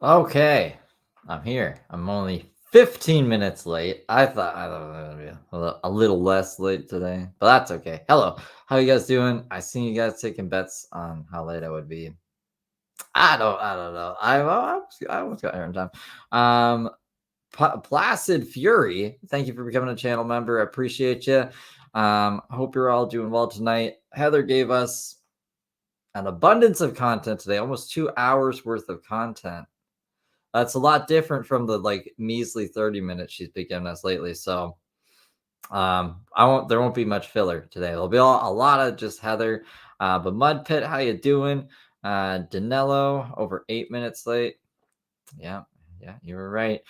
Okay, I'm here. I'm only 15 minutes late. I thought I was gonna be a little less late today, but that's okay. Hello, how you guys doing? I seen you guys taking bets on how late I would be. I don't know. I almost got here in time. Um, Placid Fury, thank you for becoming a channel member. I appreciate you. Hope you're all doing well tonight. Heather gave us an abundance of content today, almost 2 hours worth of content. That's a lot different from the like measly 30 minutes she's been giving us lately. So there won't be much filler today. There'll be a lot of just Heather. But Mud Pit, how you doing? Danilo over 8 minutes late. Yeah, you were right.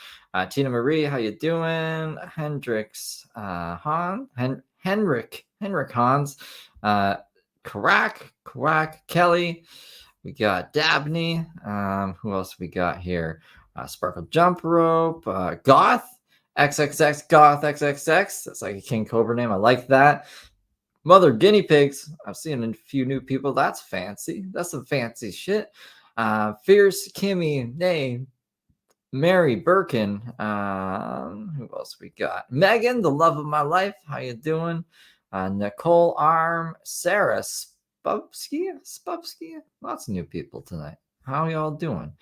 Tina Marie, how you doing? Hendrix Henrik Hans, Quack Kelly. We got Dabney. Who else we got here? Sparkle Jump Rope. Goth XXX Goth XXX. That's like a King Cobra name. I like that. Mother Guinea Pigs. I've seen a few new people. That's fancy. That's some fancy shit. Fierce Kimmy. Nay. Mary Birkin. Who else we got? Megan, the love of my life. How you doing? Nicole Arm. Sarah Spubsky. Lots of new people tonight. How y'all doing?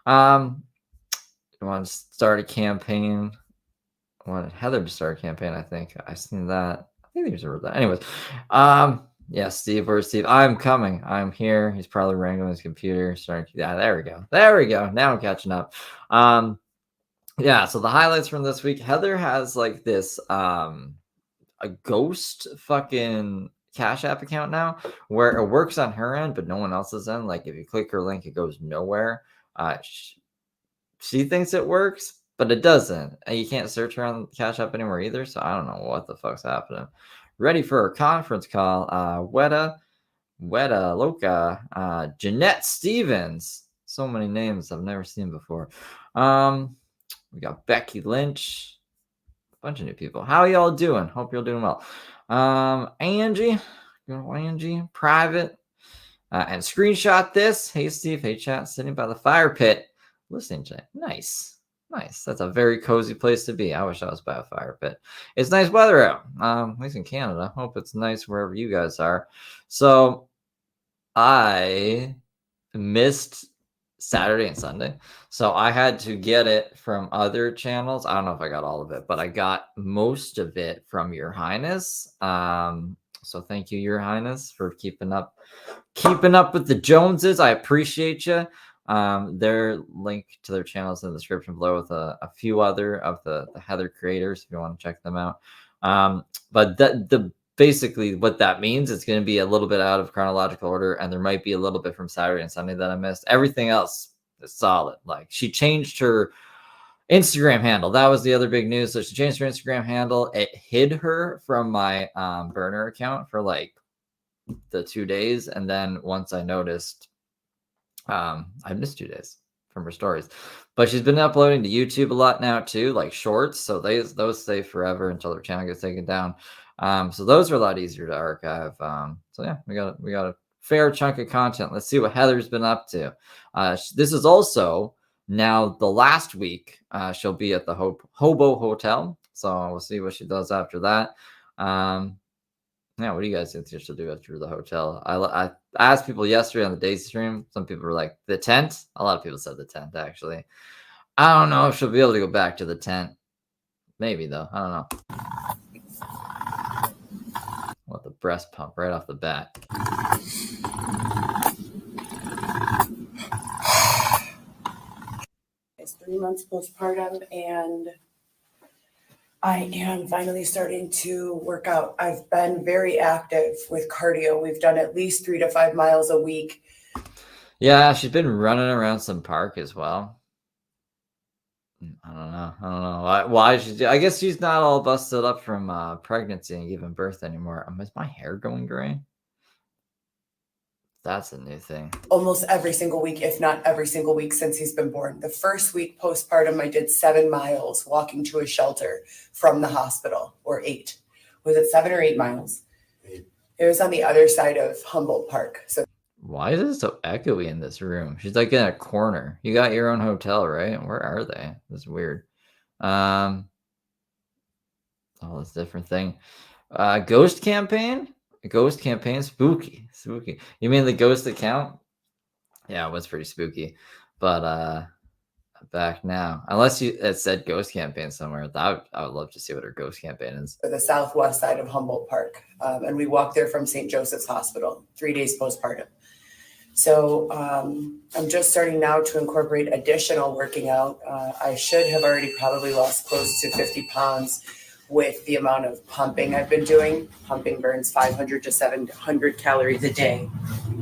You want to start a campaign? I wanted Heather to start a campaign. I think I seen that. I think there's a that. Anyways, yeah, Steve. Where's Steve? I'm coming. I'm here. He's probably wrangling his computer. Starting. Yeah, there we go. There we go. Now I'm catching up. Yeah. So the highlights from this week. Heather has like this a ghost fucking Cash App account now where it works on her end, but no one else's end. Like if you click her link, it goes nowhere. She thinks it works, but it doesn't. And you can't search her on Cash App anymore either. So I don't know what the fuck's happening. Ready for a conference call. Weta Loca, Jeanette Stevens. So many names I've never seen before. We got Becky Lynch. A bunch of new people. How y'all doing? Hope you're doing well. Angie, private, and screenshot this. Hey Steve, hey chat, sitting by the fire pit, listening to it. Nice. That's a very cozy place to be. I wish I was by a fire pit. It's nice weather out, at least in Canada. Hope it's nice wherever you guys are. So I missed Saturday and Sunday. So I had to get it from other channels. I don't know if I got all of it, but I got most of it from Your Highness. So thank you, Your Highness, for keeping up with the Joneses. I appreciate you. Their link to their channels in the description below with a few other of the Heather creators if you want to check them out. But basically what that means, it's going to be a little bit out of chronological order, and there might be a little bit from Saturday and Sunday that I missed. Everything else is solid. Like she changed her Instagram handle. That was the other big news. So she changed her Instagram handle. It hid her from my burner account for like the 2 days, and then once I noticed, I missed 2 days from her stories. But she's been uploading to YouTube a lot now too, like shorts. So those stay forever until her channel gets taken down. So those are a lot easier to archive. So yeah, we got a fair chunk of content. Let's see what Heather's been up to. This is also now the last week. She'll be at the Hobo Hotel. So we'll see what she does after that. Yeah, what do you guys think she'll do after the hotel? I asked people yesterday on the day stream. Some people were like, the tent? A lot of people said the tent, actually. I don't know if she'll be able to go back to the tent. Maybe, though. I don't know. What the breast pump right off the bat. It's 3 months postpartum, and I am finally starting to work out. I've been very active with cardio. We've done at least 3 to 5 miles a week. Yeah, she's been running around some park as well. I don't know. Why I guess she's not all busted up from pregnancy and giving birth anymore. Is my hair going gray? That's a new thing. Almost every single week, if not every single week since he's been born. The first week postpartum, I did 7 miles walking to a shelter from the hospital, or 8. Was it 7 or 8 miles? 8. It was on the other side of Humboldt Park. So Why is it so echoey in this room? She's like in a corner. You got your own hotel, right? Where are they? This is weird. All this different thing. Ghost campaign? Ghost campaign? Spooky. Spooky. You mean the ghost account? Yeah, it was pretty spooky. But back now. Unless it said ghost campaign somewhere. I would love to see what her ghost campaign is. The southwest side of Humboldt Park. And we walked there from St. Joseph's Hospital, 3 days postpartum. So I'm just starting now to incorporate additional working out. I should have already probably lost close to 50 pounds with the amount of pumping I've been doing. Pumping burns 500 to 700 calories a day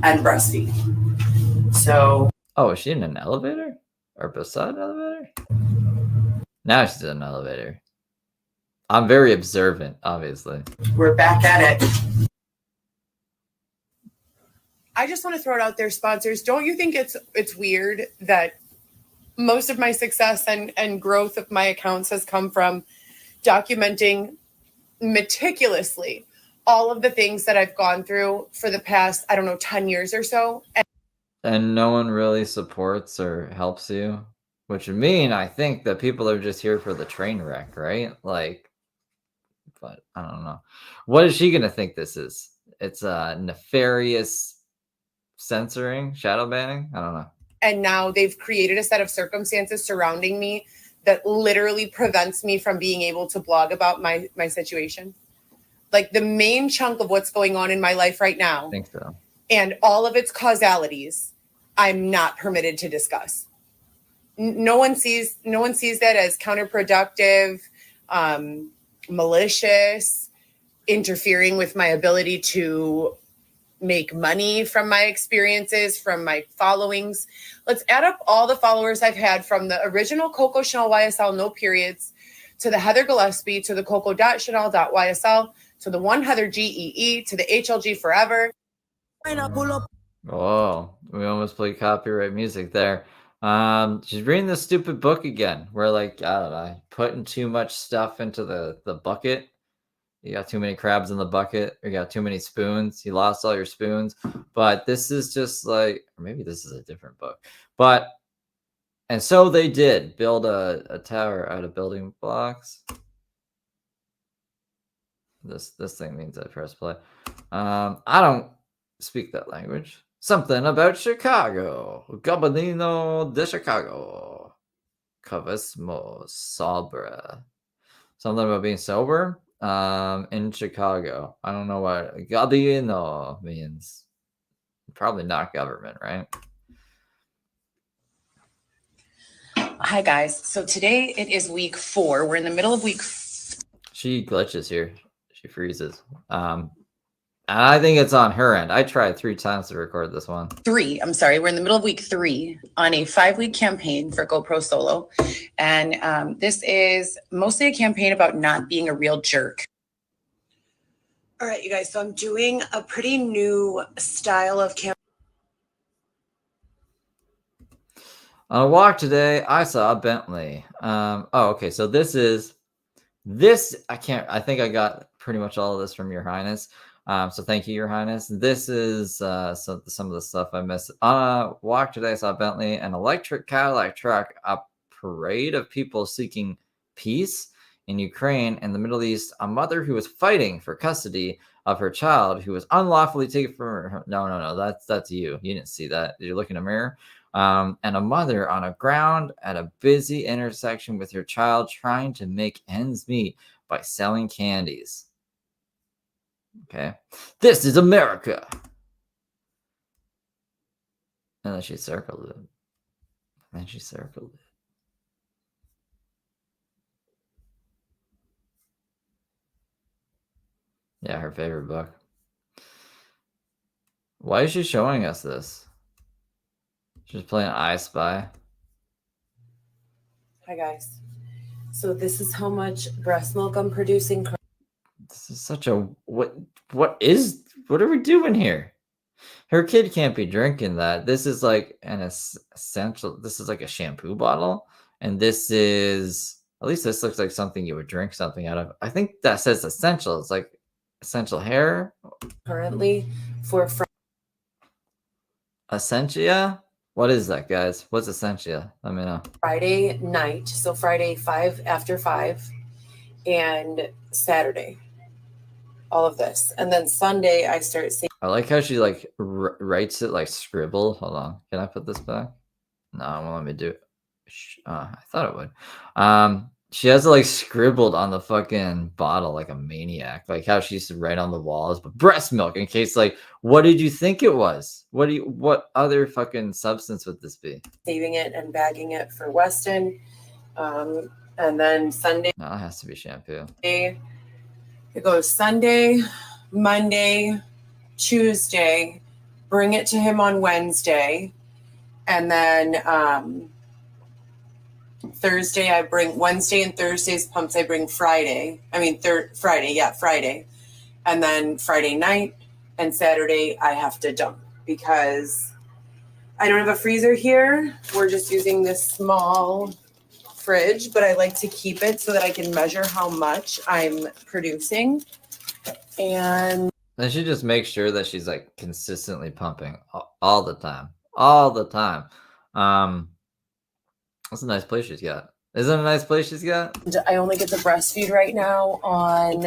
and breastfeeding. So. Oh, is she in an elevator? Or beside an elevator? Now she's in an elevator. I'm very observant, obviously. We're back at it. I just want to throw it out there, sponsors. Don't you think it's weird that most of my success and growth of my accounts has come from documenting meticulously all of the things that I've gone through for the past, 10 years or so. And no one really supports or helps you, which would mean I think that people are just here for the train wreck, right? Like, but I don't know. What is she going to think this is? It's a nefarious censoring, shadow banning? I don't know. And now they've created a set of circumstances surrounding me that literally prevents me from being able to blog about my situation. Like the main chunk of what's going on in my life right now. I think so. And all of its causalities, I'm not permitted to discuss. No one sees that as counterproductive, malicious, interfering with my ability to make money from my experiences, from my followings. Let's add up all the followers I've had from the original Coco Chanel YSL, no periods, to the Heather Gillespie, to the Coco.Chanel.YSL, to the one Heather GEE, to the HLG Forever. Oh, we almost played copyright music there. She's reading this stupid book again. Where like, I don't know, putting too much stuff into the bucket. You got too many crabs in the bucket. You got too many spoons. You lost all your spoons. But this is just like, or maybe this is a different book. But, and so they did build a tower out of building blocks. This thing means I press play. I don't speak that language. Something about Chicago. Gabardino de Chicago. Cavesmo Sobra. Something about being sober. In Chicago. I don't know what Gabardino means. Probably not government, right? Hi guys. So today it is week 4. We're in the middle of week. She glitches here. She freezes. And I think it's on her end. I tried 3 times to record this one. 3. I'm sorry. We're in the middle of week 3 on a 5-week campaign for GoPro Solo. And this is mostly a campaign about not being a real jerk. All right, you guys. So I'm doing a pretty new style of campaign. On a walk today, I saw a Bentley. Okay. So this. I think I got pretty much all of this from Your Highness. So thank you, Your Highness. This is some of the stuff I missed. On a walk today, I saw Bentley, an electric Cadillac truck, a parade of people seeking peace in Ukraine and the Middle East, a mother who was fighting for custody of her child who was unlawfully taken from her. No, that's you. You didn't see that. Did you look in a mirror? And a mother on a ground at a busy intersection with her child trying to make ends meet by selling candies. Okay. This is America. And then she circled it. Yeah, her favorite book. Why is she showing us this? She's playing I Spy. Hi, guys. So this is how much breast milk I'm producing. This is such a what are we doing here? Her kid can't be drinking that. This is like an essential. This is like a shampoo bottle, and this is, at least this looks like something you would drink something out of. I think that says essential. It's like essential hair. Currently for Essentia? What is that, guys? What's Essentia? Let me know. Friday night, so Friday 5 after 5, and Saturday, all of this, and then Sunday I start seeing. I like how she like writes it like scribble. Hold on, can I put this back? No, it won't let me do it. I thought it would. She has it like scribbled on the fucking bottle like a maniac. Like how she used to write on the walls, but breast milk in case like, what did you think it was? What other fucking substance would this be? Saving it and bagging it for Weston. And then Sunday. No, it has to be shampoo. It goes Sunday, Monday, Tuesday, bring it to him on Wednesday. And then Thursday, I bring Wednesday and Thursday's pumps. I bring Friday. Friday. And then Friday night and Saturday, I have to dump because I don't have a freezer here. We're just using this small fridge, but I like to keep it so that I can measure how much I'm producing. And then she just makes sure that she's like consistently pumping all the time. That's a nice place she's got. Isn't it a nice place she's got? I only get to breastfeed right now on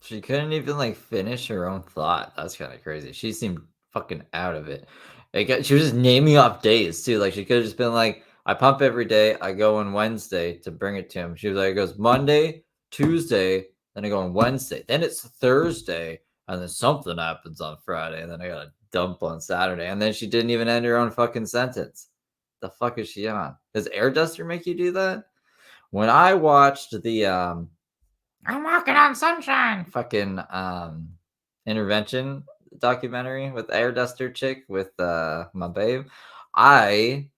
She couldn't even like finish her own thought. That's kind of crazy. She seemed fucking out of it. She was just naming off days too. Like she could have just been like, I pump every day. I go on Wednesday to bring it to him. She was like, it goes Monday, Tuesday, then I go on Wednesday. Then it's Thursday, and then something happens on Friday, and then I got to dump on Saturday. And then she didn't even end her own fucking sentence. The fuck is she on? Does Air Duster make you do that? When I watched the I'm walking on sunshine fucking intervention documentary with Air Duster chick with my babe, they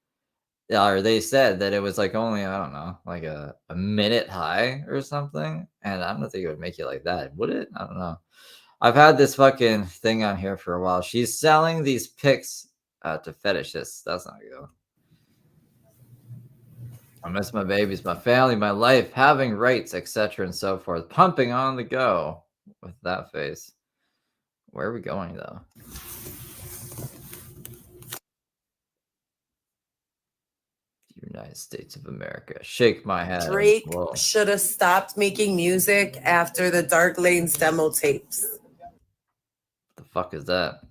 said that it was like only, I don't know, like a minute high or something, and I don't think it would make you like that, would it? I don't know. I've had this fucking thing on here for a while. She's selling these pics to fetishists. That's not good. I miss my babies, my family, my life, having rights, etc. and so forth. Pumping on the go with that face. Where are we going, though? United States of America. Shake my head. Drake should have stopped making music after the Dark Lanes demo tapes. What the fuck is that?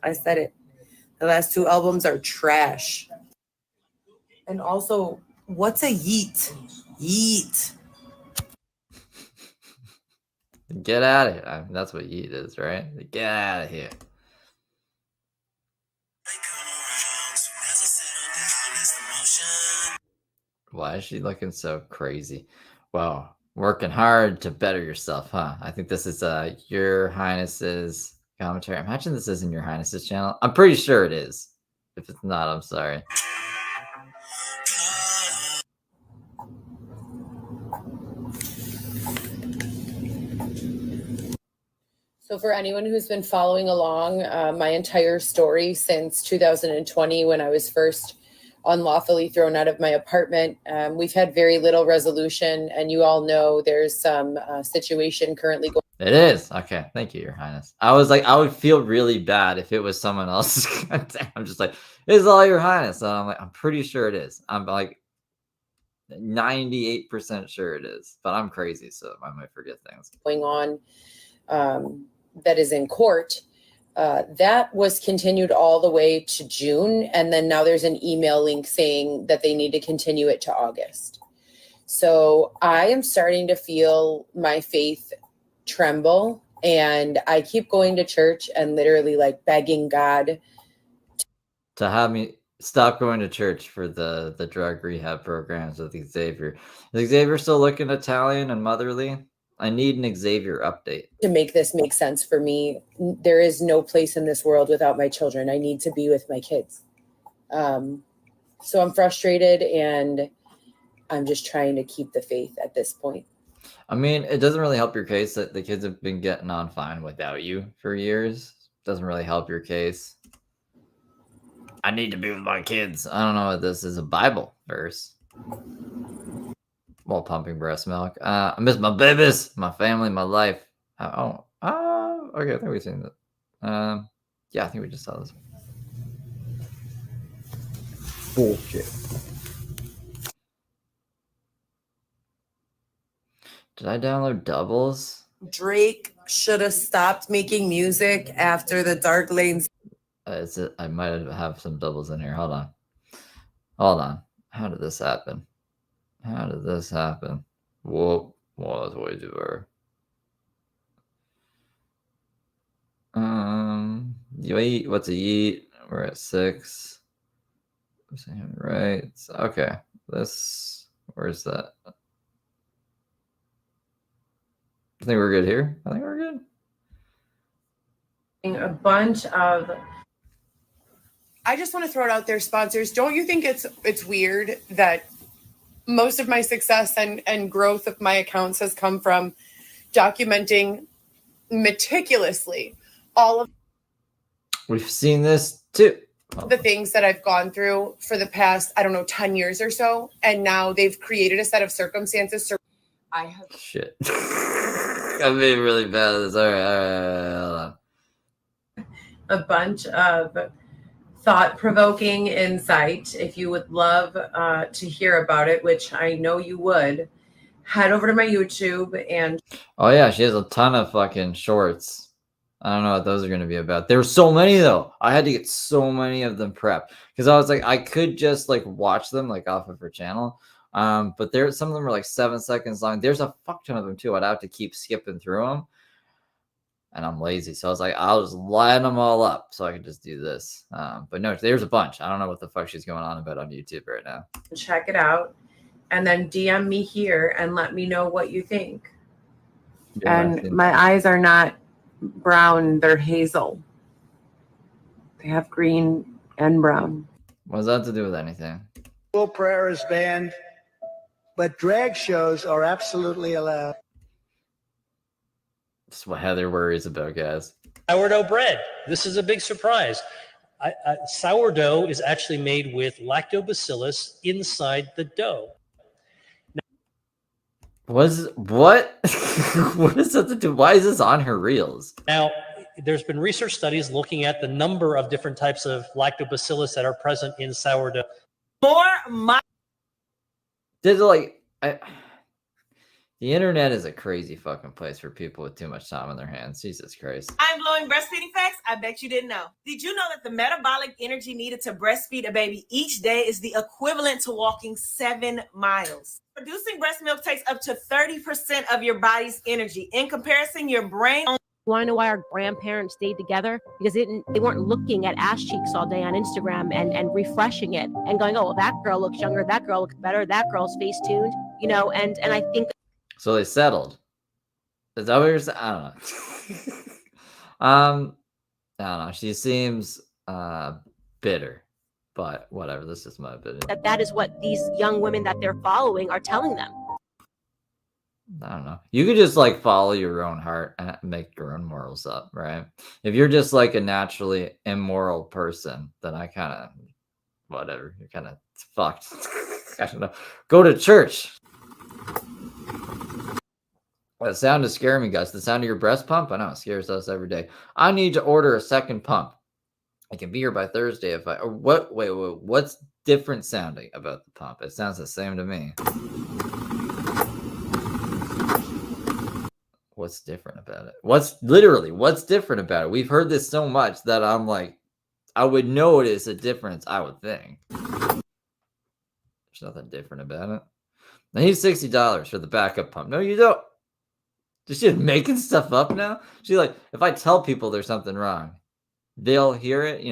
I said it. The last 2 albums are trash. And also, what's a yeet? Yeet. Get out of here. I mean, that's what yeet is, right? Get out of here. Why is she looking so crazy? Well, working hard to better yourself, huh? I think this is Your Highness's commentary. Imagine this isn't Your Highness's channel. I'm pretty sure it is. If it's not, I'm sorry. So for anyone who's been following along my entire story since 2020, when I was first unlawfully thrown out of my apartment, we've had very little resolution, and you all know there's some situation currently going. It is. Okay. Thank you, Your Highness. I was like, I would feel really bad if it was someone else's content. I'm just like, it's all Your Highness. And I'm like, I'm pretty sure it is. I'm like 98% sure it is, but I'm crazy, so I might forget things. Going on that is in court. That was continued all the way to June. And then now there's an email link saying that they need to continue it to August. So I am starting to feel my faith tremble. And I keep going to church and literally like begging God to have me stop going to church for the drug rehab programs with Xavier. Is Xavier still looking Italian and motherly? I need an Xavier update. To make this make sense for me, there is no place in this world without my children. I need to be with my kids. So I'm frustrated, and I'm just trying to keep the faith at this point. I mean, it doesn't really help your case that the kids have been getting on fine without you for years. Doesn't really help your case. I need to be with my kids. I don't know if this is a Bible verse. while pumping breast milk. I miss my babies, my family, my life. Okay, I think we've seen that. Yeah, I think we just saw this. Bullshit. Did I download doubles? Drake should have stopped making music after the Dark Lanes. I might have some doubles in here. Hold on. How did this happen? Whoa, that's way too far. What's a yeet? We're at 6. Right. Okay. Where's that? I think we're good here. I think we're good. A bunch of. I just want to throw it out there, sponsors. Don't you think it's weird that most of my success and growth of my accounts has come from documenting meticulously all of. We've seen this too. The things that I've gone through for the past, 10 years or so. And now they've created a set of circumstances. I have. Shit. I'm being really bad at this. All right. Hold on. A bunch of thought-provoking insight. If you would love to hear about it, which I know you would, head over to my YouTube and. Oh yeah, she has a ton of fucking shorts. I don't know what those are going to be about. There were so many though. I had to get so many of them prepped because I was like, I could just like watch them like off of her channel. But some of them are like 7 seconds long. There's a fuck ton of them too. I'd have to keep skipping through them. And I'm lazy. So I was like, I'll just line them all up so I can just do this. But no, there's a bunch. I don't know what the fuck she's going on about on YouTube right now. Check it out. And then DM me here and let me know what you think. Yeah, and my eyes are not brown, they're hazel. They have green and brown. What does that have to do with anything? Full prayer is banned, but drag shows are absolutely allowed. That's what Heather worries about, guys. Sourdough bread. This is a big surprise. Sourdough is actually made with lactobacillus inside the dough. What? What does that to do? Why is this on her reels? Now, there's been research studies looking at the number of different types of lactobacillus that are present in sourdough. The internet is a crazy fucking place for people with too much time on their hands. Jesus Christ. Mind-blowing breastfeeding facts I bet you didn't know. Did you know that the metabolic energy needed to breastfeed a baby each day is the equivalent to walking 7 miles? Producing breast milk takes up to 30% of your body's energy. In comparison, your brain... You want to know why our grandparents stayed together? Because they weren't looking at ass cheeks all day on Instagram and refreshing it and going, oh, well, that girl looks younger, that girl looks better, that girl's face tuned, and I think... So they settled. Is that what you're saying? I don't know. I don't know. She seems bitter, but whatever. This is my opinion. That is what these young women that they're following are telling them. I don't know. You could just like follow your own heart and make your own morals up, right? If you're just like a naturally immoral person, then I kind of, whatever. You're kind of fucked. I don't know. Go to church. That sound is scaring me, guys. The sound of your breast pump? I know it scares us every day. I need to order a second pump. I can be here by Thursday if I. Wait. What's different sounding about the pump? It sounds the same to me. What's different about it? What's different about it? We've heard this so much that I'm like, I would notice a difference, I would think. There's nothing different about it. I need $60 for the backup pump. No, you don't. She's making stuff up now. She's like, if I tell people there's something wrong, they'll hear it,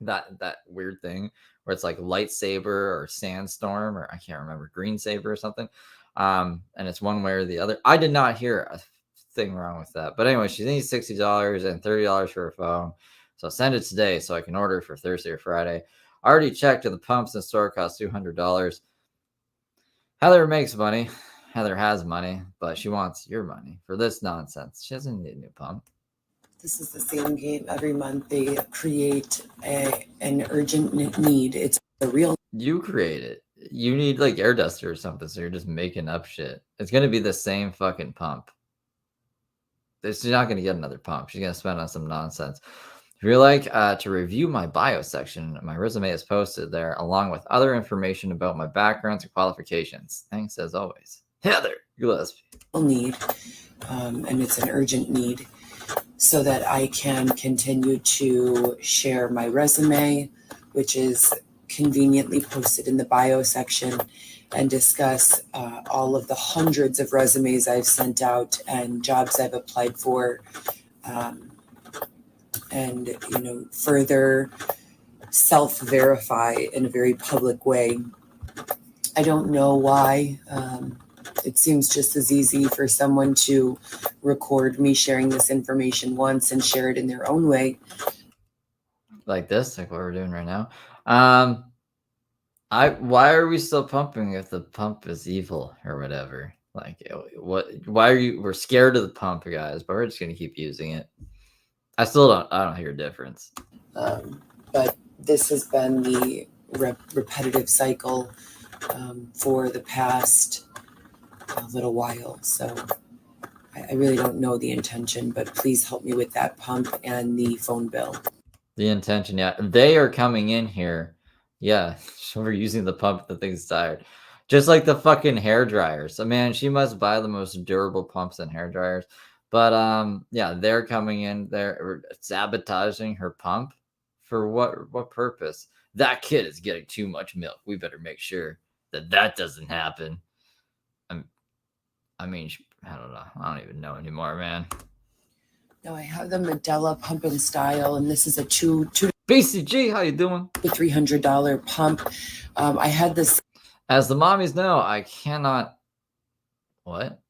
that weird thing where it's like lightsaber or sandstorm, or I can't remember, green saber or something. And it's one way or the other. I did not hear a thing wrong with that. But anyway, she needs $60 and $30 for her phone. So send it today so I can order it for Thursday or Friday. I already checked and the pumps in store cost $200. Heather makes money. Heather has money, but she wants your money for this nonsense. She doesn't need a new pump. This is the same game every month. They create an urgent need. It's the real. You create it. you need like air duster or something, so you're just making up shit. It's gonna be the same fucking pump. She's not gonna get another pump. She's gonna spend on some nonsense. If you'd like to review my bio section, my resume is posted there, along with other information about my backgrounds and qualifications. Thanks as always, Heather Gillespie. Need, and it's an urgent need, so that I can continue to share my resume, which is conveniently posted in the bio section, and discuss all of the hundreds of resumes I've sent out and jobs I've applied for, and further self-verify in a very public way. I don't know why. It seems just as easy for someone to record me sharing this information once and share it in their own way. Like this, like what we're doing right now. Why are we still pumping if the pump is evil or whatever? Like why are you, we're scared of the pump, guys, but we're just gonna keep using it. I don't hear a difference. But this has been the repetitive cycle for the past little while. So I really don't know the intention, but please help me with that pump and the phone bill. The intention, yeah. They are coming in here. Yeah, we're using the pump. The thing's tired. Just like the fucking hair dryers. So, man, she must buy the most durable pumps and hair dryers. But yeah, they're coming in. They're sabotaging her pump. For what purpose? That kid is getting too much milk. We better make sure that doesn't happen. I mean, I don't know. I don't even know anymore, man. No, I have the Medela Pump and Style, and this is a two BCG, how you doing? to $300 pump. I had this. As the mommies know, I cannot. What?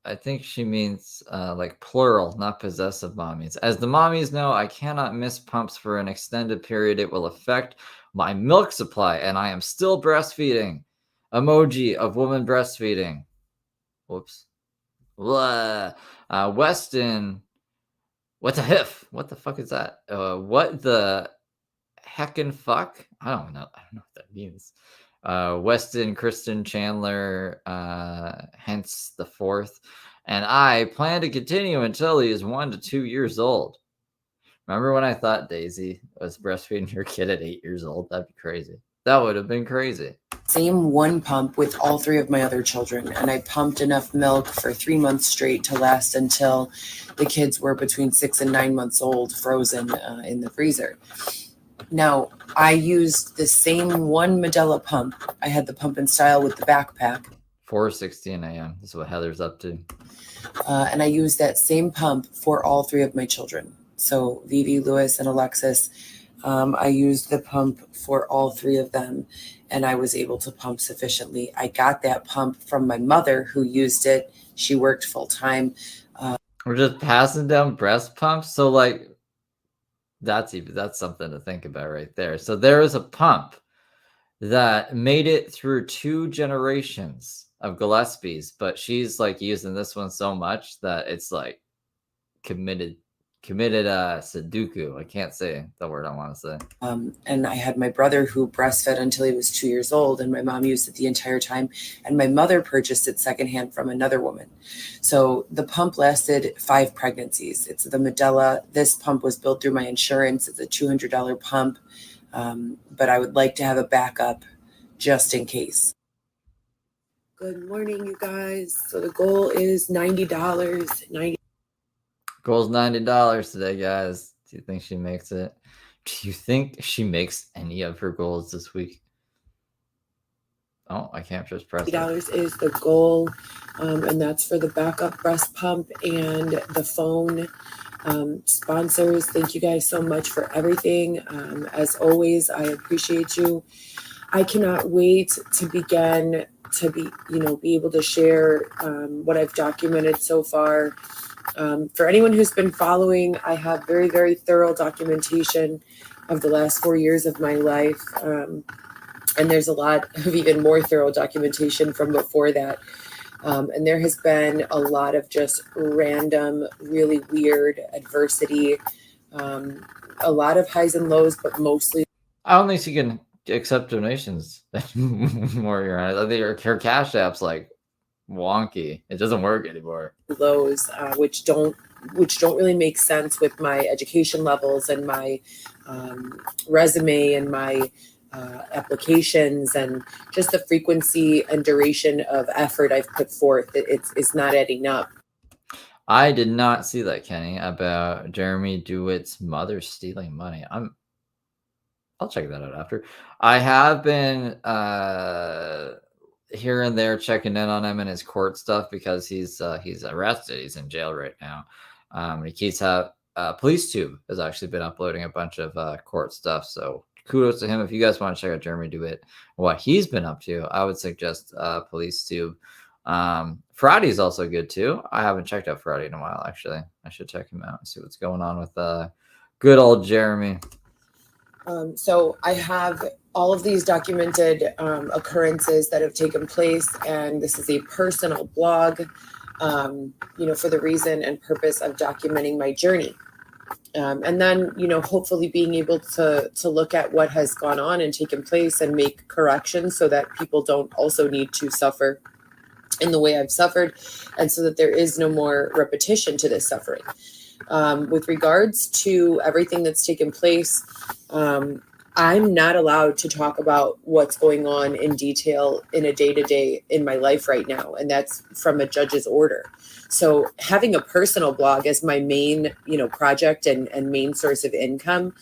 I think she means like plural, not possessive mommies. As the mommies know, I cannot miss pumps for an extended period. It will affect my milk supply, and I am still breastfeeding. Emoji of woman breastfeeding. Whoops. Blah. Weston. What the hiff? What the fuck is that? What the heckin' fuck? I don't know. I don't know what that means. Weston, Kristen, Chandler, hence the fourth. And I plan to continue until he is 1 to 2 years old. Remember when I thought Daisy was breastfeeding her kid at 8 years old? That'd be crazy. That would have been crazy. Same one pump with all three of my other children, and I pumped enough milk for 3 months straight to last until the kids were between 6 and 9 months old, frozen in the freezer. Now, I used the same one Medela pump. I had the Pump and Style with the backpack. 4:16 a.m. This is what Heather's up to. And I used that same pump for all three of my children. So Vivi, Lewis, and Alexis. I used the pump for all three of them, and I was able to pump sufficiently. I got that pump from my mother, who used it. She worked full time. We're just passing down breast pumps. So like, that's something to think about right there. So there is a pump that made it through 2 generations of Gillespies, but she's like using this one so much that it's like committed Sudoku. I can't say the word I want to say. And I had my brother who breastfed until he was 2 years old, and my mom used it the entire time. And my mother purchased it secondhand from another woman. So the pump lasted 5 pregnancies. It's the Medela. This pump was billed through my insurance. It's a $200 pump. But I would like to have a backup just in case. Good morning, you guys. So the goal is $90. Goal's $90 today, guys. Do you think she makes it? Do you think she makes any of her goals this week? Oh, I can't just press $90 is the goal, and that's for the backup breast pump and the phone. Sponsors, thank you guys so much for everything. As always, I appreciate you. I cannot wait to begin to be able to share what I've documented so far. For anyone who's been following, I have very, very thorough documentation of the last 4 years of my life. And there's a lot of even more thorough documentation from before that. And there has been a lot of just random, really weird adversity, a lot of highs and lows, but mostly. I don't think she can accept donations more. Your Honor. I think her Cash App's like wonky. It doesn't work anymore. Lows, which don't really make sense with my education levels and my resume and my applications and just the frequency and duration of effort I've put forth. It's not adding up. I did not see that, Kenny, about Jeremy Dewitt's mother stealing money. I'll check that out after. I have been here and there checking in on him and his court stuff because he's arrested. He's in jail right now. He keeps PoliceTube has actually been uploading a bunch of court stuff. So kudos to him. If you guys want to check out Jeremy Dewitt, what he's been up to, I would suggest PoliceTube. Friday's also good too. I haven't checked out Friday in a while, actually. I should check him out and see what's going on with good old Jeremy. So I have all of these documented occurrences that have taken place, and this is a personal blog, for the reason and purpose of documenting my journey. And then, hopefully being able to look at what has gone on and taken place and make corrections so that people don't also need to suffer in the way I've suffered, and so that there is no more repetition to this suffering. With regards to everything that's taken place, I'm not allowed to talk about what's going on in detail in a day-to-day in my life right now, and that's from a judge's order. So having a personal blog as my main, project and main source of income.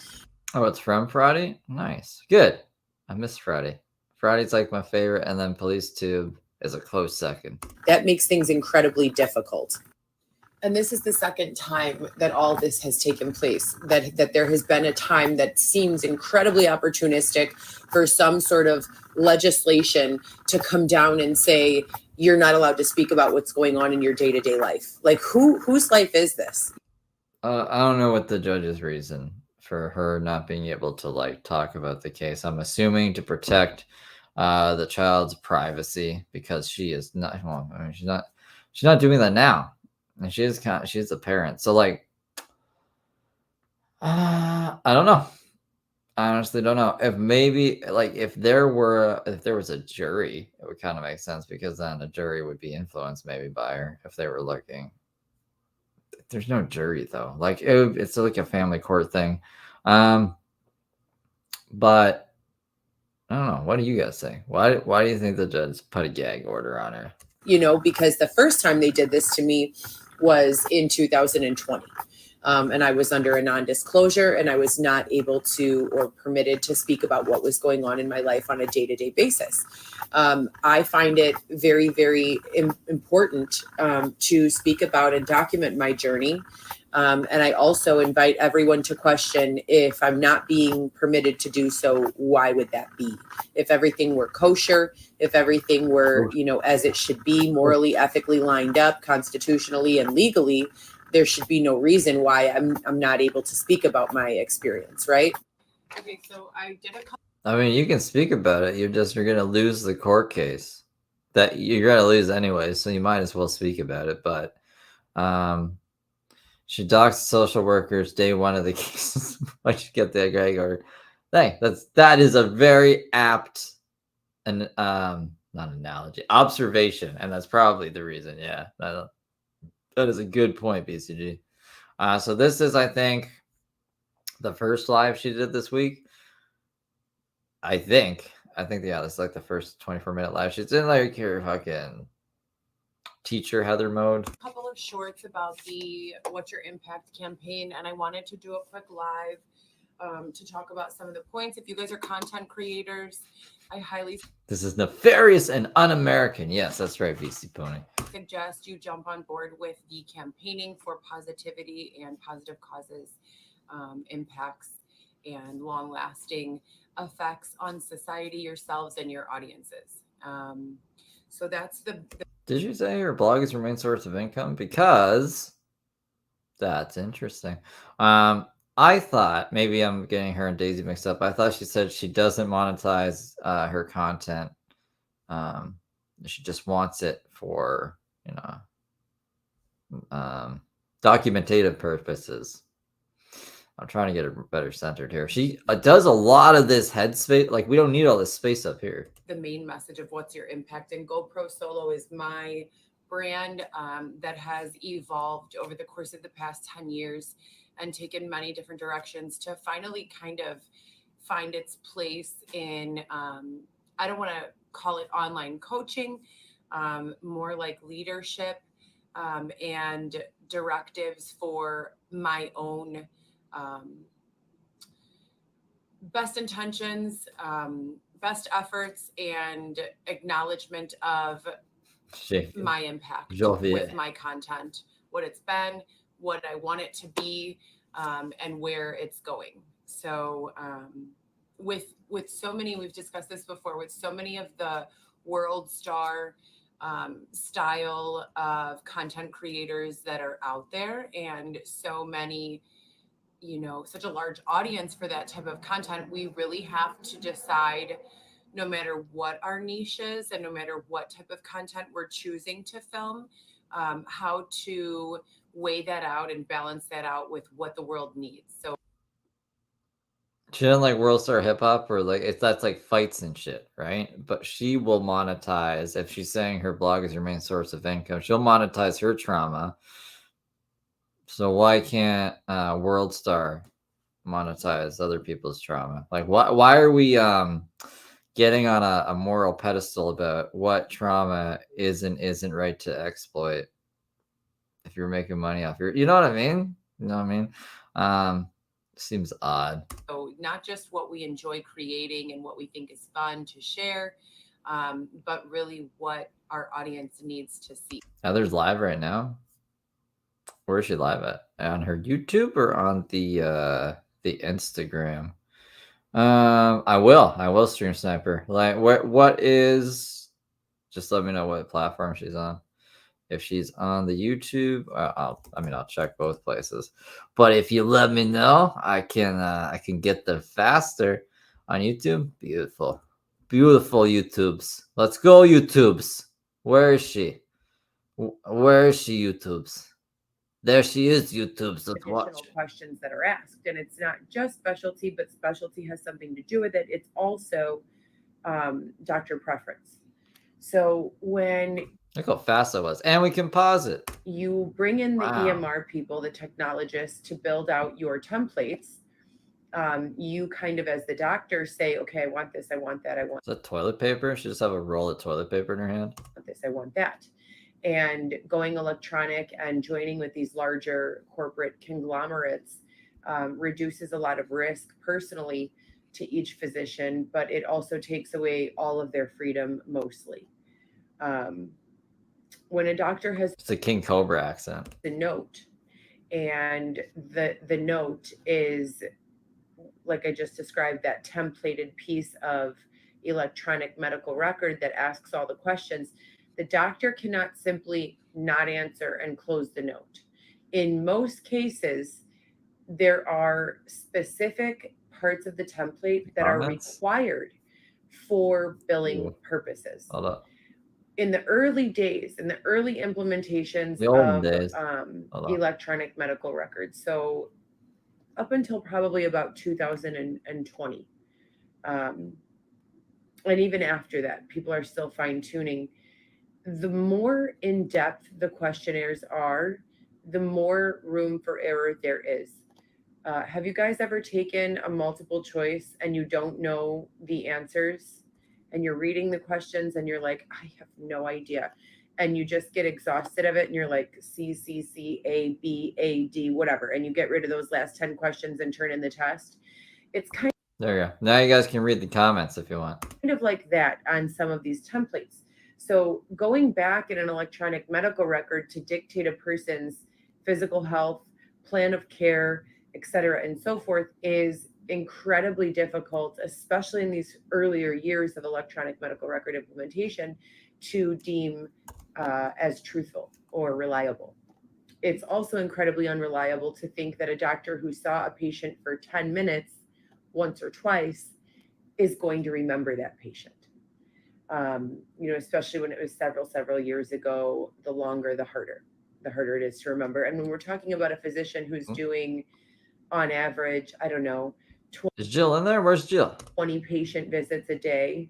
Oh, it's from Friday? Nice. Good. I miss Friday. Friday's like my favorite, and then PoliceTube is a close second. That makes things incredibly difficult. And this is the second time that all this has taken place, that there has been a time that seems incredibly opportunistic for some sort of legislation to come down and say, you're not allowed to speak about what's going on in your day-to-day life. Like, whose life is this? I don't know what the judge's reason for her not being able to talk about the case. I'm assuming to protect the child's privacy, because she is not. Well, I mean, she's not doing that now, and she's a parent. So I don't know. I honestly don't know. If there was a jury, it would kind of make sense, because then a jury would be influenced maybe by her if they were looking. There's no jury though. It's like a family court thing. But I don't know. What do you guys think? Why do you think the judge put a gag order on her? Because the first time they did this to me was in 2020. And I was under a non-disclosure, and I was not able to or permitted to speak about what was going on in my life on a day-to-day basis. I find it very, very important to speak about and document my journey. And I also invite everyone to question, if I'm not being permitted to do so, why would that be? If everything were kosher, if everything were, as it should be, morally, ethically lined up, constitutionally and legally, there should be no reason why I'm not able to speak about my experience, right? Okay, so I did a couple. I mean, you can speak about it. You're going to lose the court case that you're going to lose anyway, so you might as well speak about it. But she doxed social workers day one of the cases. Why'd you get the gag order? That is a very apt and not analogy, observation, and that's probably the reason. Yeah, that is a good point, BCG. So this is, I think, the first live she did this week. I think, yeah, this is like the first 24-minute live. She's in her fucking teacher Heather mode. A couple of shorts about the What's Your Impact campaign, and I wanted to do a quick live to talk about some of the points. If you guys are content creators, I highly This is nefarious and un-American. Yes, that's right, VC Pony. suggest you jump on board with the campaigning for positivity and positive causes, impacts, and long-lasting effects on society, yourselves, and your audiences. So that's the Did you say her blog is her main source of income? Because that's interesting. I thought, maybe I'm getting her and Daisy mixed up. I thought she said she doesn't monetize her content. She just wants it for, documentative purposes. I'm trying to get her better centered here. She does a lot of this headspace. Like, we don't need all this space up here. The main message of what's your impact, and GoPro Solo is my brand that has evolved over the course of the past 10 years and taken many different directions to finally kind of find its place in, I don't want to call it online coaching, more like leadership and directives for my own best intentions, best efforts, and acknowledgement of my impact with my content, what it's been, what I want it to be, and where it's going. So with so many, we've discussed this before, with so many of the world star style of content creators that are out there, and so many, such a large audience for that type of content, we really have to decide, no matter what our niche is and no matter what type of content we're choosing to film, how to weigh that out and balance that out with what the world needs. So she doesn't like world star hip hop, or like that's like fights and shit, right? But she will monetize if she's saying her blog is her main source of income. She'll monetize her trauma. So why can't world star monetize other people's trauma? Like, why are we getting on a moral pedestal about what trauma is and isn't right to exploit if you're making money off you know what I mean? Seems odd. So not just what we enjoy creating and what we think is fun to share, but really what our audience needs to see. Heather's live right now. Where is she live at? On her YouTube or on the Instagram? I will stream Sniper. Like, what is? Just let me know what platform she's on. If she's on the YouTube, I'll check both places. But if you let me know, I can get there faster on YouTube. Beautiful YouTubes. Let's go YouTubes. Where is she? Where is she YouTubes? There she is YouTubes. Let's watch. Additional questions that are asked, and it's not just specialty, but specialty has something to do with it. It's also doctor preference. So when look how fast that was. And we can pause it. You bring in the EMR people, the technologists, to build out your templates. You kind of, as the doctor, say, okay, I want this, I want that, I want. Is that toilet paper? She just have a roll of toilet paper in her hand? I want this, I want that. And going electronic and joining with these larger corporate conglomerates reduces a lot of risk personally to each physician, but it also takes away all of their freedom mostly. When a doctor has, it's a King Cobra accent, the note, and the note is, like I just described, that templated piece of electronic medical record that asks all the questions. The doctor cannot simply not answer and close the note. In most cases, there are specific parts of the template that are required for billing purposes. Hold up. In the early days, in the early implementations of electronic medical records, so up until probably about 2020, and even after that, people are still fine-tuning. The more in-depth the questionnaires are, the more room for error there is. Have you guys ever taken a multiple choice and you don't know the answers? And you're reading the questions and you're like, I have no idea. And you just get exhausted of it and you're like, C, C, C, A, B, A, D, whatever. And you get rid of those last 10 questions and turn in the test. It's kind of, there you go. Now you guys can read the comments if you want. Kind of like that on some of these templates. So going back in an electronic medical record to dictate a person's physical health, plan of care, et cetera, and so forth is incredibly difficult, especially in these earlier years of electronic medical record implementation, to deem as truthful or reliable. It's also incredibly unreliable to think that a doctor who saw a patient for 10 minutes once or twice is going to remember that patient. Especially when it was several years ago, the longer, the harder it is to remember. And when we're talking about a physician who's doing on average, I don't know, Is Jill in there? Where's Jill? 20 patient visits a day,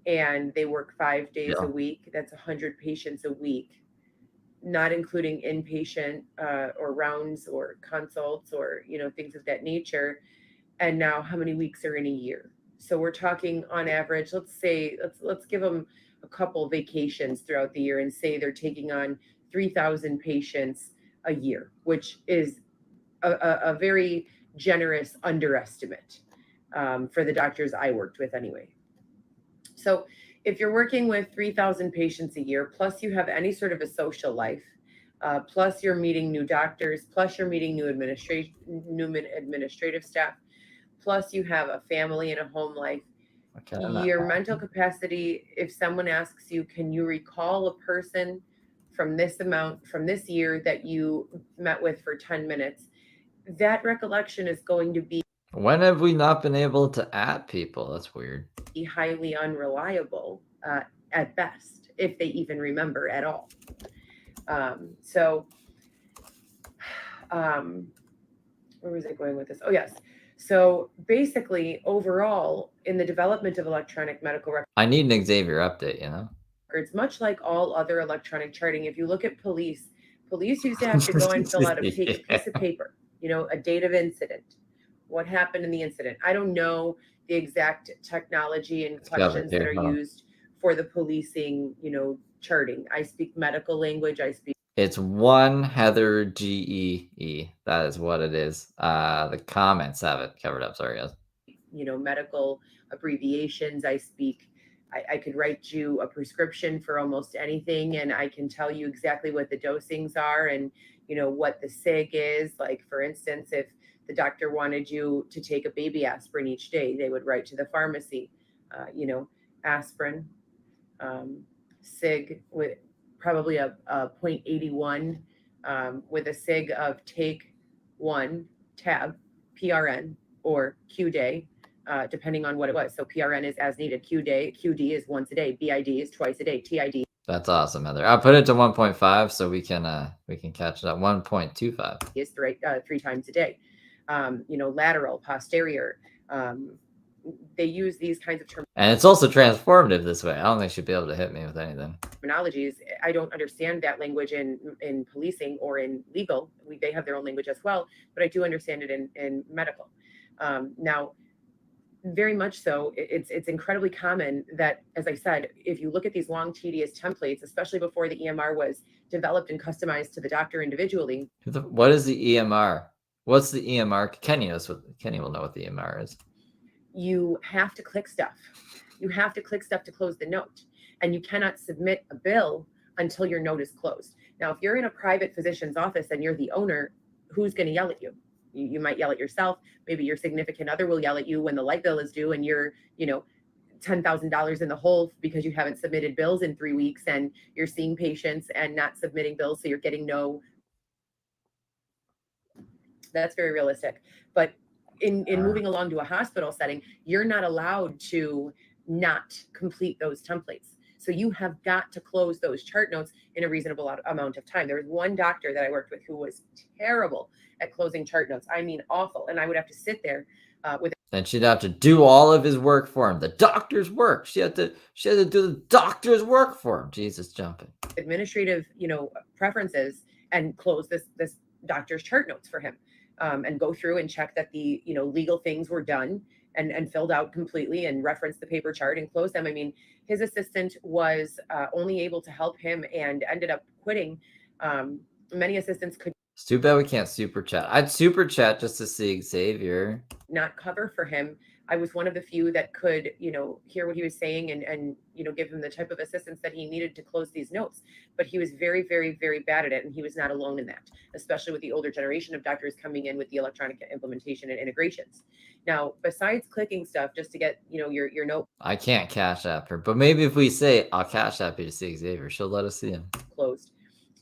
and they work 5 days Yeah. a week. That's 100 patients a week, not including inpatient or rounds or consults or, things of that nature. And now how many weeks are in a year? So we're talking on average, let's give them a couple vacations throughout the year and say they're taking on 3,000 patients a year, which is a very generous underestimate for the doctors I worked with anyway. So if you're working with 3,000 patients a year, plus you have any sort of a social life, plus you're meeting new doctors, plus you're meeting new administrative staff, plus you have a family and a home life, your mental capacity, if someone asks you, can you recall a person from this amount, from this year that you met with for 10 minutes, that recollection is going to be When have we not been able to at people? That's weird. highly unreliable at best, if they even remember at all. Where was I going with this? Oh, yes. So basically, overall, in the development of electronic medical records, I need an Xavier update, much like all other electronic charting, if you look at police used to have to go and fill out take a piece of paper, a date of incident, what happened in the incident. I don't know the exact technology and questions that are used for the policing, charting. I speak medical language. It's one Heather GEE. That is what it is. The comments have it covered up. Sorry, guys. Medical abbreviations. I could write you a prescription for almost anything, and I can tell you exactly what the dosings are and, what the SIG is. Like, for instance, if the doctor wanted you to take a baby aspirin each day, they would write to the pharmacy, aspirin, SIG with probably a 0.81 with a SIG of take 1 tab, PRN, or Q day, depending on what it was. So PRN is as needed, QD is once a day, BID is twice a day, TID. That's awesome, Heather. I'll put it to 1.5 so we can catch it at 1.25. Is 3 times a day. Lateral, posterior. They use these kinds of terms. And it's also transformative this way. I don't think she'd be able to hit me with anything. Terminologies. I don't understand that language in policing or in legal. They have their own language as well, but I do understand it in medical. Now, very much so, it's incredibly common that, as I said, if you look at these long, tedious templates, especially before the EMR was developed and customized to the doctor individually. What is the EMR? What's the EMR? Kenny will know what the EMR is. You have to click stuff. You have to click stuff to close the note. And you cannot submit a bill until your note is closed. Now, if you're in a private physician's office and you're the owner, who's going to yell at you? You might yell at yourself. Maybe your significant other will yell at you when the light bill is due and you're, $10,000 in the hole because you haven't submitted bills in 3 weeks and you're seeing patients and not submitting bills. So you're getting no. That's very realistic. But in moving along to a hospital setting, you're not allowed to not complete those templates. So you have got to close those chart notes in a reasonable amount of time. There was one doctor that I worked with who was terrible at closing chart notes. I mean, awful. And I would have to sit there with. And she'd have to do all of his work for him. The doctor's work. She had to do the doctor's work for him. Jesus, jumping. Administrative, preferences and close this doctor's chart notes for him. And go through and check that the legal things were done and filled out completely and reference the paper chart and close them. I mean, his assistant was only able to help him and ended up quitting. Many assistants could. It's too bad we can't super chat. I'd super chat just to see Xavier. Not cover for him. I was one of the few that could, hear what he was saying and give him the type of assistance that he needed to close these notes. But he was very, very, very bad at it. And he was not alone in that, especially with the older generation of doctors coming in with the electronic implementation and integrations. Now, besides clicking stuff just to get, your note. I can't cash app her, but maybe if we say, I'll cash app you to see Xavier, she'll let us see him. Closed.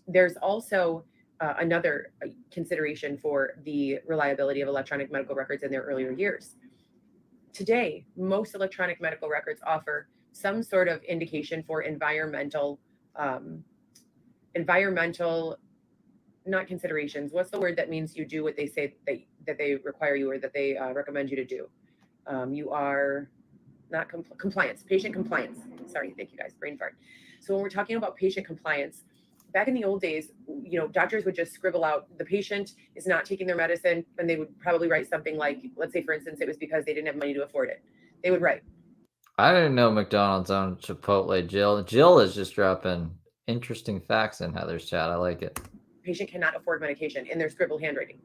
There's also another consideration for the reliability of electronic medical records in their earlier years. Today, most electronic medical records offer some sort of indication for environmental not considerations. What's the word that means you do what they say that they require you, or that they recommend you to do? You are not compliance, patient compliance. Sorry, thank you guys, brain fart. So when we're talking about patient compliance, back in the old days, doctors would just scribble out the patient is not taking their medicine, and they would probably write something like, let's say for instance, it was because they didn't have money to afford it. They would write. I didn't know McDonald's owned Chipotle. Jill is just dropping interesting facts in Heather's chat. I like it. Patient cannot afford medication in their scribbled handwriting.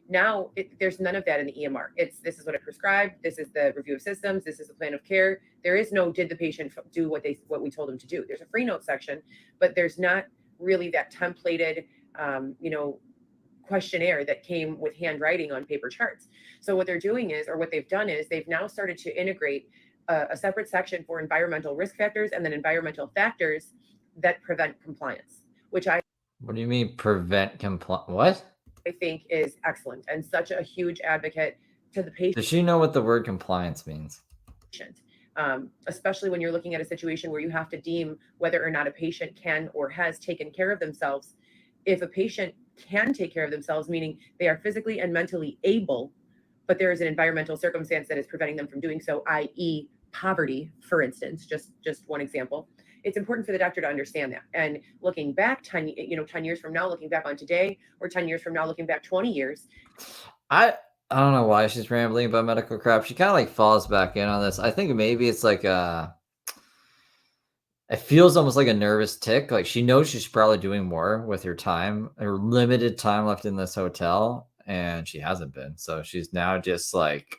Now there's none of that in the EMR. This is what I prescribed. This is the review of systems. This is the plan of care. There is no did the patient do what we told them to do. There's a free note section, but there's not really that templated questionnaire that came with handwriting on paper charts. So what they're doing is, or what they've done is, they've now started to integrate a separate section for environmental risk factors and then environmental factors that prevent compliance, which What do you mean prevent compliance? What? I think is excellent and such a huge advocate to the patient. Does she know what the word compliance means? Especially when you're looking at a situation where you have to deem whether or not a patient can or has taken care of themselves. If a patient can take care of themselves, meaning they are physically and mentally able, but there is an environmental circumstance that is preventing them from doing so, i.e. poverty, for instance, just one example. It's important for the doctor to understand that. And looking back 10 years from now, looking back on today, or 10 years from now, looking back 20 years. I don't know why she's rambling about medical crap. She kind of like falls back in on this. I think maybe it's like it feels almost like a nervous tick. Like she knows she's probably doing more with her time, her limited time left in this hotel, and she hasn't been. So she's now just like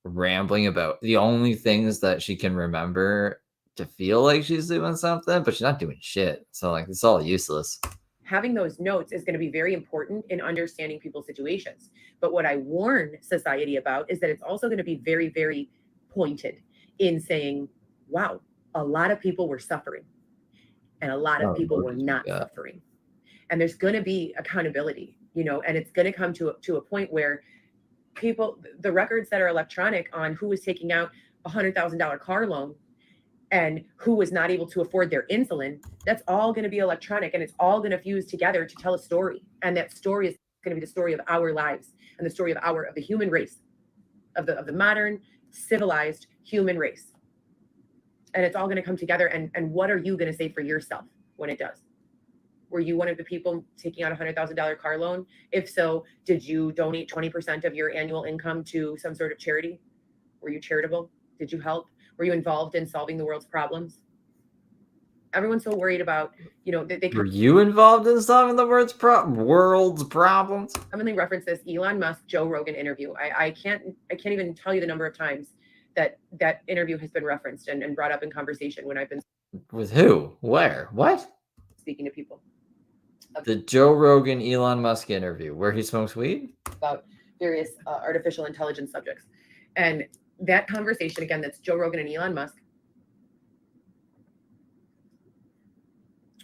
rambling about the only things that she can remember to feel like she's doing something, but she's not doing shit. So like it's all useless. Having those notes is going to be very important in understanding people's situations. But what I warn society about is that it's also going to be very, very pointed in saying, wow, a lot of people were suffering and a lot of people were not suffering. And there's going to be accountability, and it's going to come to a point where the records that are electronic on who was taking out $100,000 car loan and who was not able to afford their insulin, that's all going to be electronic, and it's all going to fuse together to tell a story. And that story is going to be the story of our lives and the story of the human race, of the modern civilized human race. And it's all going to come together. And what are you going to say for yourself when it does? Were you one of the people taking out a $100,000 car loan? If so, did you donate 20% of your annual income to some sort of charity? Were you charitable? Did you help? Were you involved in solving the world's problems? Everyone's so worried about, Were you involved in solving the world's problems? I'm going to reference this Elon Musk, Joe Rogan interview. I can't even tell you the number of times that interview has been referenced and brought up in conversation when I've been. With who? Where? What? Speaking to people. The Joe Rogan Elon Musk interview where he smokes weed? About various artificial intelligence subjects. And that conversation, again, that's Joe Rogan and Elon Musk,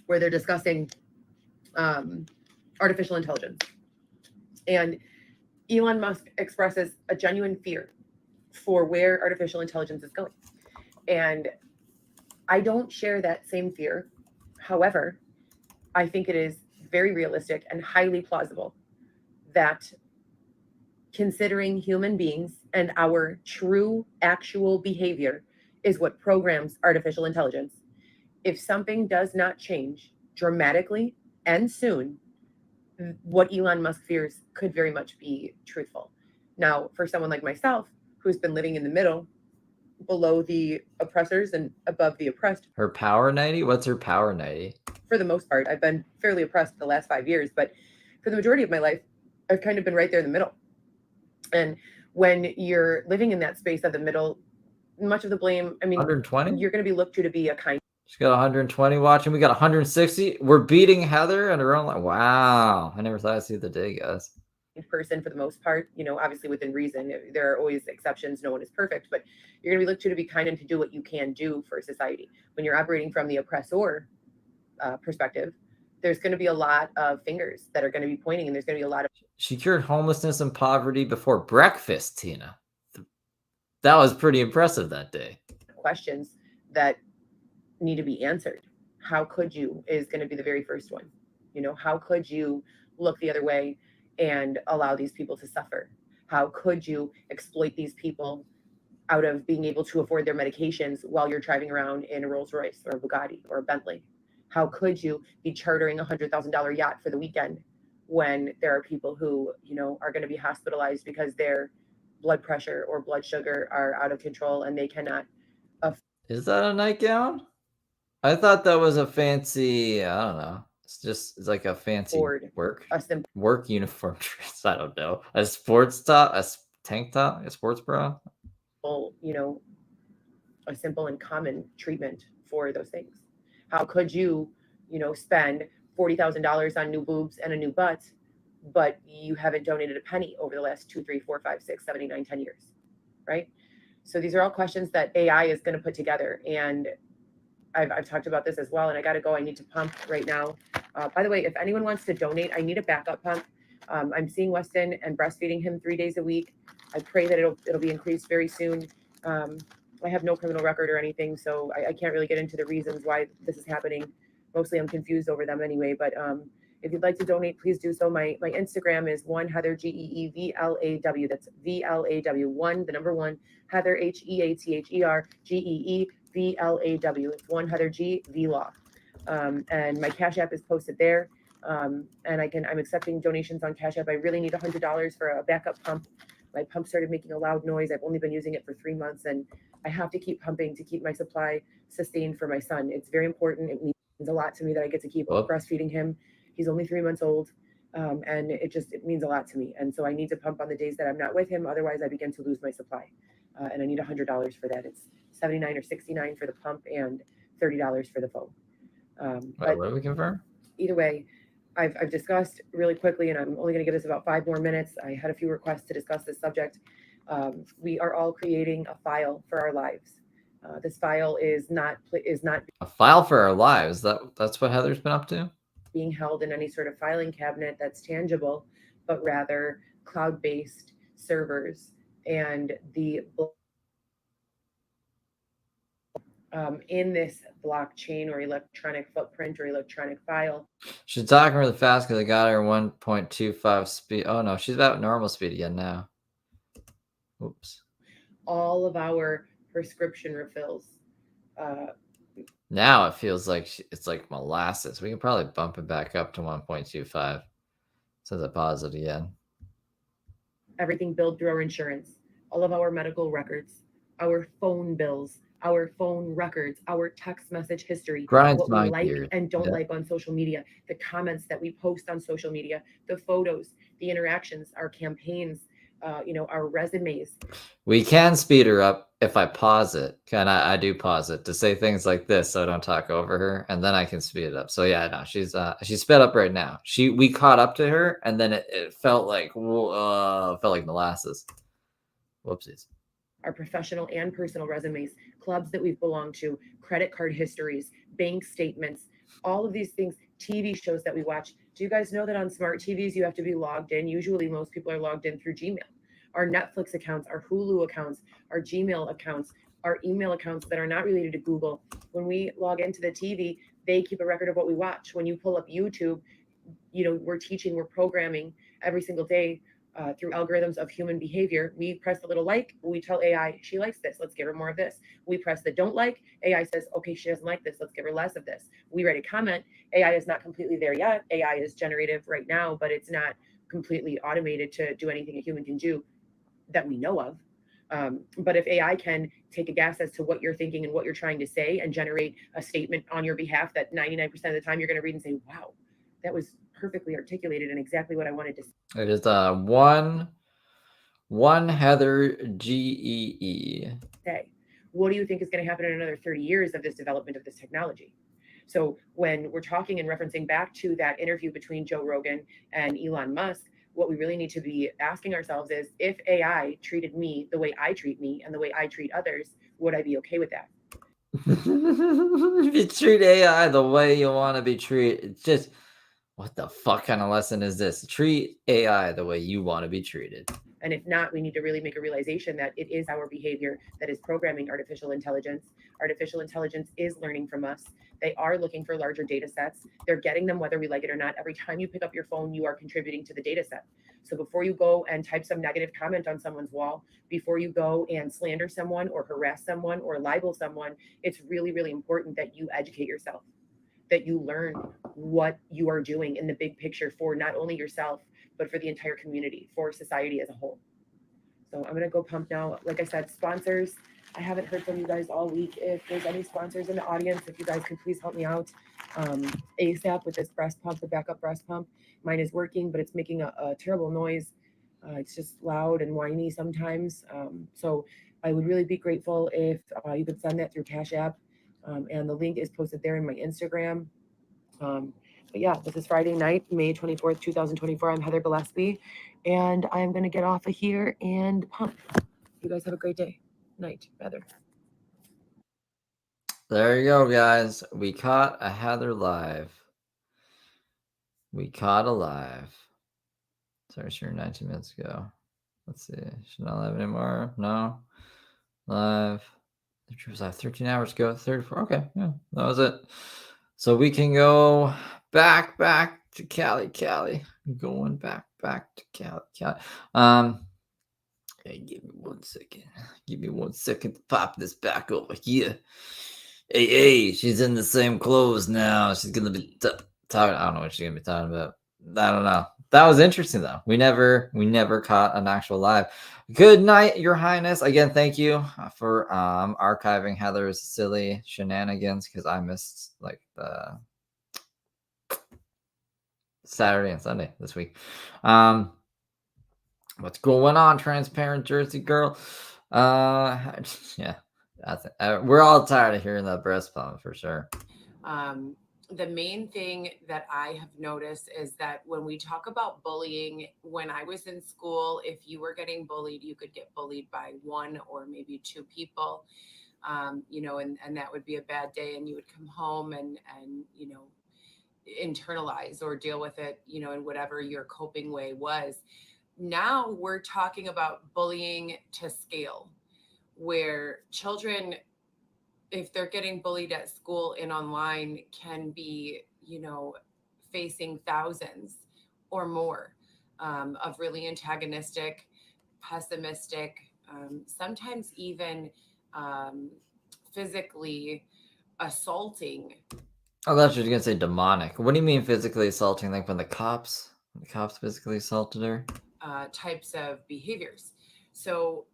where they're discussing artificial intelligence. And Elon Musk expresses a genuine fear for where artificial intelligence is going. And I don't share that same fear. However, I think it is very realistic and highly plausible that considering human beings and our true actual behavior is what programs artificial intelligence. If something does not change dramatically and soon, what Elon Musk fears could very much be truthful. Now, for someone like myself, who's been living in the middle, below the oppressors and above the oppressed. Her power 90? What's her power 90? For the most part, I've been fairly oppressed the last 5 years, but for the majority of my life, I've kind of been right there in the middle. And when you're living in that space of the middle, much of the blame, 120? You're going to be looked to be a kind. She's got 120 watching. We got 160. We're beating Heather and her own line. Wow. I never thought I'd see the day, guys. Person for the most part, obviously within reason. There are always exceptions. No one is perfect, but you're going to be looked to be kind and to do what you can do for society. When you're operating from the oppressor perspective, there's going to be a lot of fingers that are going to be pointing, and there's going to be a lot of. She cured homelessness and poverty before breakfast, Tina. That was pretty impressive that day. Questions that need to be answered. How could you is going to be the very first one. How could you look the other way and allow these people to suffer? How could you exploit these people out of being able to afford their medications while you're driving around in a Rolls Royce or a Bugatti or a Bentley? How could you be chartering $100,000 yacht for the weekend when there are people who, are going to be hospitalized because their blood pressure or blood sugar are out of control and they cannot? Is that a nightgown? I thought that was a fancy, I don't know. It's like a fancy Afford work a simple, uniform dress. I don't know. A sports top, tank top, a sports bra. A simple and common treatment for those things. How could you, spend $40,000 on new boobs and a new butt, but you haven't donated a penny over the last 2, 3, 4, 5, 6, 7, 8, 9, 10 years, right? So these are all questions that AI is going to put together. And I've talked about this as well, and I got to go. I need to pump right now. By the way, if anyone wants to donate, I need a backup pump. I'm seeing Weston and breastfeeding him 3 days a week. I pray that it'll be increased very soon. I have no criminal record or anything, so I can't really get into the reasons why this is happening. Mostly I'm confused over them anyway, but if you'd like to donate, please do so. My Instagram is one Heather GEEVLAW. That's VLAW, 1, the number 1, Heather HEATHER GEEVLAW. It's one Heather G VLaw. And my Cash App is posted there. And I'm accepting donations on Cash App. I really need $100 for a backup pump. My pump started making a loud noise. I've only been using it for 3 months, and I have to keep pumping to keep my supply sustained for my son. It's very important. It means a lot to me that I get to keep breastfeeding him. He's only 3 months old, and it means a lot to me. And so I need to pump on the days that I'm not with him. Otherwise, I begin to lose my supply, and I need $100 for that. It's $79 or $69 for the pump and $30 for the phone. Wait, what did we confirm? Either way, I've discussed really quickly, and I'm only going to give this about 5 more minutes. I had a few requests to discuss this subject. We are all creating a file for our lives. This file is not a file for our lives. That's what Heather's been up to. Being held in any sort of filing cabinet that's tangible, but rather cloud-based servers and the in this blockchain or electronic footprint or electronic file. She's talking really fast because I got her 1.25 speed. Oh no, she's about normal speed again now. Oops. All of our prescription refills. Now it feels like it's like molasses. We can probably bump it back up to 1.25. Says I pause it again. Everything billed through our insurance. All of our medical records, our phone bills, our phone records, our text message history, Grinds what my we like gears. and don't like on social media, the comments that we post on social media, the photos, the interactions, our campaigns, our resumes. We can speed her up if I pause it. I do pause it to say things like this so I don't talk over her, and then I can speed it up. So yeah, no, she's sped up right now. We caught up to her, and then it felt like molasses. Whoopsies. Our professional and personal resumes, clubs that we've belonged to, credit card histories, bank statements, all of these things, TV shows that we watch. Do you guys know that on smart TVs, you have to be logged in? Usually most people are logged in through Gmail. Our Netflix accounts, our Hulu accounts, our Gmail accounts, our email accounts that are not related to Google. When we log into the TV, they keep a record of what we watch. When you pull up YouTube, we're programming every single day through algorithms of human behavior. We press the little like, we tell AI, she likes this, let's give her more of this. We press the don't like, AI says, okay, she doesn't like this, let's give her less of this. We write a comment, AI is not completely there yet. AI is generative right now, but it's not completely automated to do anything a human can do that we know of. But if AI can take a guess as to what you're thinking and what you're trying to say and generate a statement on your behalf that 99% of the time you're going to read and say, wow, that was perfectly articulated and exactly what I wanted to say. It is one Heather GEE. What do you think is going to happen in another 30 years of this development of this technology? So when we're talking and referencing back to that interview between Joe Rogan and Elon Musk, what we really need to be asking ourselves is, if AI treated me the way I treat me and the way I treat others, would I be okay with that? If you treat AI the way you want to be treated, it's just, what the fuck kind of lesson is this? Treat AI the way you want to be treated. And if not, we need to really make a realization that it is our behavior that is programming artificial intelligence. Artificial intelligence is learning from us. They are looking for larger data sets. They're getting them whether we like it or not. Every time you pick up your phone, you are contributing to the data set. So before you go and type some negative comment on someone's wall, before you go and slander someone or harass someone or libel someone, it's really, really important that you educate yourself, that you learn what you are doing in the big picture for not only yourself, but for the entire community, for society as a whole. So I'm going to go pump now. Like I said, sponsors, I haven't heard from you guys all week. If there's any sponsors in the audience, if you guys could please help me out ASAP with this breast pump, the backup breast pump. Mine is working, but it's making a terrible noise. It's just loud and whiny sometimes. So I would really be grateful if you could send that through Cash App. And the link is posted there in my Instagram. But yeah, this is Friday night, May 24th, 2024. I'm Heather Gillespie, and I'm going to get off of here and pump. You guys have a great day. Night, rather. There you go, guys. We caught a Heather live. We caught a live. Sorry, sure, 19 minutes ago. Let's see. Should not live anymore. No. Live. It was like 13 hours ago. 34. Okay, yeah, that was it. So we can go back to Cali. Going back to Cali. Hey, give me 1 second. Give me 1 second to pop this back over here. Hey, she's in the same clothes now. She's gonna be talking. I don't know what she's gonna be talking about. I don't know. That was interesting though. We never caught an actual live. Good night, Your Highness. Again, thank you for archiving Heather's silly shenanigans because I missed like the Saturday and Sunday this week. What's going on, transparent Jersey girl? Yeah, we're all tired of hearing that breast pump for sure. The main thing that I have noticed is that when we talk about bullying, when I was in school, if you were getting bullied, you could get bullied by one or maybe two people, and that would be a bad day, and you would come home and internalize or deal with it, in whatever your coping way was. Now we're talking about bullying to scale, where children, if they're getting bullied at school and online, can be, facing thousands or more of really antagonistic, pessimistic, sometimes even physically assaulting. Oh, that's what you're gonna say demonic. What do you mean physically assaulting? Like when the cops physically assaulted her? Types of behaviors. So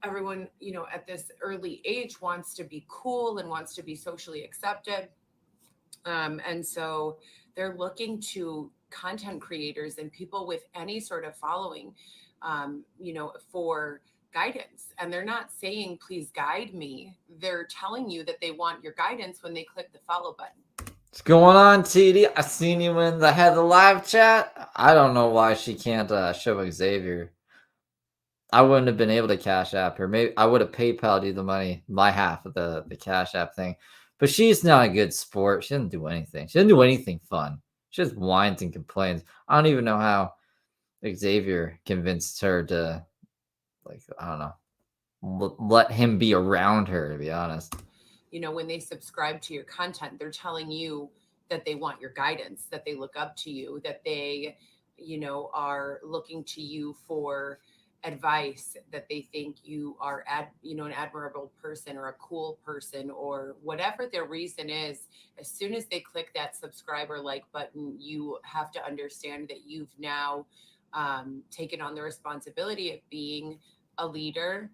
everyone, at this early age wants to be cool and wants to be socially accepted. And so they're looking to content creators and people with any sort of following, for guidance. And they're not saying, please guide me. They're telling you that they want your guidance when they click the follow button. What's going on, TD? I seen you in the Heather live chat. I don't know why she can't show Xavier. I wouldn't have been able to Cash App her. Maybe I would have PayPal'd you the money, my half of the Cash App thing. But she's not a good sport. She doesn't do anything. She doesn't do anything fun. She just whines and complains. I don't even know how Xavier convinced her to, I don't know, let him be around her, to be honest. When they subscribe to your content, they're telling you that they want your guidance, that they look up to you, that they, are looking to you for advice, that they think you are an admirable person or a cool person or whatever their reason is. As soon as they click that subscribe or like button, you have to understand that you've now taken on the responsibility of being a leader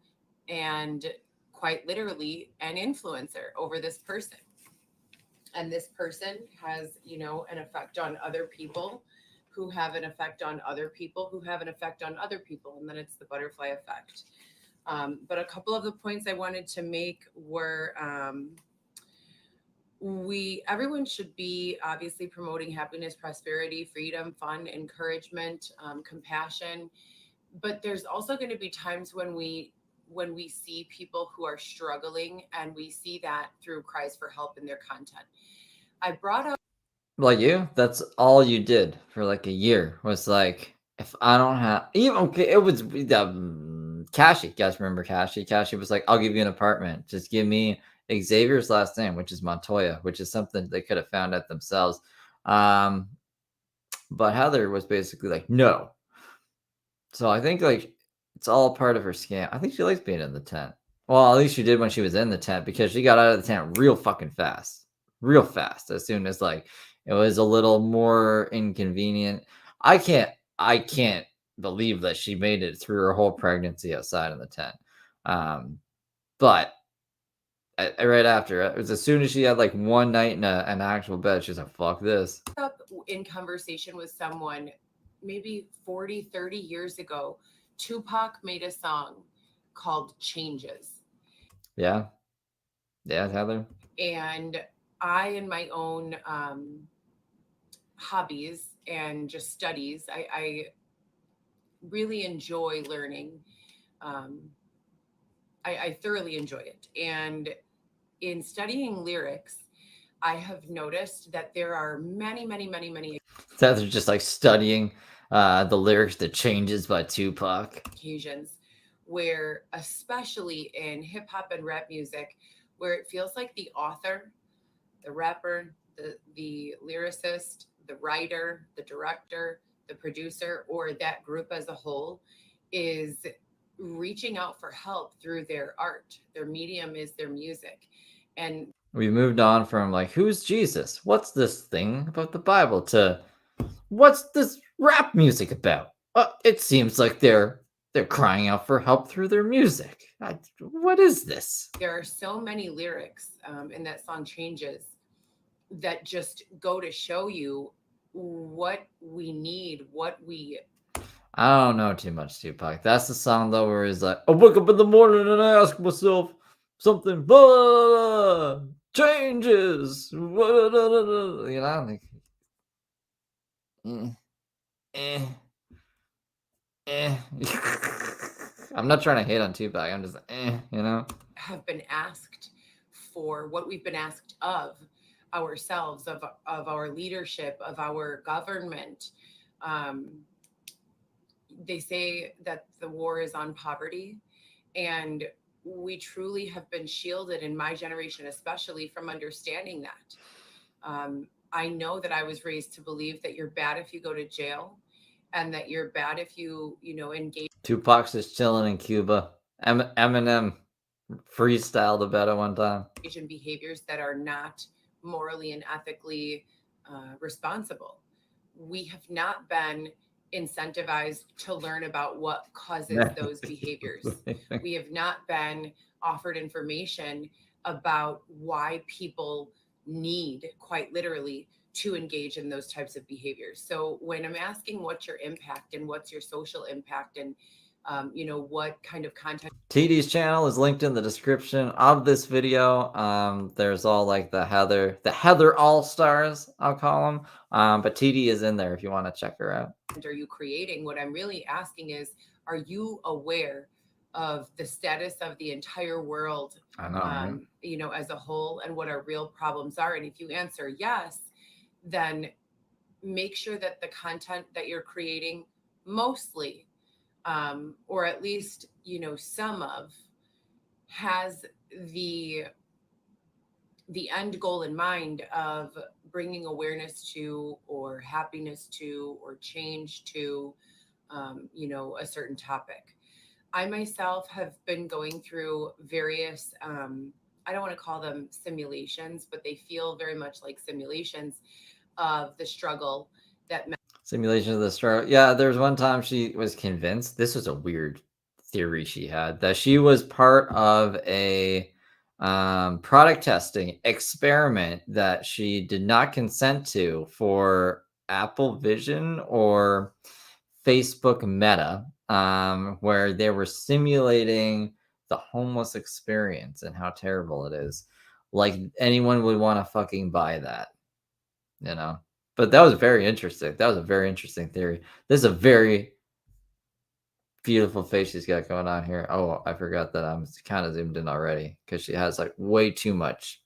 and quite literally an influencer over this person. And this person has, an effect on other people who have an effect on other people who have an effect on other people. And then it's the butterfly effect. But a couple of the points I wanted to make were everyone should be obviously promoting happiness, prosperity, freedom, fun, encouragement, compassion. But there's also going to be times when we see people who are struggling, and we see that through cries for help in their content. I brought up Like you, that's all you did for like a year was like If I don't have even okay, it was Cassie. You guys remember Cassie? Cassie was like, "I'll give you an apartment. Just give me Xavier's last name, which is Montoya, which is something they could have found out themselves." Um, but Heather was basically like, "No." So I think like it's all part of her scam. I think she likes being in the tent. Well, at least she did when she was in the tent because she got out of the tent real fucking fast. Real fast. As soon as like it was a little more inconvenient. I can't believe that she made it through her whole pregnancy outside in the tent. But right after it was as soon as she had like one night in an actual bed, she's like, fuck this. Up in conversation with someone maybe 40, 30 years ago, Tupac made a song called Changes. Yeah. Yeah, Heather. And I, in my own hobbies and just studies, I really enjoy learning. I thoroughly enjoy it. And in studying lyrics, I have noticed that there are many They're just like studying the lyrics to Changes by Tupac. occasions where, especially in hip hop and rap music, where it feels like the author, the rapper, the lyricist, the writer, the director, the producer, or that group as a whole is reaching out for help through their art. Their medium is their music. And we moved on from like, who's Jesus? What's this thing about the Bible to what's this rap music about? It seems like they're crying out for help through their music. What is this? there are so many lyrics in that song Changes that just go to show you what we need, what we I don't know too much Tupac. That's the song though where he's like, I wake up in the morning and I ask myself something, blah, blah, blah, changes, blah, blah, blah, blah. You know, like, I'm not trying to hate on Tupac. I'm just, you know. have been asked for, what we've been asked of ourselves, of our leadership, of our government. They say that the war is on poverty, and we truly have been shielded, in my generation especially, from understanding that. I know that I was raised to believe that you're bad if you go to jail, and that you're bad if you engage Tupac's just chilling in Cuba. Eminem freestyled about it one time. in behaviors that are not morally and ethically responsible. We have not been incentivized to learn about what causes those behaviors. We have not been offered information about why people need, quite literally, to engage in those types of behaviors. So when I'm asking what's your impact and what's your social impact, and what kind of content. TD's channel is linked in the description of this video. There's all like the Heather All-Stars, I'll call them. But TD is in there if you want to check her out. Are you creating? What I'm really asking is, are you aware of the status of the entire world, I know, as a whole, and what our real problems are? And if you answer yes, then make sure that the content that you're creating mostly, or at least, some of, has the end goal in mind of bringing awareness to, or happiness to, or change to, a certain topic. I myself have been going through various, I don't want to call them simulations, but they feel very much like simulations of the struggle that simulation of the struggle. Yeah, there was one time she was convinced, this was a weird theory she had, that she was part of a product testing experiment that she did not consent to for Apple Vision or Facebook Meta, where they were simulating the homeless experience and how terrible it is. Like anyone would want to fucking buy that, But that was very interesting. That was a very interesting theory. This is a very beautiful face she's got going on here. Oh, I forgot that I'm kind of zoomed in already because she has like way too much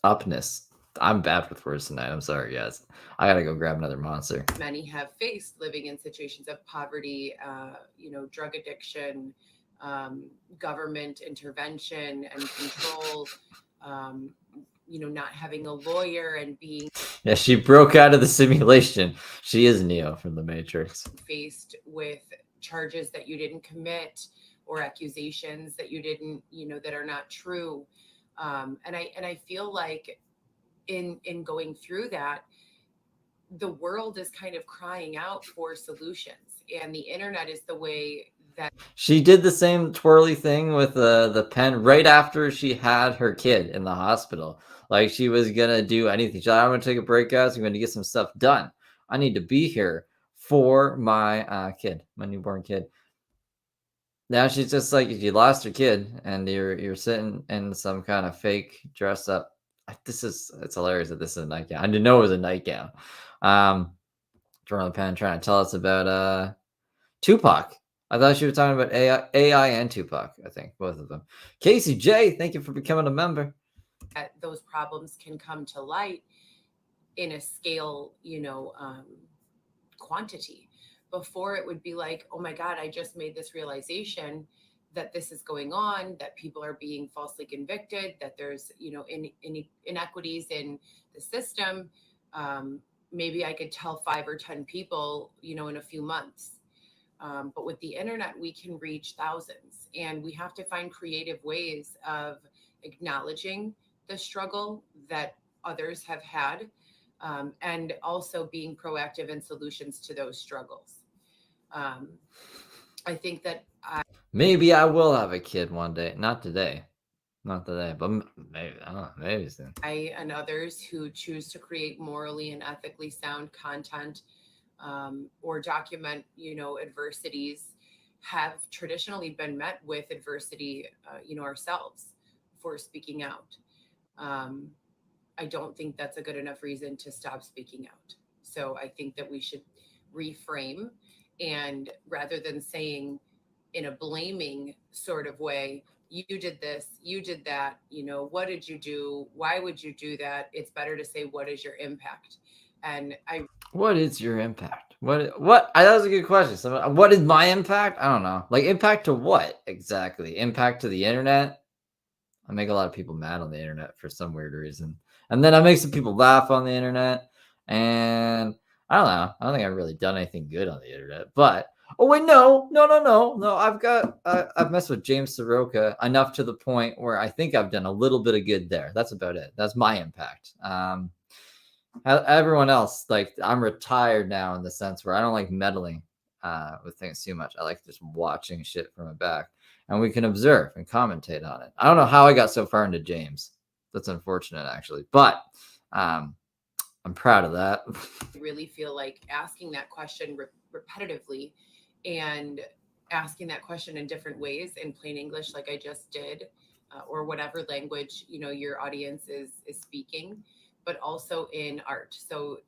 upness. I'm bad with words tonight. I'm sorry, guys. I gotta go grab another monster. many have faced living in situations of poverty, drug addiction, government intervention and control, not having a lawyer and being Yeah, she broke out of the simulation. She is Neo from the Matrix. faced with charges that you didn't commit or accusations that you didn't, that are not true. And I feel like in going through that, the world is kind of crying out for solutions, and the internet is the way that She did the same twirly thing with the pen right after she had her kid in the hospital. Like she was gonna do anything. She's like, I'm gonna take a break, guys. I'm gonna get some stuff done. I need to be here for my kid, my newborn kid. Now she's just like, if you lost your kid and you're sitting in some kind of fake dress up. It's hilarious that this is a nightgown. I didn't know it was a nightgown. Drawing the pen, trying to tell us about Tupac. I thought she was talking about AI and Tupac. I think both of them. Casey J, thank you for becoming a member. those problems can come to light in a scale, quantity. Before it would be like, oh my God, I just made this realization that this is going on, that people are being falsely convicted, that there's, inequities in the system. Maybe I could tell 5 or 10 people, in a few months. But with the internet, we can reach thousands, and we have to find creative ways of acknowledging the struggle that others have had, and also being proactive in solutions to those struggles. I think that Maybe I will have a kid one day. Not today, but maybe. I don't know. Maybe soon. I and others who choose to create morally and ethically sound content, or document, adversities, have traditionally been met with adversity, ourselves, for speaking out. I don't think that's a good enough reason to stop speaking out. So I think that we should reframe, and rather than saying in a blaming sort of way, you did this, you did that, what did you do? Why would you do that? It's better to say, what is your impact? And What is your impact? That was a good question. So, what is my impact? I don't know. Like, impact to what exactly? Impact to the internet? I make a lot of people mad on the internet for some weird reason. And then I make some people laugh on the internet. And I don't know. I don't think I've really done anything good on the internet. But, oh, wait, no. I've messed with James Soroka enough to the point where I think I've done a little bit of good there. That's about it. That's my impact. Everyone else, like, I'm retired now in the sense where I don't like meddling with things too much. I like just watching shit from the back, and we can observe and commentate on it. I don't know how I got so far into James. That's unfortunate, actually, but I'm proud of that. I really feel like asking that question repetitively, and asking that question in different ways in plain English, like I just did, or whatever language, your audience is speaking, but also in art. So,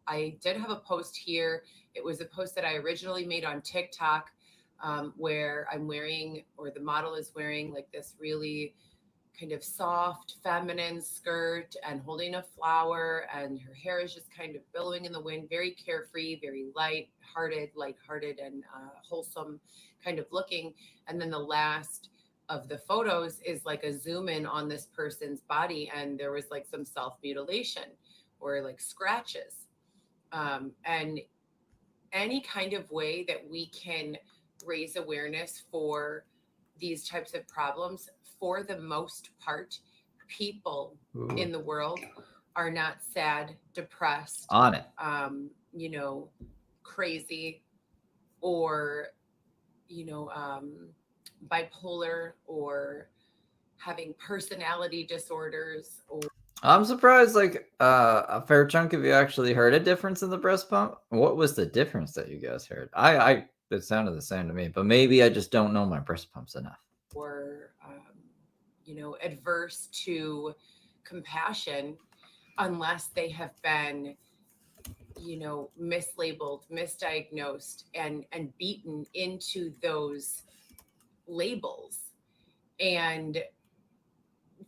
I did have a post here. It was a post that I originally made on TikTok, where I'm wearing, or the model is wearing, like this really kind of soft feminine skirt and holding a flower, and her hair is just kind of billowing in the wind, very carefree, very lighthearted and wholesome kind of looking. And then the last of the photos is like a zoom in on this person's body, and there was like some self-mutilation or like scratches, and any kind of way that we can raise awareness for these types of problems. For the most part, people in the world are not sad, depressed, On it. Crazy, or bipolar, or having personality disorders. Or I'm surprised, like, a fair chunk of you actually heard a difference in the breast pump. What was the difference that you guys heard? It sounded the same to me, but maybe I just don't know my breast pumps enough. Or adverse to compassion, unless they have been mislabeled, misdiagnosed, and beaten into those labels. And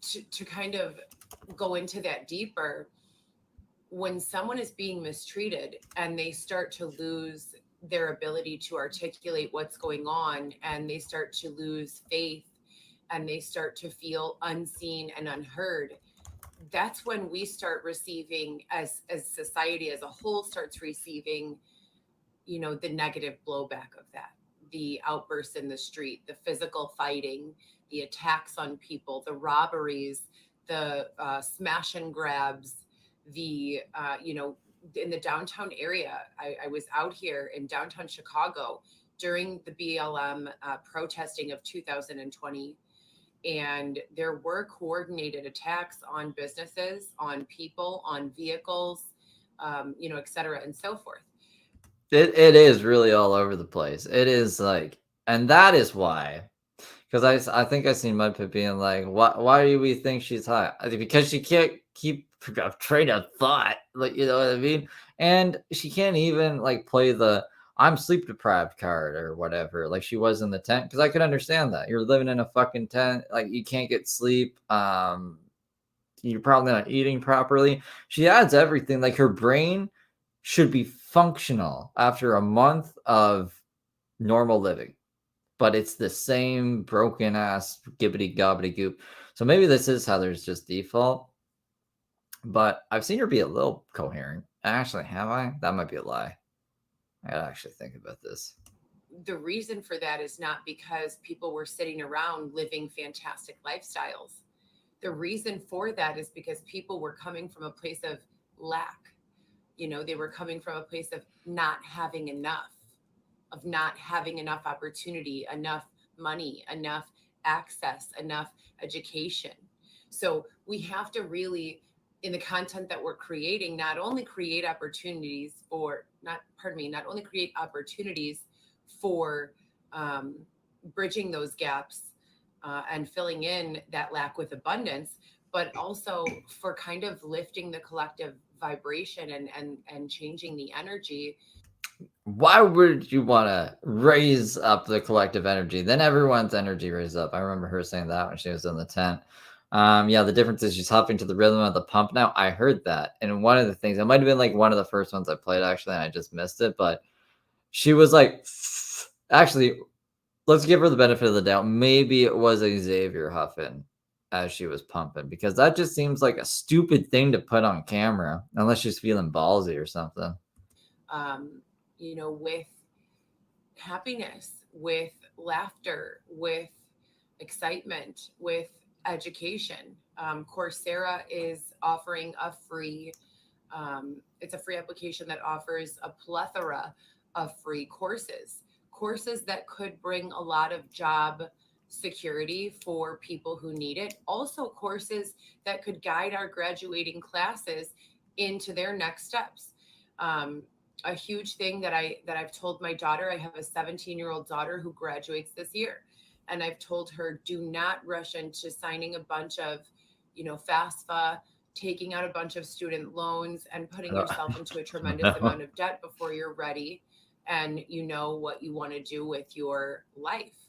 to kind of go into that deeper, when someone is being mistreated and they start to lose their ability to articulate what's going on, and they start to lose faith, and they start to feel unseen and unheard, that's when we start receiving, as society as a whole starts receiving, the negative blowback of that, the outbursts in the street, the physical fighting, the attacks on people, the robberies, the smash and grabs, the in the downtown area. I was out here in downtown Chicago during the BLM protesting of 2020, and there were coordinated attacks on businesses, on people, on vehicles, et cetera, and so forth. It is really all over the place. It is like, and that is why, because I think I seen Mud Pit being like, why do we think she's hot? I think because she can't keep a train of thought, like, you know what I mean? And she can't even like play the I'm sleep deprived card or whatever, like she was in the tent. Because I could understand that you're living in a fucking tent, like you can't get sleep. You're probably not eating properly. She adds everything. Like her brain should be functional after a month of normal living, but it's the same broken ass gibbity gobbity goop. So maybe this is how there's just default, but I've seen her be a little coherent. Actually, have I? That might be a lie. I gotta actually think about this. The reason for that is not because people were sitting around living fantastic lifestyles. The reason for that is because people were coming from a place of lack. They were coming from a place of not having enough, of not having enough opportunity, enough money, enough access, enough education. So we have to really, in the content that we're creating, not only create opportunities for bridging those gaps and filling in that lack with abundance, but also for kind of lifting the collective vibration and changing the energy. Why would you want to raise up the collective energy? Then everyone's energy raised up. I remember her saying that when she was in the tent. Yeah, the difference is she's huffing to the rhythm of the pump now. I heard that. And one of the things, it might have been like one of the first ones I played actually, and I just missed it. But she was like, actually, let's give her the benefit of the doubt. Maybe it was Xavier huffing as she was pumping, because that just seems like a stupid thing to put on camera, unless she's feeling ballsy or something. With happiness, with laughter, with excitement, with education. Coursera is offering a free, it's a free application that offers a plethora of free courses that could bring a lot of job security for people who need it. Also courses that could guide our graduating classes into their next steps. A huge thing that I've told my daughter, I have a 17-year-old daughter who graduates this year. And I've told her, do not rush into signing a bunch of, FAFSA, taking out a bunch of student loans and putting yourself into a tremendous amount of debt before you're ready and you know what you want to do with your life.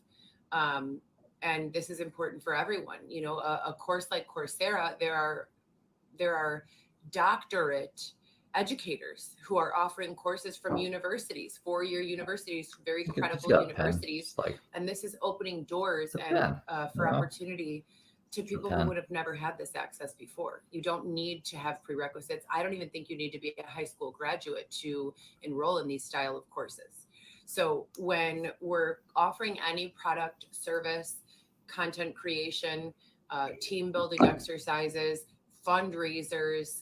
And this is important for everyone. A course like Coursera, there are doctorate educators who are offering courses from universities, four-year universities, very credible universities. And this is opening doors and for opportunity to people who would have never had this access before. You don't need to have prerequisites. I don't even think you need to be a high school graduate to enroll in these style of courses. So when we're offering any product, service, content creation, team building exercises, fundraisers,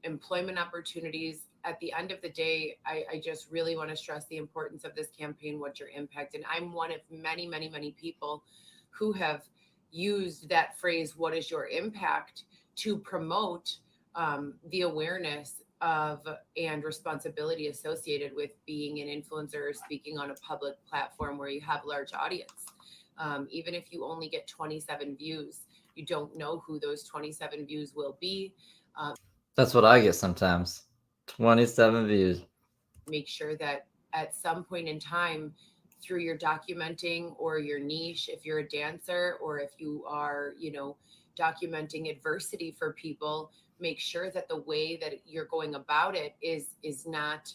employment opportunities, at the end of the day, I just really want to stress the importance of this campaign, what's your impact? And I'm one of many, many, many people who have used that phrase, what is your impact, to promote the awareness of and responsibility associated with being an influencer or speaking on a public platform where you have a large audience. Even if you only get 27 views, you don't know who those 27 views will be. That's what I get sometimes. 27 views. Make sure that at some point in time, through your documenting or your niche, if you're a dancer or if you are, documenting adversity for people, make sure that the way that you're going about it is not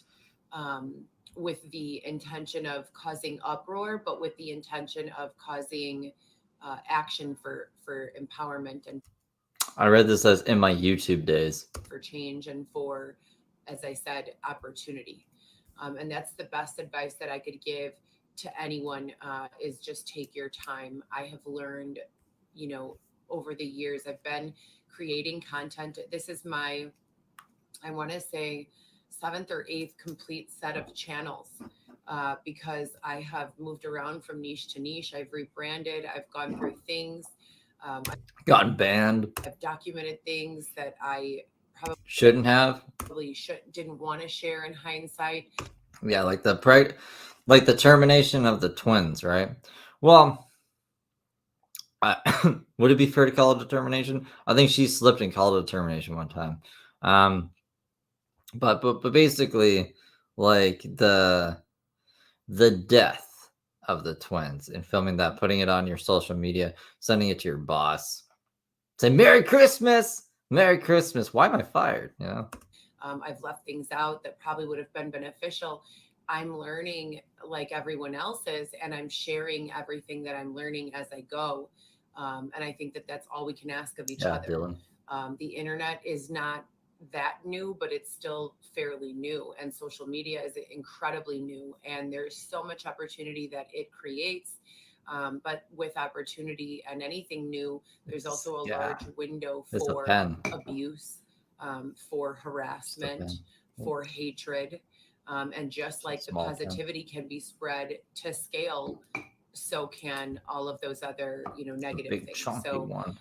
with the intention of causing uproar, but with the intention of causing action for empowerment and I read this as in my YouTube days. for change and for, as I said, opportunity. And that's the best advice that I could give to anyone, is just take your time. I have learned, over the years, I've been creating content. This is my, I want to say, 7th or 8th complete set of channels, because I have moved around from niche to niche. I've rebranded. I've gone through things. Got banned. I've documented things that I Shouldn't have. didn't want to share in hindsight. Yeah, like the termination of the twins, right? Well, would it be fair to call it a termination? I think she slipped and called it a termination one time. But basically, like the death of the twins and filming that, putting it on your social media, sending it to your boss, say Merry Christmas, Merry Christmas. Why am I fired? You know. I've left things out that probably would have been beneficial. I'm learning like everyone else is, and I'm sharing everything that I'm learning as I go. And I think that that's all we can ask of each other. Dylan. The internet is not that new, but it's still fairly new. And social media is incredibly new. And there's so much opportunity that it creates. But with opportunity and anything new, there's also a large window for abuse, for harassment, for hatred. And just like the positivity can be spread to scale, so can all of those other, negative things. So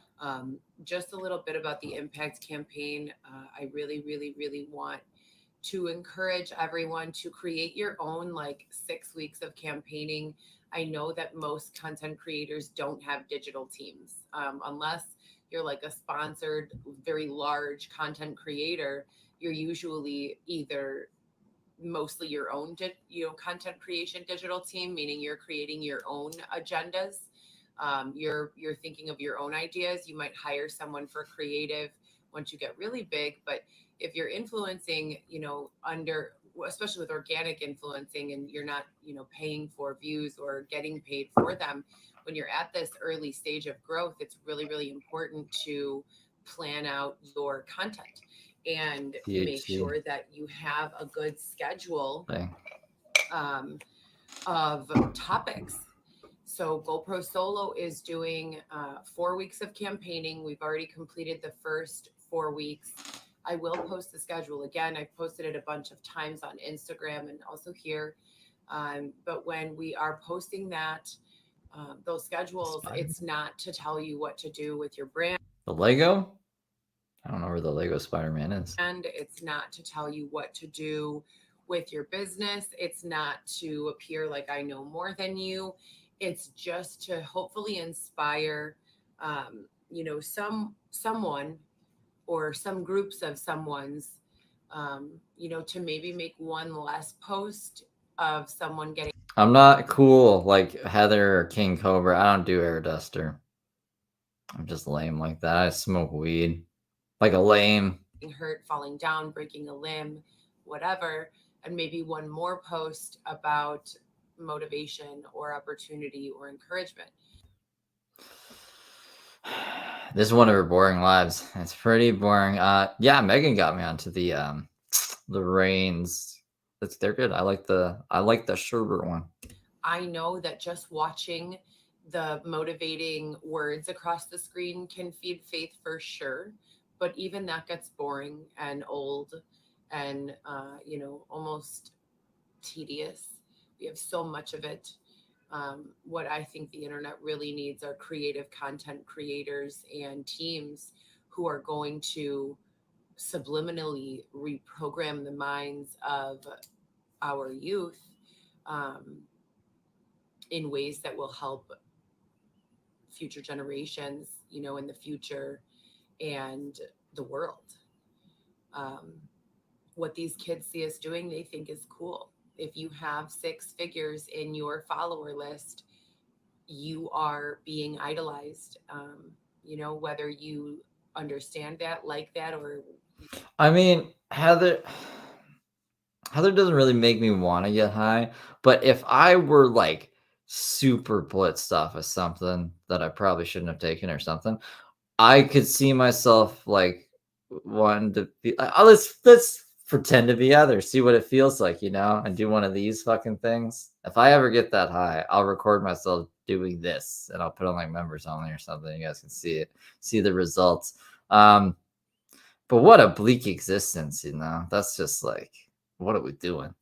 just a little bit about the Impact campaign. I really, really, really want to encourage everyone to create your own 6 weeks of campaigning. I know that most content creators don't have digital teams, unless you're like a sponsored, very large content creator. You're usually either mostly your own content creation digital team, meaning you're creating your own agendas. You're thinking of your own ideas. You might hire someone for creative once you get really big. But if you're influencing, especially with organic influencing, and you're not, paying for views or getting paid for them, when you're at this early stage of growth, it's really, really important to plan out your content and make sure that you have a good schedule of topics. So GoPro Solo is doing 4 weeks of campaigning. We've already completed the first 4 weeks. I will post the schedule again. I've posted it a bunch of times on Instagram and also here. But when we are posting that, those schedules, it's not to tell you what to do with your brand. The Lego? I don't know where the Lego Spider-Man is. And it's not to tell you what to do with your business. It's not to appear like I know more than you. It's just to hopefully inspire, someone or some groups of someone's, to maybe make one less post of someone getting. I'm not cool like Heather or King Cobra. I don't do air duster. I'm just lame like that. I smoke weed like a lame. Hurt, falling down, breaking a limb, whatever. And maybe one more post about motivation or opportunity or encouragement. This is one of her boring lives. It's pretty boring. Yeah, Megan got me onto the Reigns. They're good. I like the Sherbert one. I know that just watching the motivating words across the screen can feed faith for sure, but even that gets boring and old and almost tedious. We have so much of it. What I think the internet really needs are creative content creators and teams who are going to subliminally reprogram the minds of our youth in ways that will help future generations, in the future and the world. What these kids see us doing, they think is cool. If you have 6 figures in your follower list, you are being idolized. whether you understand that, like that, or I mean, Heather doesn't really make me want to get high, but if I were like super blitzed off of something that I probably shouldn't have taken or something, I could see myself like wanting to be. Let's pretend to be others, see what it feels like, and do one of these fucking things. If I ever get that high, I'll record myself doing this, and I'll put on like members only or something. You guys can see it, see the results. But what a bleak existence, That's just like, what are we doing?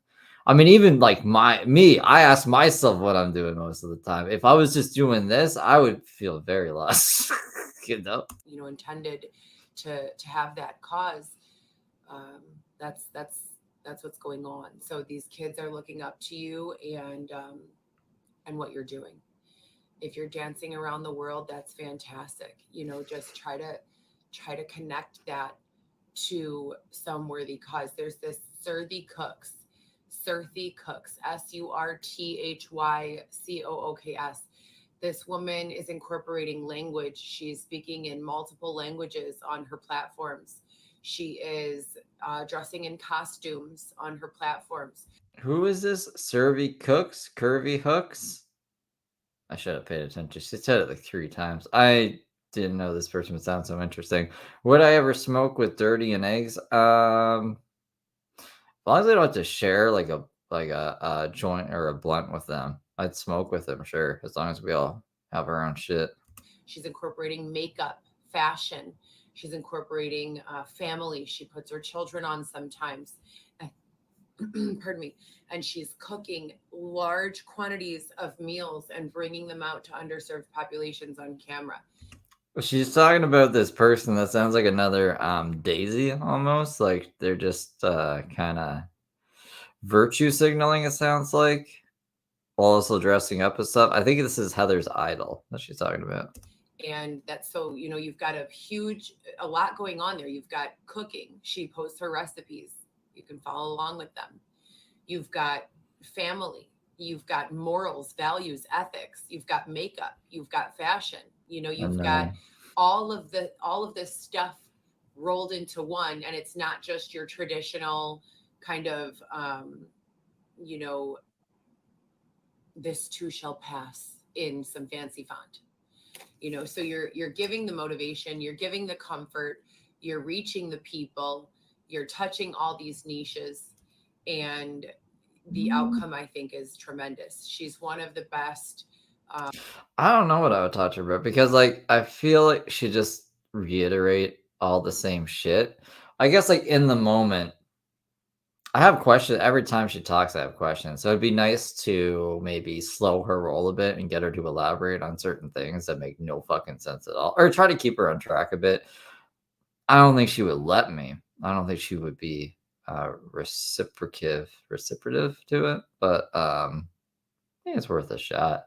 I mean, even like I ask myself what I'm doing most of the time. If I was just doing this, I would feel very lost. intended to have that cause. That's what's going on. So these kids are looking up to you and what you're doing. If you're dancing around the world, that's fantastic. Just try to connect that to some worthy cause. There's this Surthy Cooks, SurthyCooks. This woman is incorporating language. She's speaking in multiple languages on her platforms. She is dressing in costumes on her platforms. Who is this? Curvy Hooks? I should have paid attention. She said it like 3 times. I didn't know this person would sound so interesting. Would I ever smoke with Dirty and Eggs? As long as I don't have to share like a joint or a blunt with them, I'd smoke with them, sure, as long as we all have our own shit. She's incorporating makeup, fashion. She's incorporating family. She puts her children on sometimes. Pardon me. And she's cooking large quantities of meals and bringing them out to underserved populations on camera. She's talking about this person that sounds like another Daisy almost. Like they're just kind of virtue signaling, it sounds like, while also dressing up and stuff. I think this is Heather's idol that she's talking about. And that's so, you've got a lot going on there. You've got cooking. She posts her recipes. You can follow along with them. You've got family. You've got morals, values, ethics. You've got makeup. You've got fashion. You've got all of this stuff rolled into one. And it's not just your traditional kind of, this too shall pass in some fancy font. So you're giving the motivation, you're giving the comfort, you're reaching the people, you're touching all these niches, and the outcome, I think, is tremendous. She's one of the best. I don't know what I would talk to her about, because like I feel like she just reiterate all the same shit. I guess like in the moment, I have questions every time she talks. I have questions, so it'd be nice to maybe slow her roll a bit and get her to elaborate on certain things that make no fucking sense at all, or try to keep her on track a bit. I don't think she would let me. I don't think she would be reciprocative to it, but I think it's worth a shot,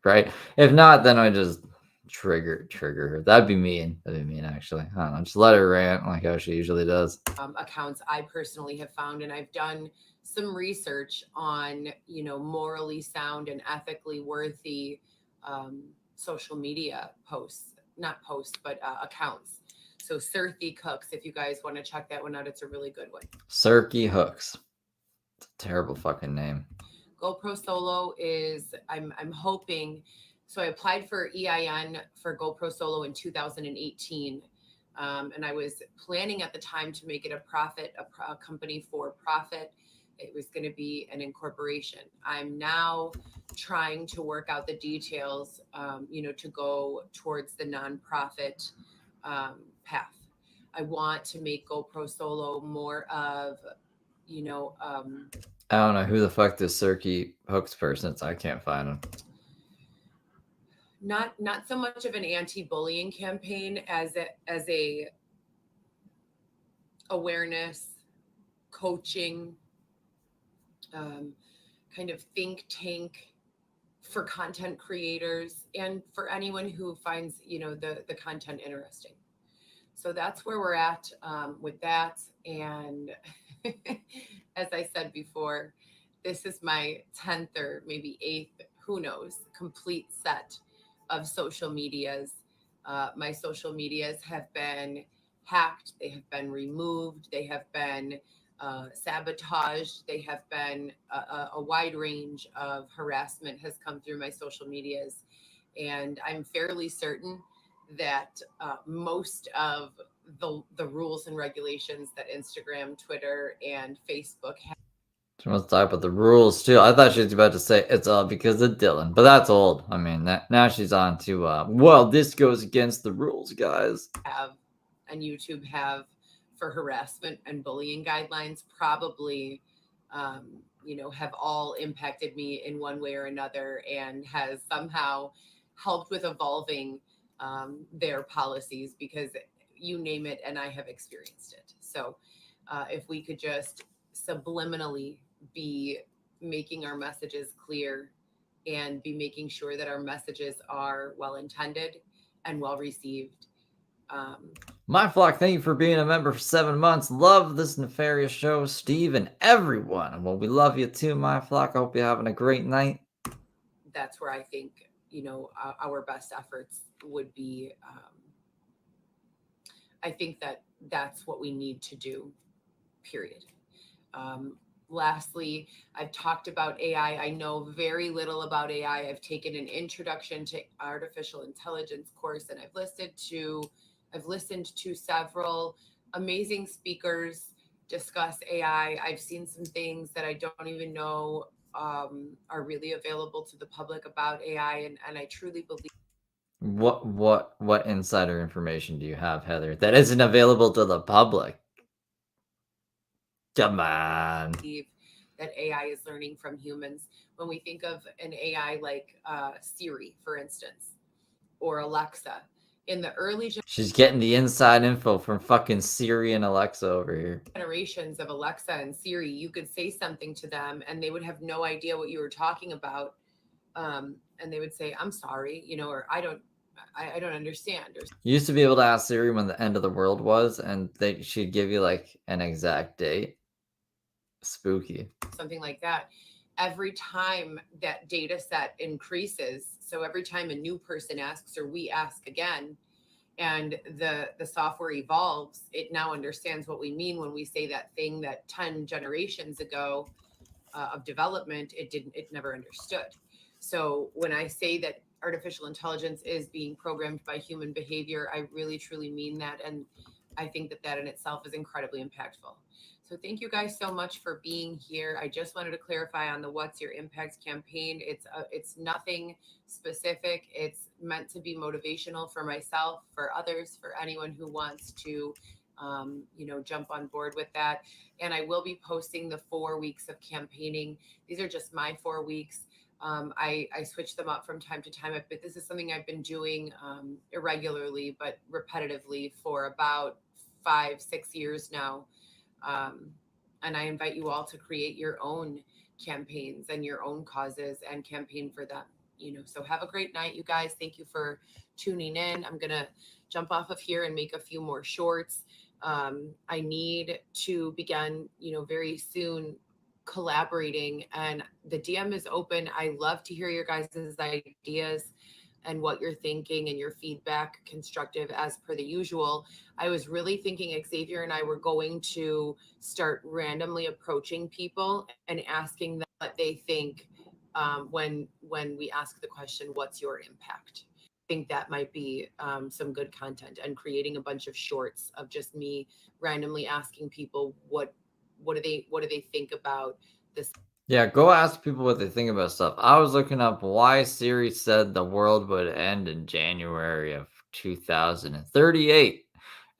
right? If not, then I just trigger her. That'd be mean. Actually. I don't know. Just let her rant like how she usually does. Accounts I personally have found, and I've done some research on, morally sound and ethically worthy social media accounts. So Surthy Cooks, if you guys want to check that one out, it's a really good one. Surthy Hooks. It's a terrible fucking name. GoPro Solo is, I'm hoping, so I applied for EIN for GoPro Solo in 2018. And I was planning at the time to make it a company for profit. It was going to be an incorporation. I'm now trying to work out the details, to go towards the nonprofit path. I want to make GoPro Solo more of, I don't know who the fuck this Surthy Hooks person is. I can't find him. Not so much of an anti-bullying campaign as a awareness, coaching, kind of think tank for content creators and for anyone who finds, the content interesting. So that's where we're at with that. And as I said before, this is my 10th or maybe 8th, who knows, complete set of social medias. My social medias have been hacked. They have been removed. They have been sabotaged. They have been a wide range of harassment has come through my social medias. And I'm fairly certain that most of the rules and regulations that Instagram, Twitter, and Facebook have. She wants to talk about the rules too. I thought she was about to say it's all because of Dylan, but that's old. I mean, now she's on to well, this goes against the rules, guys. And YouTube have for harassment and bullying guidelines probably, have all impacted me in one way or another, and has somehow helped with evolving their policies, because you name it and I have experienced it. So if we could just subliminally be making our messages clear and be making sure that our messages are well intended and well received. My Flock, thank you for being a member for 7 months. Love this nefarious show, Steve, and everyone. Well, we love you too, My Flock. I hope you're having a great night. That's where I think, our best efforts would be. I think that's what we need to do, period. Lastly, I've talked about AI. I know very little about AI. I've taken an introduction to artificial intelligence course, and I've listened to several amazing speakers discuss AI. I've seen some things that I don't even know are really available to the public about AI, and I truly believe. What insider information do you have, Heather, that isn't available to the public? Come on. That AI is learning from humans. When we think of an AI like Siri, for instance, or Alexa, in the early she's getting the inside info from fucking Siri and Alexa over here. Generations of Alexa and Siri, you could say something to them and they would have no idea what you were talking about, and they would say, "I'm sorry," or I don't understand. Or you used to be able to ask Siri when the end of the world was, and she'd give you like an exact date. Spooky. Something like that. Every time that data set increases, so every time a new person asks or we ask again, and the software evolves, it now understands what we mean when we say that thing that 10 generations ago of development, it never understood. So when I say that artificial intelligence is being programmed by human behavior, I really, truly mean that. And I think that in itself is incredibly impactful. So thank you guys so much for being here. I just wanted to clarify on the What's Your Impact campaign. It's nothing specific. It's meant to be motivational for myself, for others, for anyone who wants to, jump on board with that. And I will be posting the 4 weeks of campaigning. These are just my 4 weeks. I switch them up from time to time, but this is something I've been doing irregularly, but repetitively for about 5-6 years now. And I invite you all to create your own campaigns and your own causes and campaign for them. So have a great night, you guys. Thank you for tuning in. I'm going to jump off of here and make a few more shorts. I need to begin, very soon collaborating, and the DM is open. I love to hear your guys' ideas and what you're thinking and your feedback, constructive as per the usual. I was really thinking Xavier and I were going to start randomly approaching people and asking them what they think when we ask the question, what's your impact? I think that might be some good content, and creating a bunch of shorts of just me randomly asking people what do they think about this. Yeah, go ask people what they think about stuff. I was looking up why Siri said the world would end in January of 2038.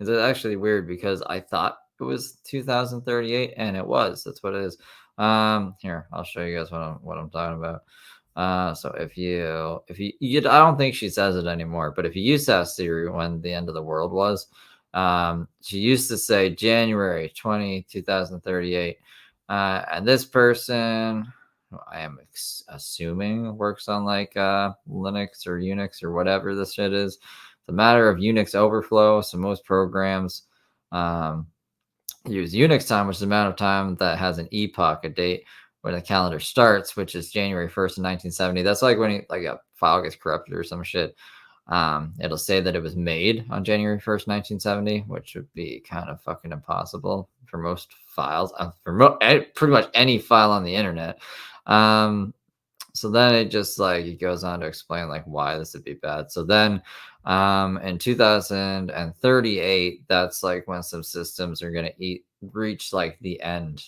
It's actually weird because I thought it was 2038 and it was. That's what it is. Here, I'll show you guys what I'm talking about. So if you I don't think she says it anymore, but if you used to ask Siri when the end of the world was, she used to say January 2038. And this person, I am assuming, works on like Linux or Unix or whatever this shit is. It's a matter of Unix overflow. So most programs use Unix time, which is the amount of time that has an epoch, a date where the calendar starts, which is January 1st, 1970. That's like when a file gets corrupted or some shit. It'll say that it was made on January 1st, 1970, which would be kind of fucking impossible for most files, pretty much any file on the internet. So then it just like it goes on to explain like why this would be bad. So then in 2038, that's like when some systems are going to reach like the end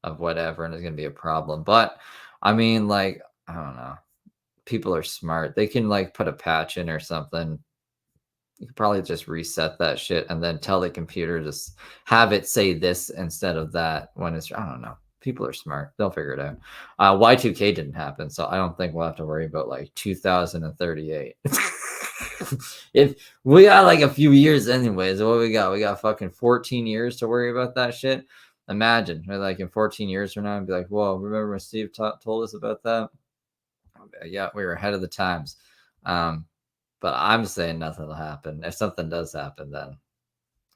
of whatever, and it's going to be a problem. But I mean, like, I don't know. People are smart. They can like put a patch in or something. You could probably just reset that shit and then tell the computer to have it say this instead of that when it's, I don't know. People are smart. They'll figure it out. Y2K didn't happen, so I don't think we'll have to worry about like 2038. If we got like a few years anyways, what we got? We got fucking 14 years to worry about that shit. Imagine, like in 14 years from now, and be like, whoa, remember when Steve told us about that? Yeah, we were ahead of the times. But I'm saying nothing will happen. If something does happen, then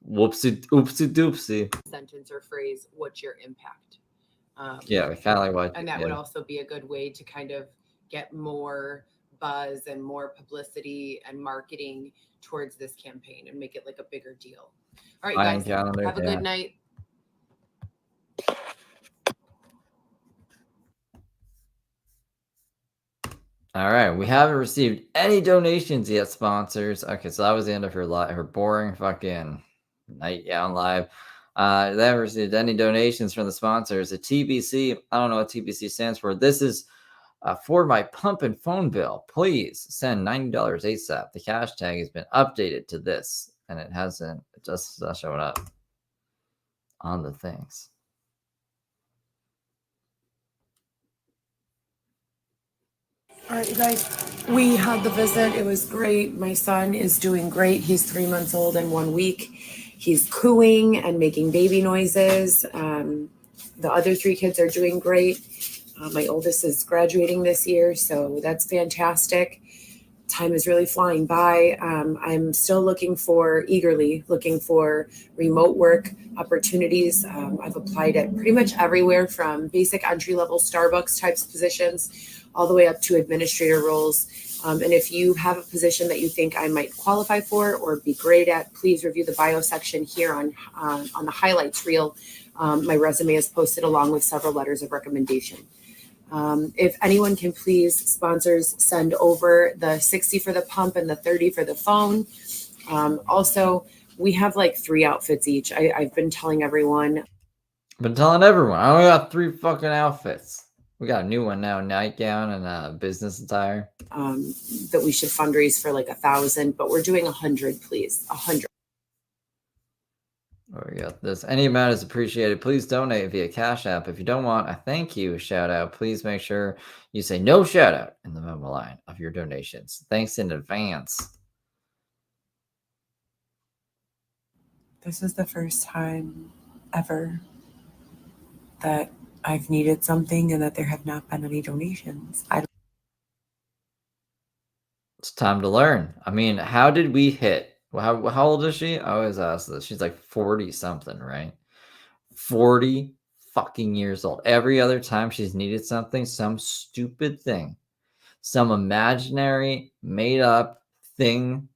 whoopsie, oopsie doopsie. Sentence or phrase, what's your impact? Yeah, kind of like what. And that would also be a good way to kind of get more buzz and more publicity and marketing towards this campaign and make it like a bigger deal. All right, guys, have a good night. All right, we haven't received any donations yet, sponsors. Okay, so that was the end of her boring fucking nightgown live. They haven't received any donations from the sponsors. A TBC, I don't know what TBC stands for. This is for my pump and phone bill. Please send $90 ASAP. The cash tag has been updated to this, and it hasn't. It just not showing up on the things. All right, you guys, we had the visit. It was great. My son is doing great. He's 3 months old and 1 week. He's cooing and making baby noises. The other 3 kids are doing great. My oldest is graduating this year, so that's fantastic. Time is really flying by. I'm still eagerly looking for remote work opportunities. I've applied at pretty much everywhere from basic entry-level Starbucks types of positions all the way up to administrator roles. And if you have a position that you think I might qualify for or be great at, please review the bio section here on the highlights reel. My resume is posted along with several letters of recommendation. If anyone can please, sponsors, send over the 60 for the pump and the 30 for the phone. Also, we have like 3 outfits each. I've been telling everyone. I only got 3 fucking outfits. We got a new one now, nightgown and a business attire. That we should fundraise for like 1,000, but we're doing 100, please. 100. Oh, we got this. Any amount is appreciated. Please donate via Cash App. If you don't want a thank you shout out, please make sure you say no shout out in the memo line of your donations. Thanks in advance. This is the first time ever that I've needed something and that there have not been any donations. It's time to learn. I mean, how did we hit? How old is she? I always ask this. She's like 40 something, right? 40 fucking years old. Every other time she's needed something, some stupid thing, some imaginary made up thing,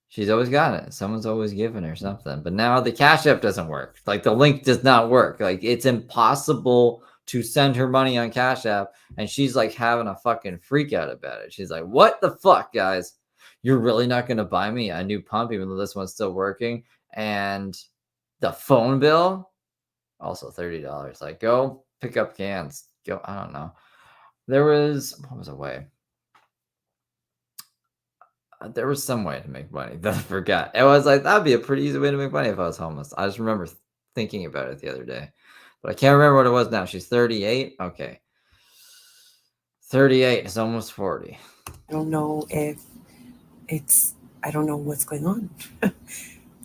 she's always got it. Someone's always given her something. But now the Cash App doesn't work. Like the link does not work. Like it's impossible to send her money on Cash App. And she's like having a fucking freak out about it. She's like, what the fuck, guys? You're really not going to buy me a new pump, even though this one's still working. And the phone bill, also $30. Like, go pick up cans. Go, I don't know. There was, what was a way? There was some way to make money that I forgot. It was like, that'd be a pretty easy way to make money if I was homeless. I just remember thinking about it the other day. But I can't remember what it was now. She's 38? Okay. 38 is almost 40. I don't know if I don't know what's going on.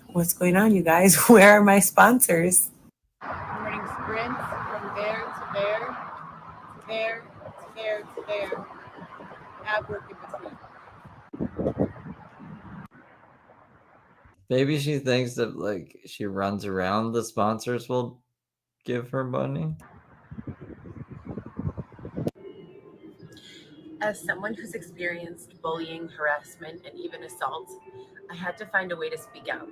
What's going on, you guys? Where are my sponsors? I'm running sprints from there to there, to there, to there, to there. Ab work in between. Maybe she thinks that like she runs around, the sponsors will give her money. As someone who's experienced bullying, harassment, and even assault, I had to find a way to speak out.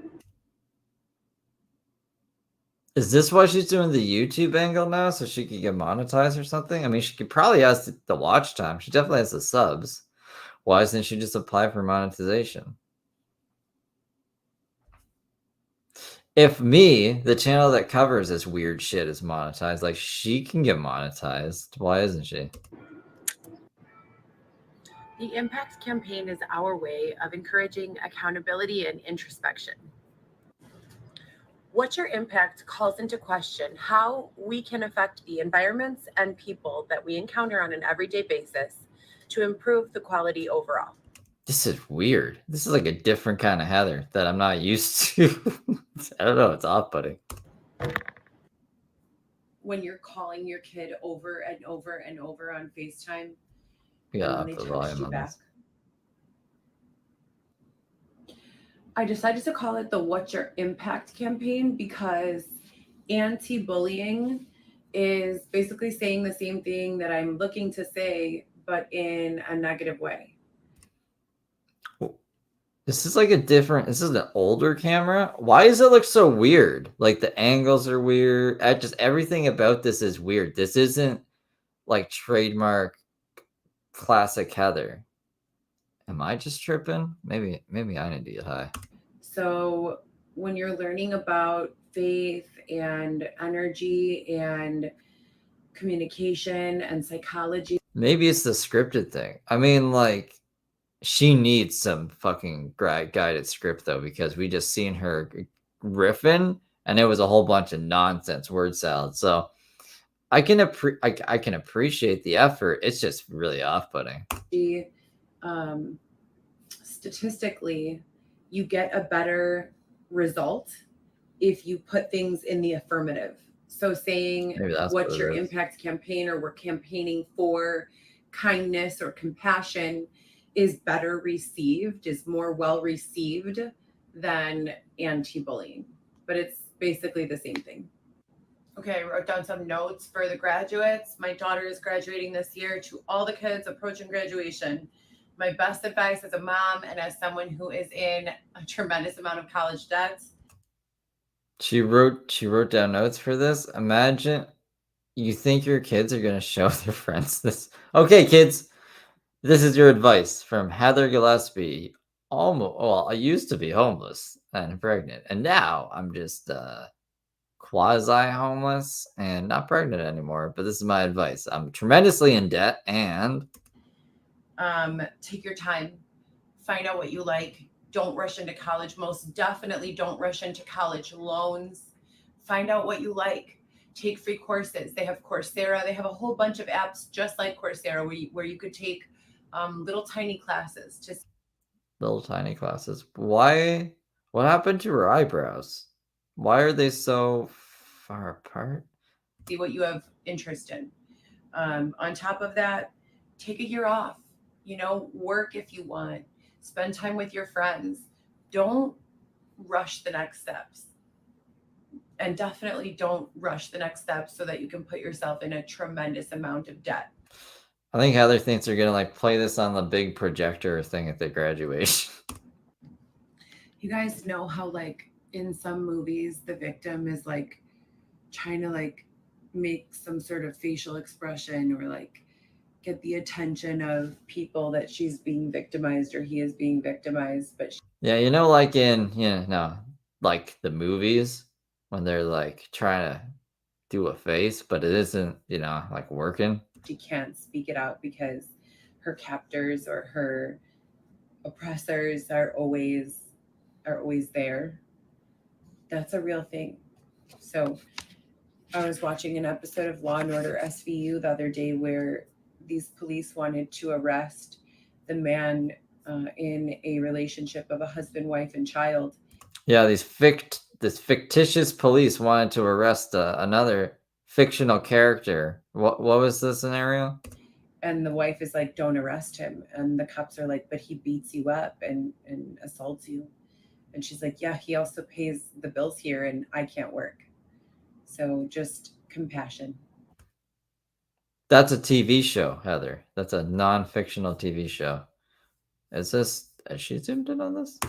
Is this why she's doing the YouTube angle now, so she could get monetized or something? I mean, she could probably ask the watch time. She definitely has the subs. Why doesn't she just apply for monetization? If me, the channel that covers this weird shit, is monetized, like, she can get monetized. Why isn't she? The Impact campaign is our way of encouraging accountability and introspection. What's Your Impact calls into question how we can affect the environments and people that we encounter on an everyday basis to improve the quality overall. This is weird. This is like a different kind of Heather that I'm not used to. I don't know. It's off-putting. When you're calling your kid over and over and over on FaceTime, Yeah, and when they the text volume you on back. this. I decided to call it the What's Your Impact campaign because anti-bullying is basically saying the same thing that I'm looking to say, but in a negative way. This is like this is an older camera. Why does it look so weird? Like the angles are weird. Just everything about this is weird. This isn't like trademark classic Heather. Am I just tripping? Maybe I need to get high. So when you're learning about faith and energy and communication and psychology, Maybe it's the scripted thing. I mean, like, she needs some fucking guided script though, because we just seen her riffing and it was a whole bunch of nonsense word salad. So I can appreciate the effort. It's just really off-putting. Statistically, you get a better result if you put things in the affirmative. So saying what's your impact campaign, or we're campaigning for kindness or compassion, is better received, is more well received than anti-bullying. But it's basically the same thing. Okay, I wrote down some notes for the graduates. My daughter is graduating this year. To all the kids approaching graduation, my best advice as a mom and as someone who is in a tremendous amount of college debt. She wrote down notes for this. Imagine you think your kids are going to show their friends this. Okay, kids, this is your advice from Heather Gillespie. I used to be homeless and pregnant, and now I'm just quasi-homeless and not pregnant anymore. But this is my advice. I'm tremendously in debt, and take your time, find out what you like. Don't rush into college. Most definitely don't rush into college loans. Find out what you like. Take free courses. They have Coursera. They have a whole bunch of apps just like Coursera where you could take little tiny classes. little tiny classes. Why? What happened to her eyebrows? Why are they so far apart? See what you have interest in. On top of that, take a year off. Work if you want. Spend time with your friends. Don't rush the next steps. And definitely don't rush the next steps so that you can put yourself in a tremendous amount of debt. I think Heather thinks they're gonna play this on the big projector thing at the graduation. You guys know how in some movies the victim is trying to make some sort of facial expression or get the attention of people that she's being victimized or he is being victimized, but yeah, in like the movies when they're trying to do a face, but it isn't working. She can't speak it out because her captors or her oppressors are always there. That's a real thing. So I was watching an episode of Law and Order SVU the other day where these police wanted to arrest the man in a relationship of a husband, wife, and child. Yeah, this fictitious police wanted to arrest another fictional character. What was the scenario? And the wife is like, don't arrest him. And the cops are like, but he beats you up and assaults you. And she's like, yeah, he also pays the bills here and I can't work. So just compassion. That's a TV show, Heather. That's a non-fictional TV show. Is she zoomed in on this?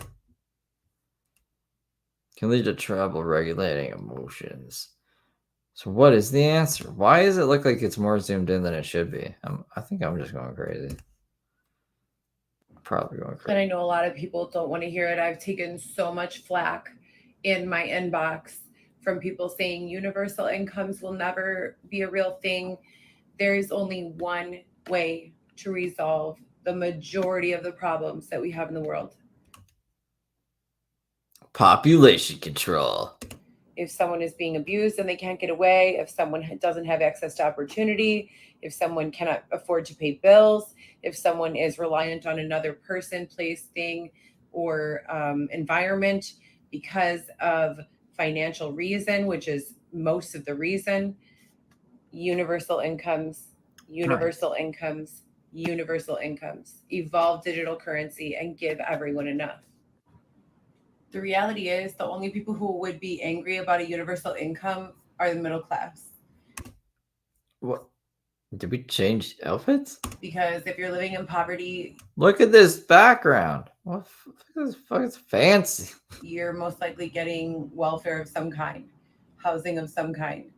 Can lead to trouble regulating emotions. So what is the answer? Why does it look like it's more zoomed in than it should be? I think I'm just going crazy. Probably going And crazy. I know a lot of people don't want to hear it. I've taken so much flack in my inbox from people saying universal incomes will never be a real thing. There is only one way to resolve the majority of the problems that we have in the world. Population control. If someone is being abused and they can't get away, if someone doesn't have access to opportunity, if someone cannot afford to pay bills, if someone is reliant on another person, place, thing, or environment because of financial reason, which is most of the reason, universal incomes, evolve digital currency and give everyone enough. The reality is the only people who would be angry about a universal income are the middle class. What? Did we change outfits? Because if you're living in poverty, look at this background. What the fuck is fancy? You're most likely getting welfare of some kind, housing of some kind.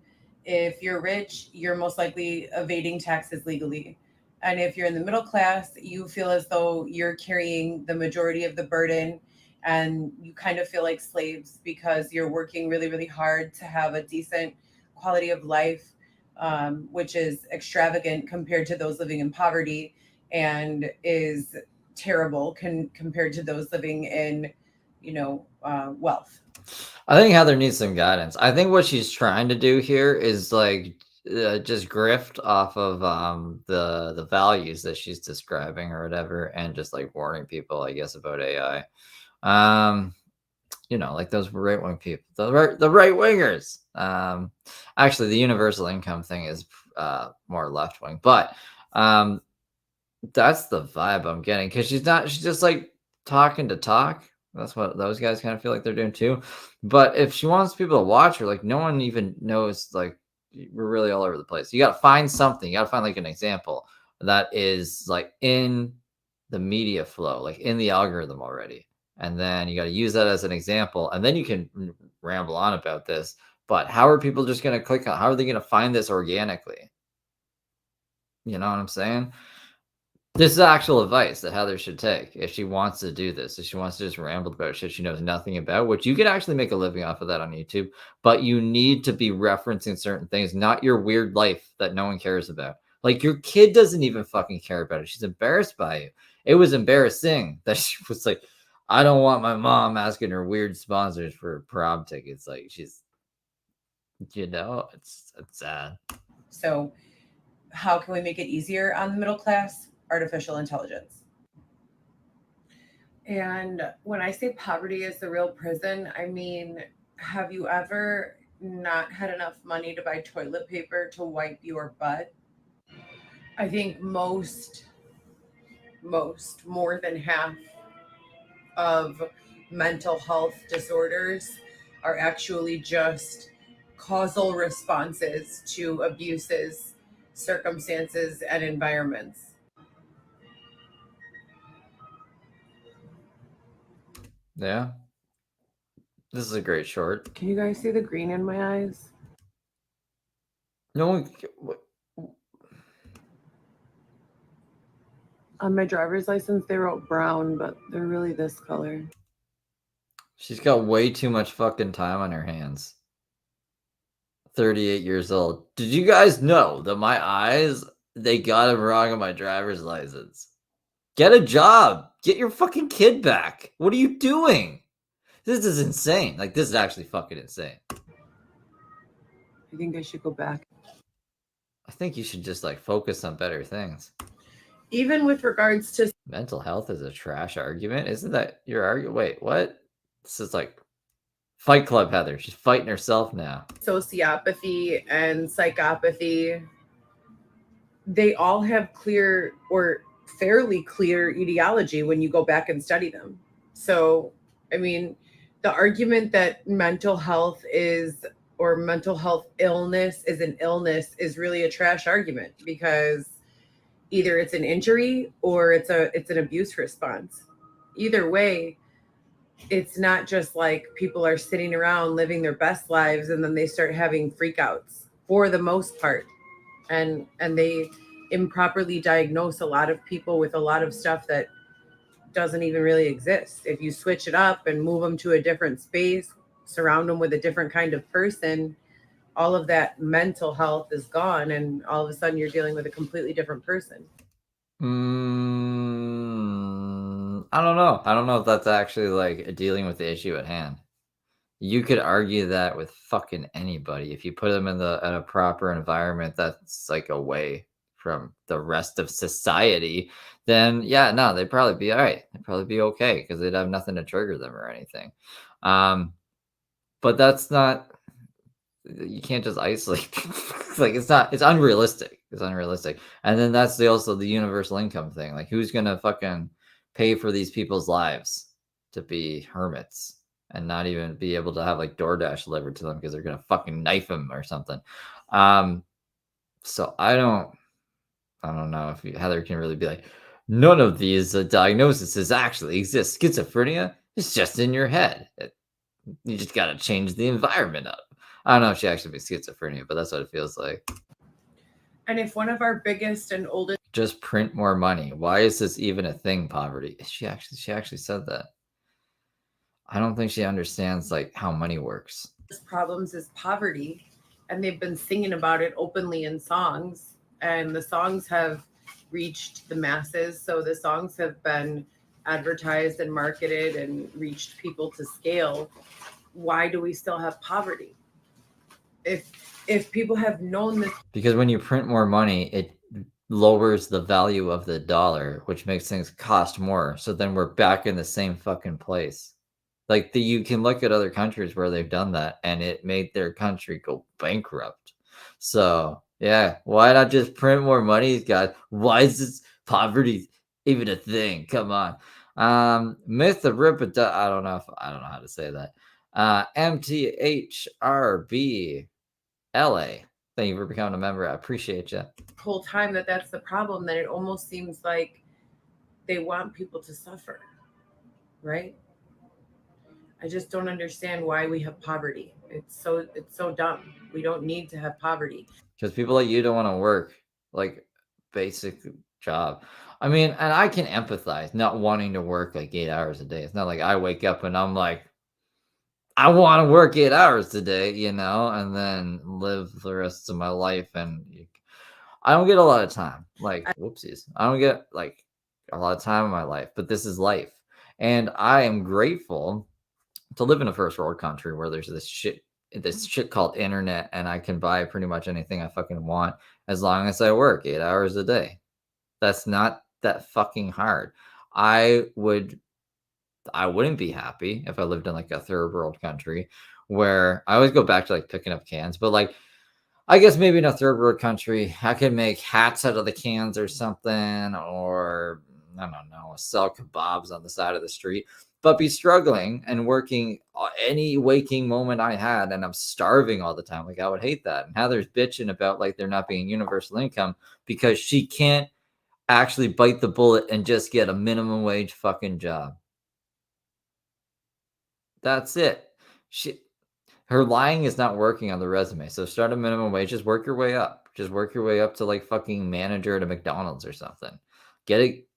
If you're rich, you're most likely evading taxes legally. And if you're in the middle class, you feel as though you're carrying the majority of the burden and you kind of feel like slaves because you're working really, really hard to have a decent quality of life, which is extravagant compared to those living in poverty and is terrible compared to those living in, wealth. I think Heather needs some guidance. I think what she's trying to do here is like just grift off of the values that she's describing or whatever, and just like warning people, I guess, about AI. Like those right wing people, the right wingers. Actually, the universal income thing is more left wing, but that's the vibe I'm getting because she's just like talking to talk. That's what those guys kind of feel like they're doing too. But if she wants people to watch her, like no one even knows, like we're really all over the place. You got to find something. You got to find like an example that is like in the media flow, like in the algorithm already. And then you got to use that as an example. And then you can ramble on about this. But how are people just going to click on? How are they going to find this organically? You know what I'm saying? This is actual advice that Heather should take if she wants to do this. If she wants to just ramble about shit she knows nothing about, which you can actually make a living off of that on YouTube, but you need to be referencing certain things, not your weird life that no one cares about. Like your kid doesn't even fucking care about it. She's embarrassed by you. It was embarrassing that she was like, I don't want my mom asking her weird sponsors for prom tickets. Like she's, it's sad. So how can we make it easier on the middle class? Artificial intelligence. And when I say poverty is the real prison, I mean, have you ever not had enough money to buy toilet paper to wipe your butt? I think most, more than half of mental health disorders are actually just causal responses to abuses, circumstances, and environments. Yeah. This is a great short. Can you guys see the green in my eyes? No one. On my driver's license, they wrote brown, but they're really this color. She's got way too much fucking time on her hands. 38 years old. Did you guys know that my eyes, they got it wrong on my driver's license? Get a job. Get your fucking kid back. What are you doing? This is insane. Like, this is actually fucking insane. I think I should go back. I think you should just, like, focus on better things. Even with regards to mental health is a trash argument. Isn't that your argument? Wait, what? This is like Fight Club Heather. She's fighting herself now. Sociopathy and psychopathy, they all have clear or fairly clear etiology when you go back and study them. So, I mean, the argument that mental health is or mental health illness is an illness is really a trash argument, because either it's an injury or it's an abuse response. Either way, it's not just like people are sitting around living their best lives and then they start having freakouts for the most part. And they improperly diagnose a lot of people with a lot of stuff that doesn't even really exist. If you switch it up and move them to a different space, surround them with a different kind of person, all of that mental health is gone, and all of a sudden you're dealing with a completely different person. I don't know. I don't know if that's actually like dealing with the issue at hand. You could argue that with fucking anybody. If you put them in a proper environment that's like away from the rest of society, then yeah, no, they'd probably be all right. They'd probably be okay because they'd have nothing to trigger them or anything. But that's not, you can't just isolate like it's unrealistic. It's unrealistic. And then that's also the universal income thing. Like, who's gonna fucking pay for these people's lives to be hermits and not even be able to have like DoorDash delivered to them because they're gonna fucking knife them or something? So I don't know if Heather can really be like, none of these diagnoses actually exist. Schizophrenia is just in your head. You just gotta change the environment up. I don't know if she actually be schizophrenia, but that's what it feels like. And if one of our biggest and oldest Just print more money. Why is this even a thing, poverty? She actually said that. I don't think she understands like how money works. problems is poverty, and they've been singing about it openly in songs, and the songs have reached the masses. So the songs have been advertised and marketed and reached people to scale. Why do we still have poverty? If people have known this, because when you print more money, it lowers the value of the dollar, which makes things cost more. So then we're back in the same fucking place. Like you can look at other countries where they've done that and it made their country go bankrupt. So yeah, why not just print more money, guys? Why is this poverty even a thing? Come on. Myth of Ripida. I don't know how to say that. MTHRB LA. Thank you for becoming a member. I appreciate you. whole time that's the problem, then it almost seems like they want people to suffer, right? I just don't understand why we have poverty. It's so dumb. We don't need to have poverty. Because people like you don't want to work like basic job. I mean, and I can empathize not wanting to work like 8 hours a day. It's not like I wake up and I'm like, I want to work 8 hours today, and then live the rest of my life. And I don't get a lot of time. Like, whoopsies. I don't get like a lot of time in my life, but this is life. And I am grateful to live in a first world country where there's this shit called internet, and I can buy pretty much anything I fucking want as long as I work 8 hours a day. That's not that fucking hard. I wouldn't be happy if I lived in like a third world country where I always go back to like picking up cans, but like I guess maybe in a third world country I could make hats out of the cans or something, or I don't know, sell kebabs on the side of the street, but be struggling and working any waking moment I had, and I'm starving all the time. Like, I would hate that. And Heather's bitching about like there not being universal income because she can't actually bite the bullet and just get a minimum wage fucking job. That's it. Her lying is not working on the resume. So start a minimum wage, just work your way up. Just work your way up to like fucking manager at a McDonald's or something.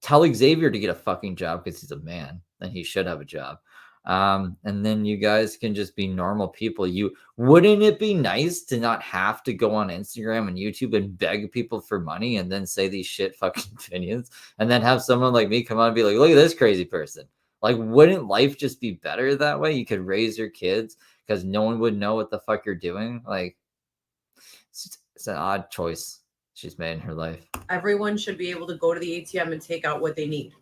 Tell Xavier to get a fucking job because he's a man and he should have a job. And then you guys can just be normal people. Wouldn't it be nice to not have to go on Instagram and YouTube and beg people for money and then say these shit fucking opinions and then have someone like me come on and be like, look at this crazy person. Like, wouldn't life just be better that way? You could raise your kids because no one would know what the fuck you're doing. Like, it's an odd choice she's made in her life. Everyone should be able to go to the ATM and take out what they need.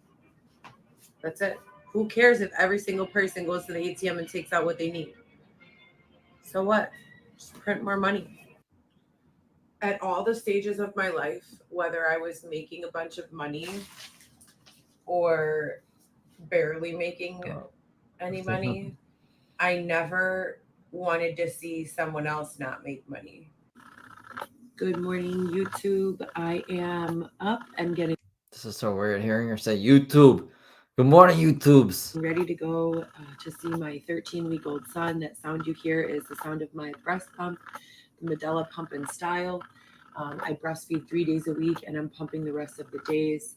That's it. Who cares if every single person goes to the ATM and takes out what they need? So what? Just print more money. At all the stages of my life, whether I was making a bunch of money or barely making any money, I never wanted to see someone else not make money. Good morning, YouTube. I am up and getting This is so weird hearing her say YouTube. Good morning, YouTubes. ready to go to see my 13-week-old son. That sound you hear is the sound of my breast pump, the Medela pump and style. I breastfeed 3 days a week, and I'm pumping the rest of the days.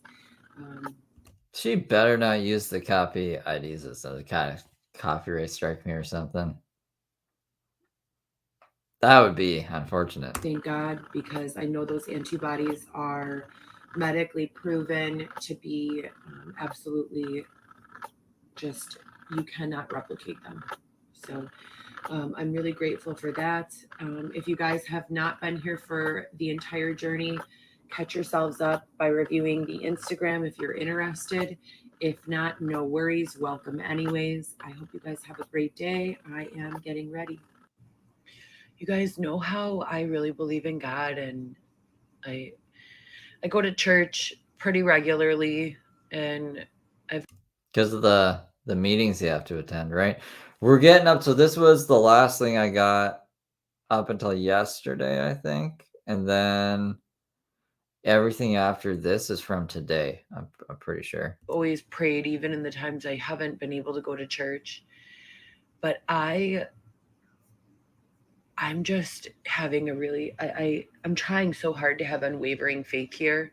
She better not use the copy IDs as a kind of copyright strike me or something. That would be unfortunate. Thank God, because I know those antibodies are medically proven to be absolutely just, you cannot replicate them. So I'm really grateful for that. If you guys have not been here for the entire journey, catch yourselves up by reviewing the Instagram if you're interested. If not, no worries. Welcome anyways. I hope you guys have a great day. I am getting ready. You guys know how I really believe in God, and I go to church pretty regularly, and because of the meetings you have to attend, right? We're getting up. So this was the last thing I got up until yesterday, I think, and then everything after this is from today. I'm pretty sure. always prayed, even in the times I haven't been able to go to church. But I'm just having a really, I'm trying so hard to have unwavering faith here.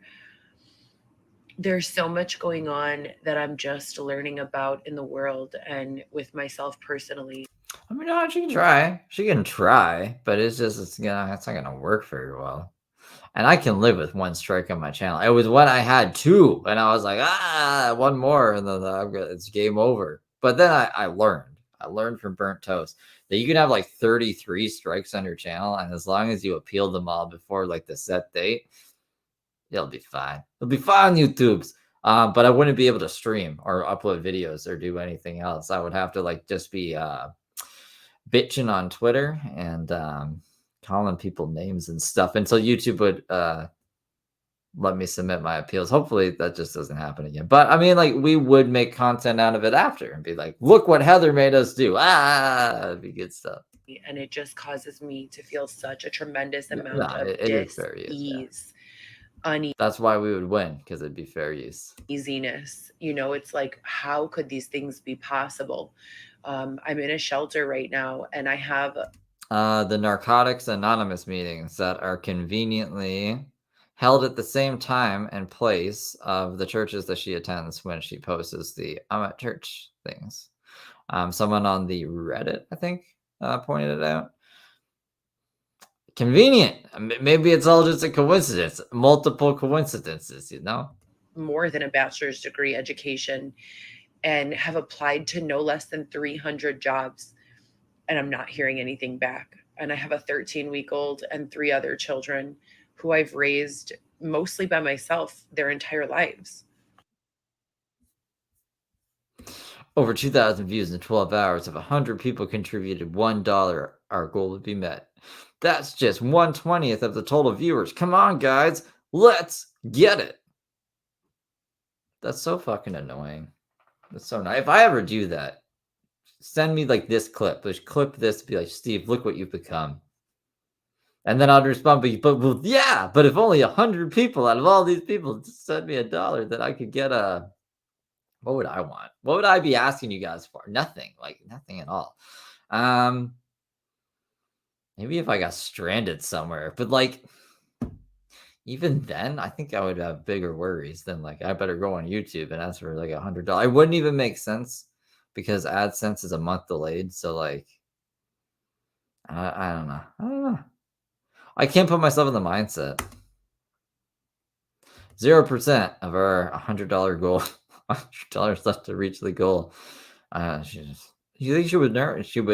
There's so much going on that I'm just learning about in the world and with myself personally. I mean, no, she can try. She can try, but it's not gonna work very well. And I can live with one strike on my channel. It was when I had two, and I was like, one more, and then it's game over. But then I learned from Burnt Toast that you can have like 33 strikes on your channel, and as long as you appeal them all before like the set date, it'll be fine. It'll be fine, YouTubes. But I wouldn't be able to stream or upload videos or do anything else. I would have to like just be bitching on Twitter and calling people names and stuff until YouTube would let me submit my appeals. Hopefully that just doesn't happen again. But I mean, like, we would make content out of it after and be like, look what Heather made us do. That'd be good stuff. And it just causes me to feel such a tremendous amount of it is fair use, unease. That's why we would win, because it'd be fair use. Easiness. You know, it's like, how could these things be possible? I'm in a shelter right now, and I have the Narcotics Anonymous meetings that are conveniently held at the same time and place of the churches that she attends when she posts the I'm at church things. Someone on the Reddit, I think, pointed it out. Convenient. Maybe it's all just a coincidence. Multiple coincidences, you know? more than a bachelor's degree education and have applied to no less than 300 jobs, and I'm not hearing anything back. And I have a 13-week-old and 3 other children who I've raised mostly by myself their entire lives. Over 2,000 views in 12 hours. If 100 people contributed $1, our goal would be met. That's just 1/20th of the total viewers. Come on, guys. Let's get it. That's so fucking annoying. That's so nice. If I ever do that, send me like this clip. Just clip this, be like, Steve, look what you've become. And then I'll respond, but yeah, but if only 100 people out of all these people send me $1, then I could get a, what would I want? What would I be asking you guys for? Nothing, like nothing at all. Maybe if I got stranded somewhere, but like, even then, I think I would have bigger worries than like, I better go on YouTube and ask for like $100. It wouldn't even make sense because AdSense is a month delayed. So like, I don't know. I don't know. I can't put myself in the mindset. 0% of our $100 goal. $100 left to reach the goal. You think she would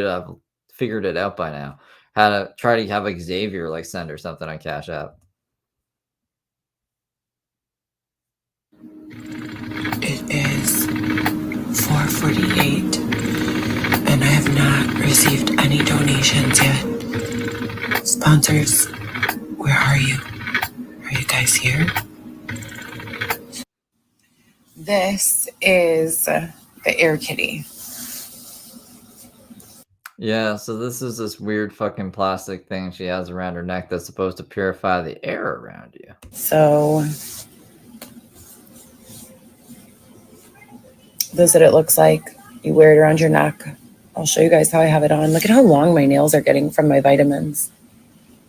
have figured it out by now? How to try to have like Xavier like send her something on Cash App. It is 4:48, and I have not received any donations yet. Sponsors, where are you? Are you guys here? This is the Air Kitty. Yeah, so this is this weird fucking plastic thing she has around her neck that's supposed to purify the air around you. So this is what it looks like. You wear it around your neck. I'll show you guys how I have it on. Look at how long my nails are getting from my vitamins.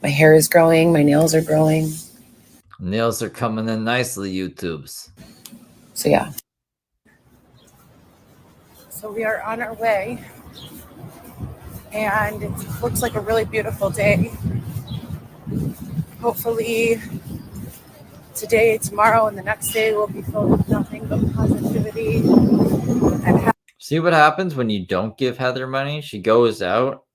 My hair is growing. My nails are growing. Nails are coming in nicely, YouTubes. So yeah. So we are on our way. And it looks like a really beautiful day. Hopefully today, tomorrow, and the next day will be filled with nothing but positivity. And See what happens when you don't give Heather money? She goes out,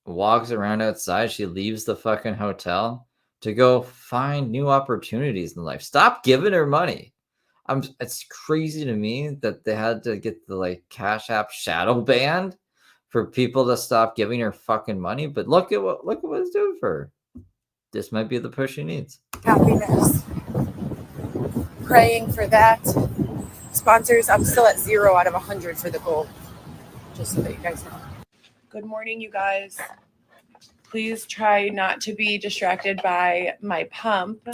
walks around outside, she leaves the fucking hotel to go find new opportunities in life. Stop giving her money. It's crazy to me that they had to get the like Cash App shadow banned for people to stop giving her fucking money. But look at what it's doing for her. This might be the push she needs. happiness. Praying for that. Sponsors, I'm still at 0 out of 100 for the goal. Just so that you guys know. Good morning, you guys. Please try not to be distracted by my pump.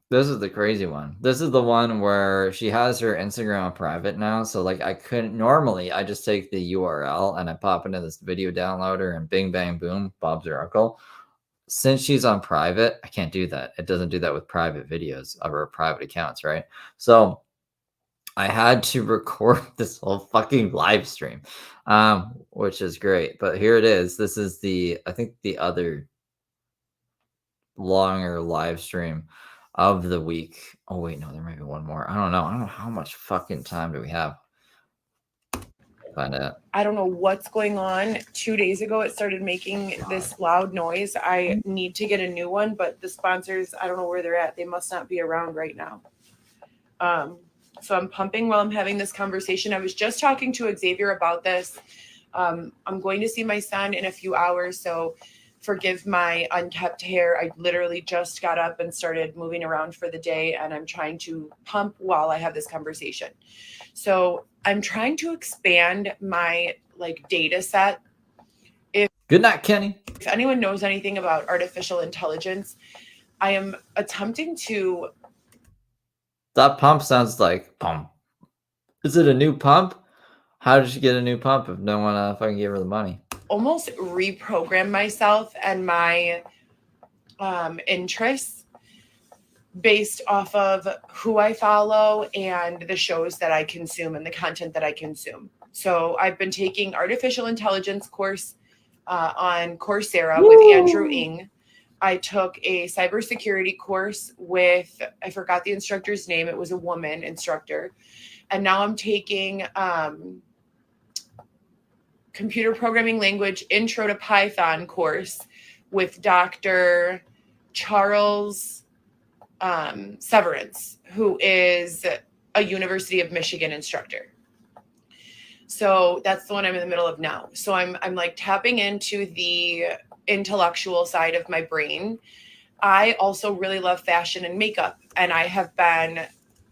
This is the crazy one. This is the one where she has her Instagram private now. So like I couldn't normally I just take the URL and I pop into this video downloader and bing bang boom, Bob's your uncle. Since she's on private, I can't do that. It doesn't do that with private videos or private accounts, right? So I had to record this whole fucking live stream, which is great. But here it is. This is I think the other longer live stream of the week. Oh wait, no, there might be one more. I don't know how much fucking time do we have. Find out. I don't know what's going on. 2 days ago, it started making this loud noise. I need to get a new one, but the sponsors, I don't know where they're at. They must not be around right now. So I'm pumping while I'm having this conversation. I was just talking to Xavier about this. I'm going to see my son in a few hours, so forgive my unkept hair. I literally just got up and started moving around for the day, and I'm trying to pump while I have this conversation. So I'm trying to expand my data set. Good night, Kenny. If anyone knows anything about artificial intelligence, I am attempting to. That pump sounds like pump. Is it a new pump? How did she get a new pump if no one fucking gave her the money? Almost reprogram myself and my interests based off of who I follow and the shows that I consume and the content that I consume. So I've been taking artificial intelligence course on Coursera with Andrew Ng. I took a cybersecurity course with, I forgot the instructor's name. It was a woman instructor. And now I'm taking computer programming language intro to Python course with Dr. Charles Severance, who is a University of Michigan instructor. So that's the one I'm in the middle of now. So I'm like tapping into the intellectual side of my brain. I also really love fashion and makeup, and I have been,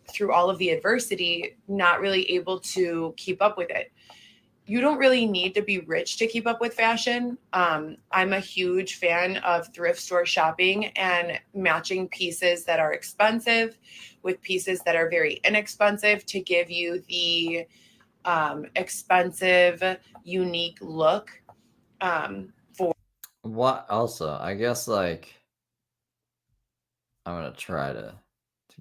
through all of the adversity, not really able to keep up with it. You don't really need to be rich to keep up with fashion. I'm a huge fan of thrift store shopping and matching pieces that are expensive with pieces that are very inexpensive to give you the expensive, unique look. What also? I guess I'm gonna try to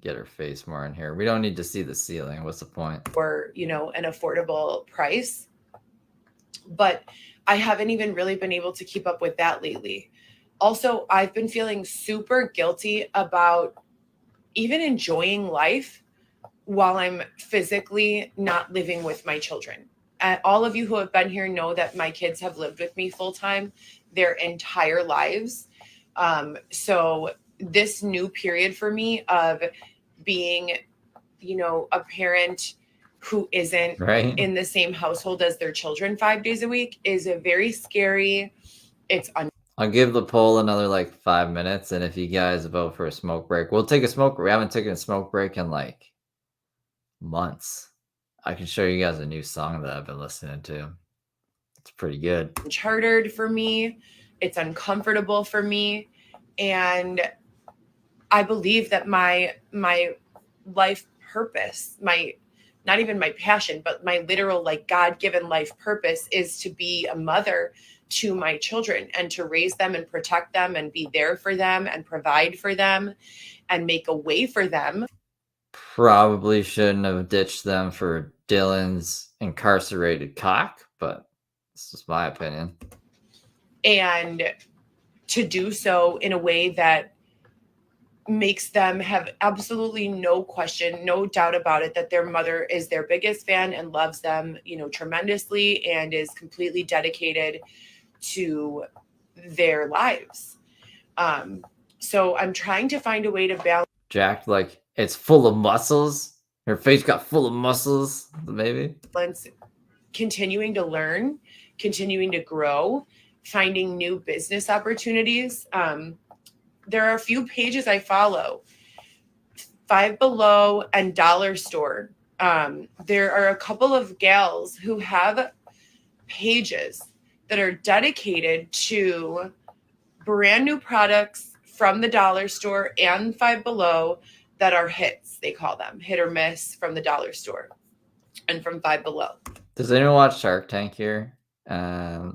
get her face more in here. We don't need to see the ceiling. What's the point? For an affordable price. But I haven't even really been able to keep up with that lately. Also, I've been feeling super guilty about even enjoying life while I'm physically not living with my children. And all of you who have been here know that my kids have lived with me full time their entire lives. So this new period for me of being, a parent who isn't in the same household as their children 5 days a week is a very scary. I'll give the poll another 5 minutes, and if you guys vote for a smoke break, we'll take a smoke break. We haven't taken a smoke break in months. I can show you guys a new song that I've been listening to. It's pretty good. Uncharted for me. It's uncomfortable for me. And I believe that my life purpose, not even my passion, but my literal like God-given life purpose is to be a mother to my children and to raise them and protect them and be there for them and provide for them and make a way for them. Probably shouldn't have ditched them for Dylan's incarcerated cock, but this is my opinion. And to do so in a way that makes them have absolutely no question, no doubt about it, that their mother is their biggest fan and loves them, tremendously and is completely dedicated to their lives. So I'm trying to find a way to balance. Jack, like, it's full of muscles. Her face got full of muscles, maybe. Continuing to learn, continuing to grow, finding new business opportunities. There are a few pages I follow, Five Below and Dollar Store. There are a couple of gals who have pages that are dedicated to brand new products from the Dollar Store and Five Below that are hits, they call them, hit or miss from the Dollar Store and from Five Below. Does anyone watch Shark Tank here?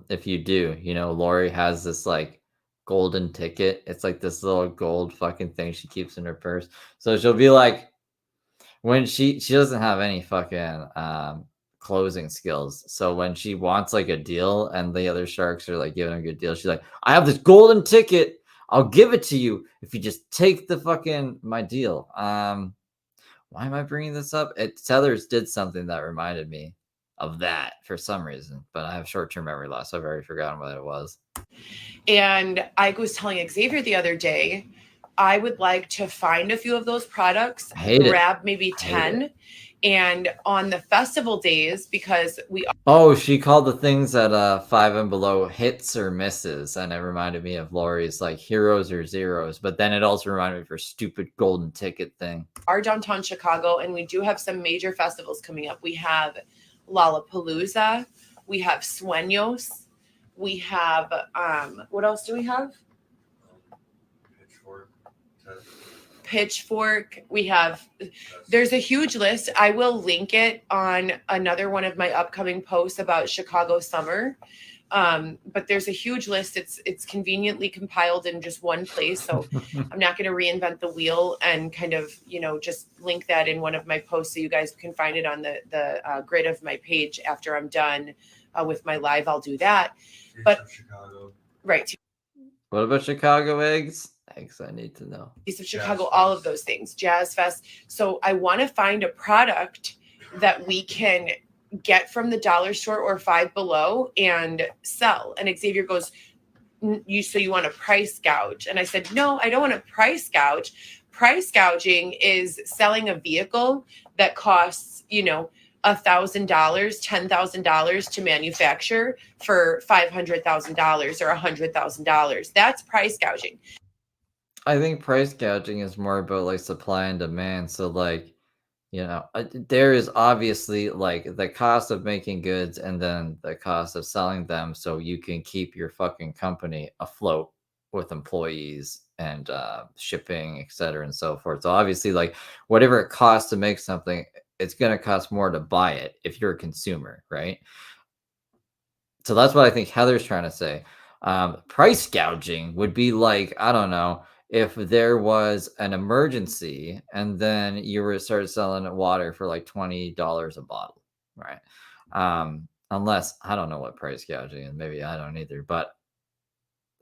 If you do, Lori has this like golden ticket. It's like this little gold fucking thing she keeps in her purse. So she'll be like, when she doesn't have any fucking closing skills. So when she wants like a deal and the other sharks are like giving her a good deal, she's like, I have this golden ticket. I'll give it to you if you just take the fucking my deal. Why am I bringing this up? Tethers did something that reminded me of that for some reason, but I have short-term memory loss, so I've already forgotten what it was. And I was telling Xavier the other day, I would like to find a few of those products, grab maybe 10, and on the festival days, because she called the things at Five and Below hits or misses, and it reminded me of Lori's like heroes or zeros, but then it also reminded me of her stupid golden ticket thing. Our downtown Chicago, and we do have some major festivals coming up. We have Lollapalooza, we have Sueños, we have what else do we have? Pitchfork. We have, there's a huge list. I will link it on another one of my upcoming posts about Chicago summer. But there's a huge list. It's conveniently compiled in just one place. So I'm not going to reinvent the wheel and kind of, just link that in one of my posts so you guys can find it on the grid of my page after I'm done with my live. I'll do that. But Chicago. Right. What about Chicago eggs? Eggs I need to know. Piece of Chicago, all of those things, Jazz Fest. So I want to find a product that we can get from the Dollar Store or Five Below and sell. And Xavier goes, you want to price gouge? And I said, no, I don't want to price gouge. Price gouging is selling a vehicle that costs, $1,000, $10,000 to manufacture for $500,000 or $100,000. That's price gouging. I think price gouging is more about like supply and demand. So like, there is obviously like the cost of making goods and then the cost of selling them so you can keep your fucking company afloat with employees and shipping, et cetera, and so forth. So obviously, like whatever it costs to make something, it's going to cost more to buy it if you're a consumer, right? So that's what I think Heather's trying to say. Price gouging would be like, I don't know, if there was an emergency and then you started selling water for like $20 a bottle, right? Unless I don't know what price gouging is, maybe I don't either, but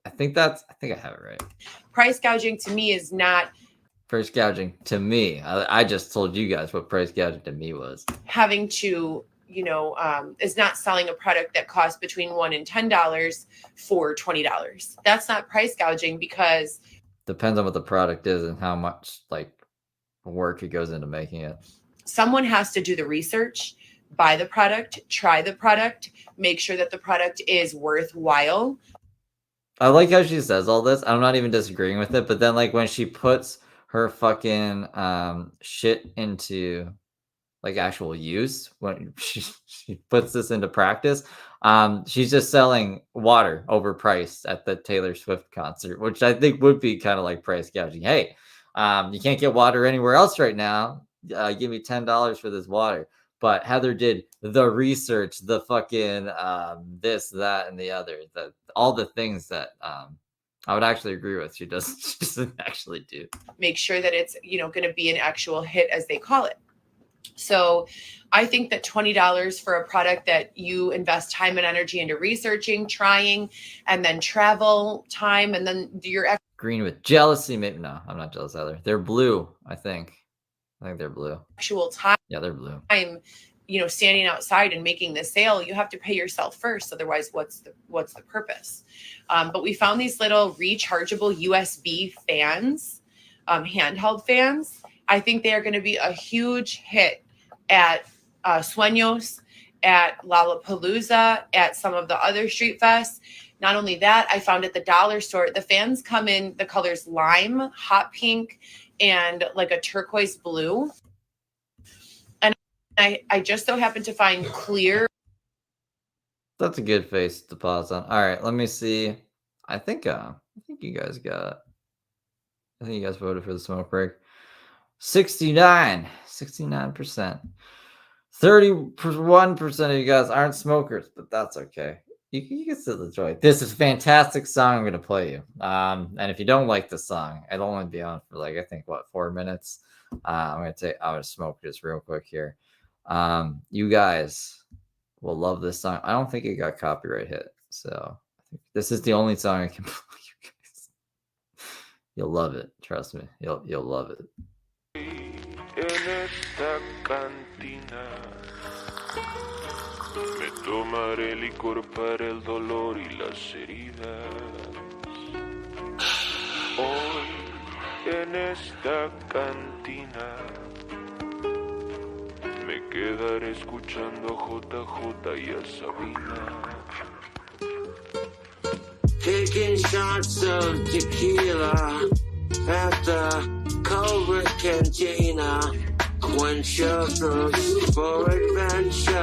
I think I have it right. Price gouging to me is not price gouging to me. I just told you guys what price gouging to me was. Having to, is not selling a product that costs between $1 and $10 for $20. That's not price gouging because depends on what the product is and how much like work it goes into making it. Someone has to do the research, buy the product, try the product, make sure that the product is worthwhile. I like how she says all this. I'm not even disagreeing with it, but then like when she puts her fucking shit into like actual use when she puts this into practice. She's just selling water overpriced at the Taylor Swift concert, which I think would be kind of like price gouging. Hey, you can't get water anywhere else right now. Give me $10 for this water. But Heather did the research, the fucking this, that, and the other, all the things that I would actually agree with. She doesn't actually do. Make sure that it's, going to be an actual hit, as they call it. So I think that $20 for a product that you invest time and energy into researching, trying, and then travel time, and then your green with jealousy. Maybe no, I'm not jealous either. They're blue, I think they're blue. Actual time. Yeah, they're blue. Standing outside and making the sale, you have to pay yourself first. Otherwise, what's the purpose? But we found these little rechargeable USB fans, handheld fans. I think they are going to be a huge hit at Sueños, at Lollapalooza, at some of the other street fests. Not only that, I found at the dollar store, the fans come in the colors lime, hot pink, and like a turquoise blue. And I just so happened to find clear. That's a good face to pause on. All right, let me see. I think you guys voted for the smoke break. 69%. 31% of you guys aren't smokers, but that's okay. You can still enjoy it. This is a fantastic song I'm going to play you. And if you don't like the song, it'll only be on for 4 minutes. I'm going to smoke this real quick here. You guys will love this song. I don't think it got copyright hit. So I think this is the only song I can play you guys. You'll love it. Trust me. You'll love it. En esta cantina me tomaré licor para el dolor y las heridas. Hoy en esta cantina me quedaré escuchando a JJ y a Sabina. Taking shots of tequila at the Culver's Cantina. Quench your thirst for adventure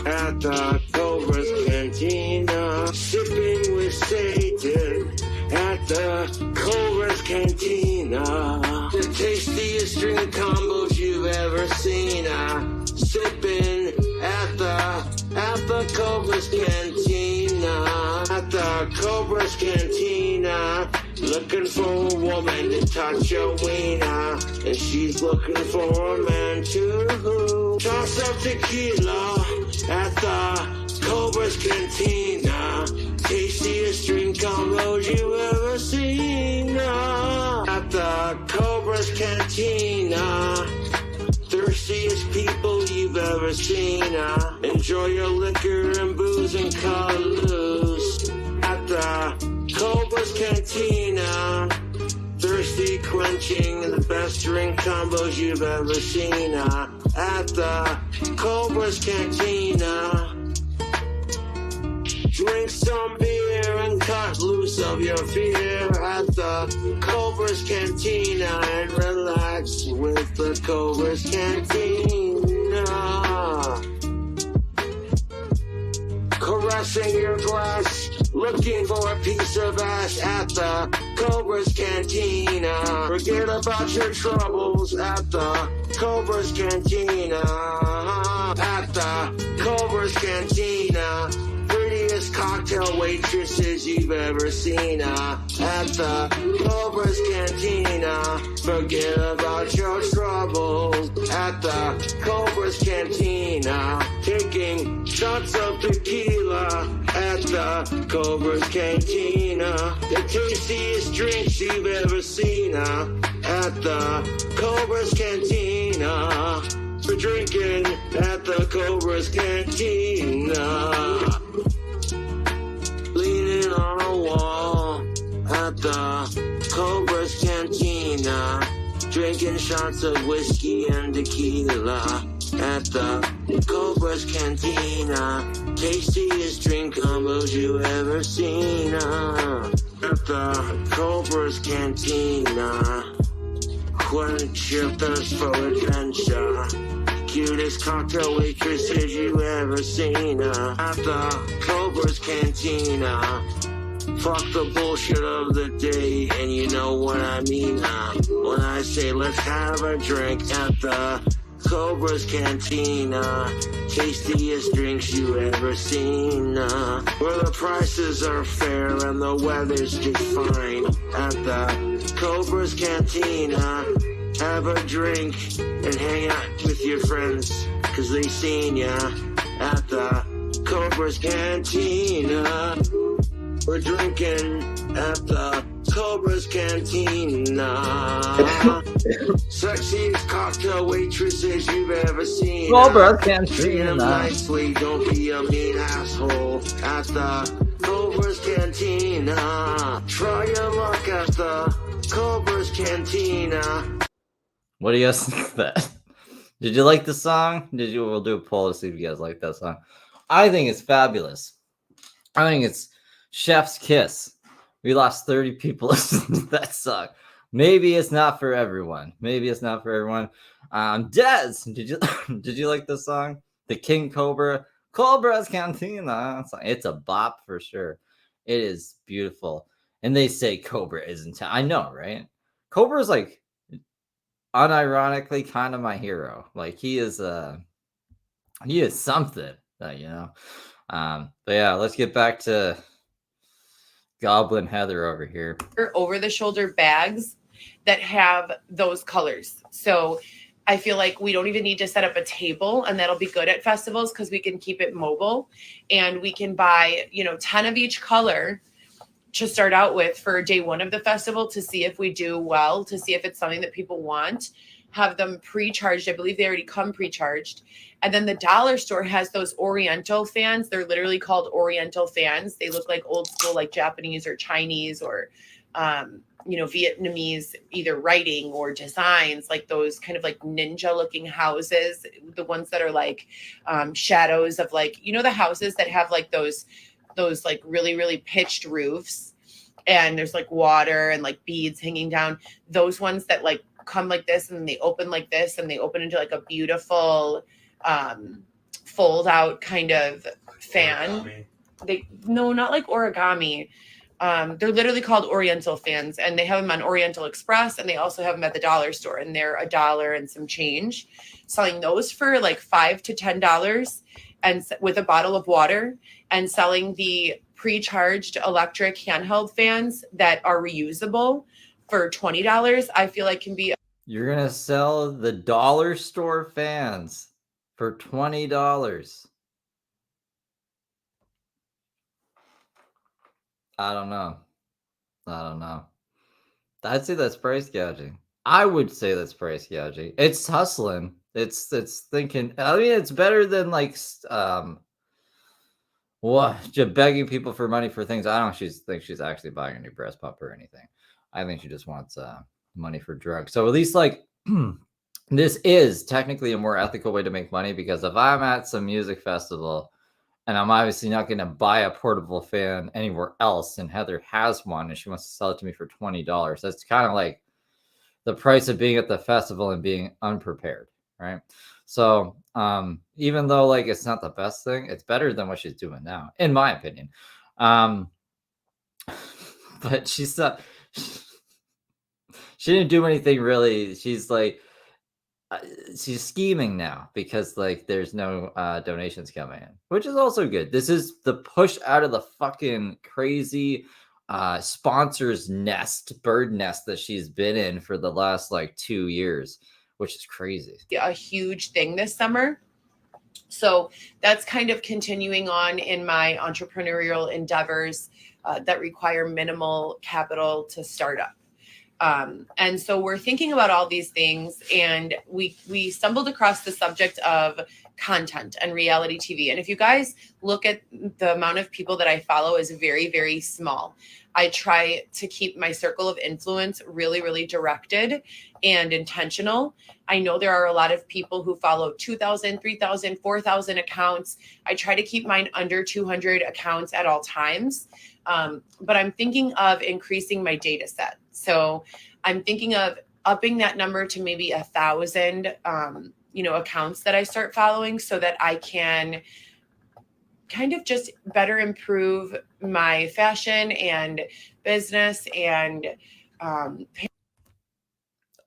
at the Culver's Cantina. Sipping with Satan at the Culver's Cantina. The tastiest drink combos you've ever seen. Sipping at the Culver's Cantina. At the Culver's Cantina. Looking for a woman to touch your wiener, and she's looking for a man too. Toss up tequila at the Cobra's Cantina. Tastiest drink combos you ever seen. At the Cobra's Cantina. Thirstiest people you've ever seen. Enjoy your liquor and booze and cut loose. At the Cobra's Cantina. Thirsty quenching and the best drink combos you've ever seen. At the Cobra's Cantina. Drink some beer and cut loose of your fear. At the Cobra's Cantina. And relax with the Cobra's Cantina. Caressing your glass, looking for a piece of ass at the Cobra's Cantina. Forget about your troubles at the Cobra's Cantina. At the Cobra's Cantina. Prettiest cocktail waitresses you've ever seen. At the Cobra's Cantina. Forget about your troubles at the Cobra's Cantina. Taking shots of tequila at the Cobra's Cantina. The tastiest drinks you've ever seen at the Cobra's Cantina. For drinking at the Cobra's Cantina. Leaning on a wall at the Cobra's Cantina. Drinking shots of whiskey and tequila at the Cobra's Cantina. Tastiest drink combos you ever seen at the Cobra's Cantina. Quench your thirst for adventure. cutest cocktail waitresses you ever seen at the Cobra's Cantina. Fuck the bullshit of the day, and you know what I mean when I say let's have a drink at the Cobra's Cantina. Tastiest drinks you ever seen where the prices are fair and the weather's just fine at the Cobra's Cantina. Have a drink and hang out with your friends, cause they seen ya at the Cobra's Cantina. We're drinking at the Cobra's Cantina. Sexiest cocktail waitresses you've ever seen. Cobra's Treat them Cantina. nicely, don't be a mean asshole at the Cobra's Cantina. Try your luck at the Cobra's Cantina. What do you guys think of that? Did you like the song? We'll do a poll to see if you guys like that song. I think it's fabulous. I think it's chef's kiss. We lost 30 people listening to that song. Maybe it's not for everyone. Des, did you like the song? The King Cobra, Cobra's Cantina. It's a bop for sure. It is beautiful. And they say Cobra is in town. I know, right? Cobra is like unironically kind of my hero. Like he is something, you know. But yeah, let's get back to Goblin Heather over here. Over the shoulder bags that have those colors. So I feel like we don't even need to set up a table, and that'll be good at festivals because we can keep it mobile, and we can buy, 10 of each color to start out with for day one of the festival to see if we do well, to see if it's something that people want. Have them pre-charged. I believe they already come pre-charged. And then the dollar store has those Oriental fans. They're literally called Oriental fans. They look like old school, like Japanese or Chinese or, Vietnamese, either writing or designs, like those kind of like ninja looking houses, the ones that are like shadows of like, the houses that have like those like really, really pitched roofs and there's like water and like beads hanging down. Those ones that like come like this and they open like this and they open into like a beautiful fold out kind of fan. No, not like origami. They're literally called Oriental fans, and they have them on Oriental Express, and they also have them at the dollar store, and they're $1 and some change, selling those for like $5 to $10 and with a bottle of water, and selling the pre-charged electric handheld fans that are reusable for $20. I feel like can be. You're gonna sell the dollar store fans for $20. I don't know. I'd say that's price gouging. I would say that's price gouging. It's hustling. It's thinking. I mean, it's better than like just begging people for money for things. I don't think she's actually buying a new breast pump or anything. I think she just wants money for drugs. So at least like this is technically a more ethical way to make money, because if I'm at some music festival and I'm obviously not going to buy a portable fan anywhere else, and Heather has one and she wants to sell it to me for $20, that's kind of like the price of being at the festival and being unprepared, right? So even though like it's not the best thing, it's better than what she's doing now, in my opinion. But she's not. She didn't do anything really. She's like, she's scheming now because like there's no donations coming in, which is also good. This is the push out of the fucking crazy sponsors nest, bird nest that she's been in for the last like 2 years, which is crazy. A huge thing this summer. So that's kind of continuing on in my entrepreneurial endeavors that require minimal capital to start up. And so we're thinking about all these things, and we stumbled across the subject of content and reality TV. And if you guys look at the amount of people that I follow is very, very small. I try to keep my circle of influence really, really directed and intentional. I know there are a lot of people who follow 2,000, 3,000, 4,000 accounts. I try to keep mine under 200 accounts at all times. But I'm thinking of increasing my data set. So I'm thinking of upping that number to maybe 1,000, accounts that I start following so that I can kind of just better improve my fashion and business and I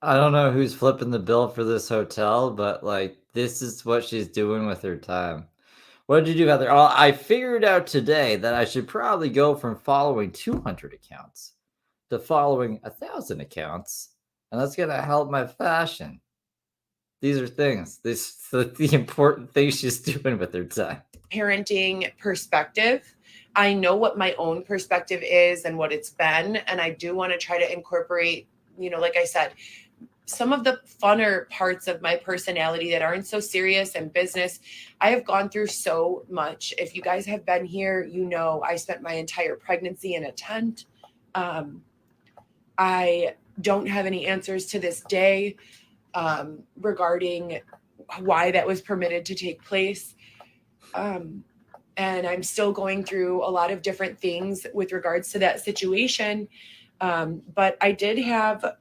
don't know who's flipping the bill for this hotel, but like this is what she's doing with her time. What did you do, Heather? Oh, I figured out today that I should probably go from following 200 accounts to following 1,000 accounts, and that's gonna help my fashion. These are things. The important things she's doing with her time. parenting perspective. I know what my own perspective is and what it's been, and I do want to try to incorporate, like I said, some of the funner parts of my personality that aren't so serious and business. I have gone through so much. If you guys have been here, I spent my entire pregnancy in a tent. I don't have any answers to this day regarding why that was permitted to take place. And I'm still going through a lot of different things with regards to that situation. But I did have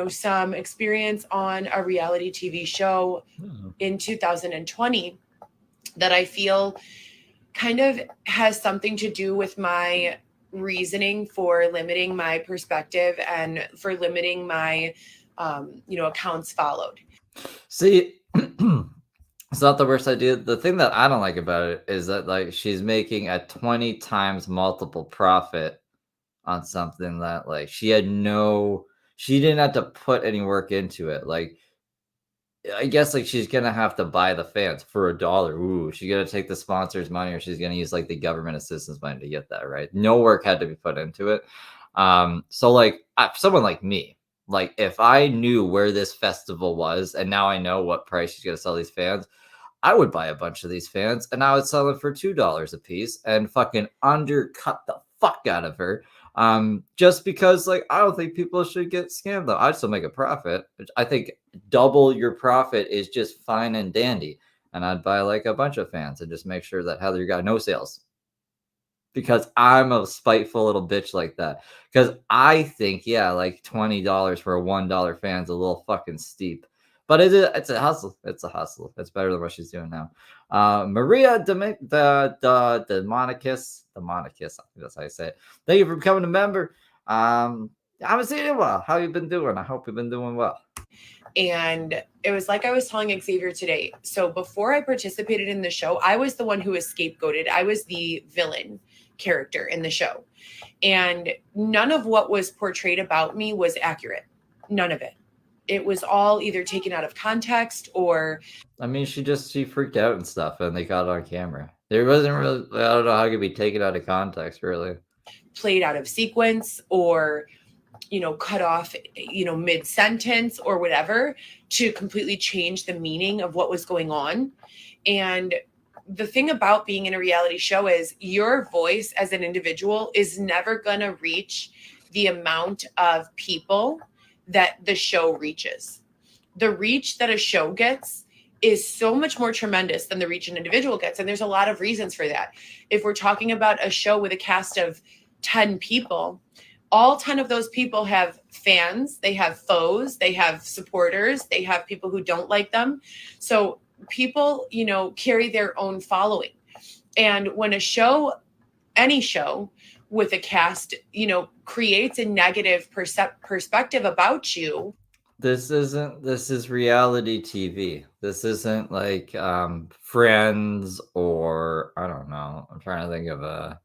some experience on a reality TV show in 2020 that I feel kind of has something to do with my reasoning for limiting my perspective and for limiting my, accounts followed. See, it's not the worst idea. The thing that I don't like about it is that like she's making a 20 times multiple profit on something that like she didn't have to put any work into it. Like, I guess like she's gonna have to buy the fans for $1. Ooh, she's gonna take the sponsors' money, or she's gonna use like the government assistance money to get that, right? No work had to be put into it. So like someone like me, like if I knew where this festival was and now I know what price she's gonna sell these fans, I would buy a bunch of these fans and I would sell them for $2 a piece and fucking undercut the fuck out of her. Just because like I don't think people should get scammed though. I'd still make a profit. I think double your profit is just fine and dandy. And I'd buy like a bunch of fans and just make sure that Heather got no sales. Because I'm a spiteful little bitch like that. Because I think, yeah, like $20 for a $1 fan's a little fucking steep. But it's a hustle. It's a hustle. It's better than what she's doing now. Maria the Monicus, I think that's how you say it. Thank you for becoming a member. I haven't seen you in a while. How you been doing? I hope you've been doing well. And it was like I was telling Xavier today. So before I participated in the show, I was the one who was scapegoated. I was the villain character in the show. And none of what was portrayed about me was accurate. None of it. It was all either taken out of context or... I mean, she freaked out and stuff and they got it on camera. There wasn't really, I don't know how it could be taken out of context, really. Played out of sequence or, cut off, mid-sentence or whatever to completely change the meaning of what was going on. And the thing about being in a reality show is your voice as an individual is never going to reach the amount of people that the show reaches. The reach that a show gets is so much more tremendous than the reach an individual gets. And there's a lot of reasons for that. If we're talking about a show with a cast of 10 people, all 10 of those people have fans, they have foes, they have supporters, they have people who don't like them. So people, carry their own following. And when a show, any show with a cast, creates a negative perspective about you. This is reality TV. This isn't like Friends or I don't know. I'm trying to think of it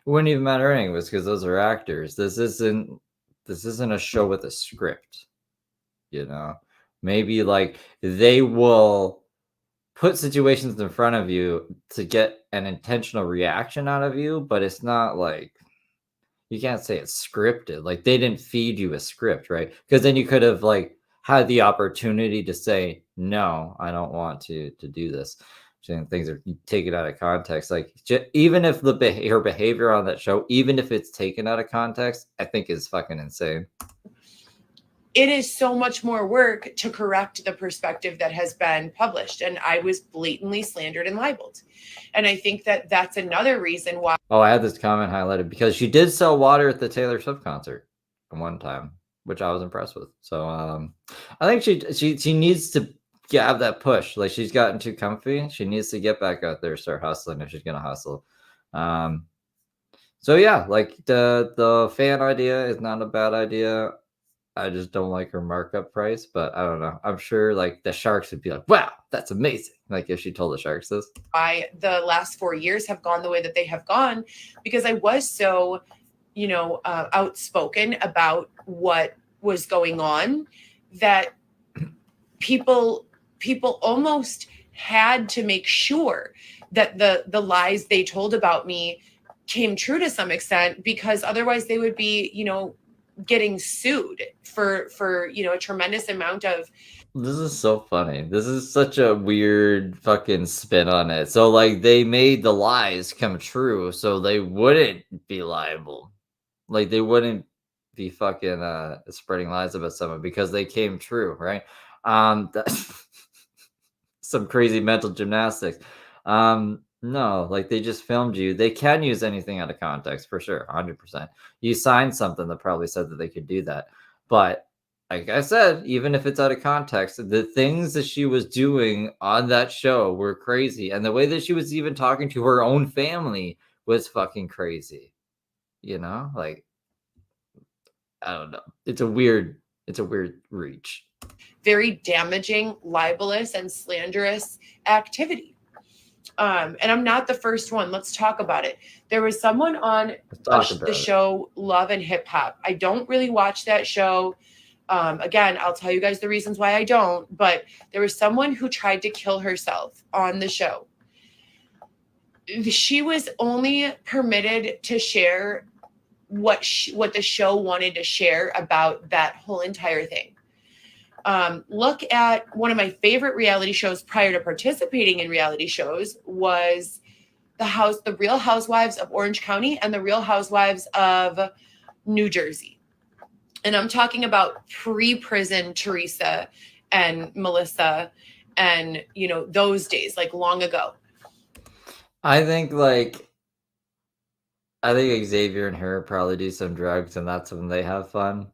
wouldn't even matter anyways because those are actors. This isn't a show with a script. Maybe like they will put situations in front of you to get an intentional reaction out of you, but it's not like you can't say it's scripted. Like they didn't feed you a script, right? Because then you could have like had the opportunity to say, no, I don't want to do this. Saying things are taken out of context. Like even if her behavior on that show, even if it's taken out of context, I think is fucking insane. It is so much more work to correct the perspective that has been published. And I was blatantly slandered and libeled. And I think that that's another reason why. Oh, I had this comment highlighted because she did sell water at the Taylor Swift concert one time, which I was impressed with. So I think she needs to have that push. Like, she's gotten too comfy. She needs to get back out there, start hustling if she's gonna hustle. So yeah, like the fan idea is not a bad idea. I just don't like her markup price, but I don't know. I'm sure like the Sharks would be like, wow, that's amazing. Like if she told the Sharks this. Why the last 4 years have gone the way that they have gone, because I was so, outspoken about what was going on that people almost had to make sure that the lies they told about me came true to some extent, because otherwise they would be, getting sued for a tremendous amount of. This is so funny. This is such a weird fucking spin on it. So like they made the lies come true so they wouldn't be liable. Like they wouldn't be fucking spreading lies about someone because they came true, right? That's some crazy mental gymnastics. No, like they just filmed you. They can use anything out of context for sure, 100%. You signed something that probably said that they could do that. But like I said, even if it's out of context, the things that she was doing on that show were crazy. And the way that she was even talking to her own family was fucking crazy. Like I don't know. It's a weird reach. Very damaging, libelous, and slanderous activity. And I'm not the first one. Let's talk about it. There was someone on the show Love and Hip Hop. I don't really watch that show. Again, I'll tell you guys the reasons why I don't, but there was someone who tried to kill herself on the show. She was only permitted to share what the show wanted to share about that whole entire thing. Look at one of my favorite reality shows prior to participating in reality shows was the Real Housewives of Orange County and the Real Housewives of New Jersey. And I'm talking about pre-prison Teresa and Melissa and, those days, like long ago. I think Xavier and her probably do some drugs and that's when they have fun.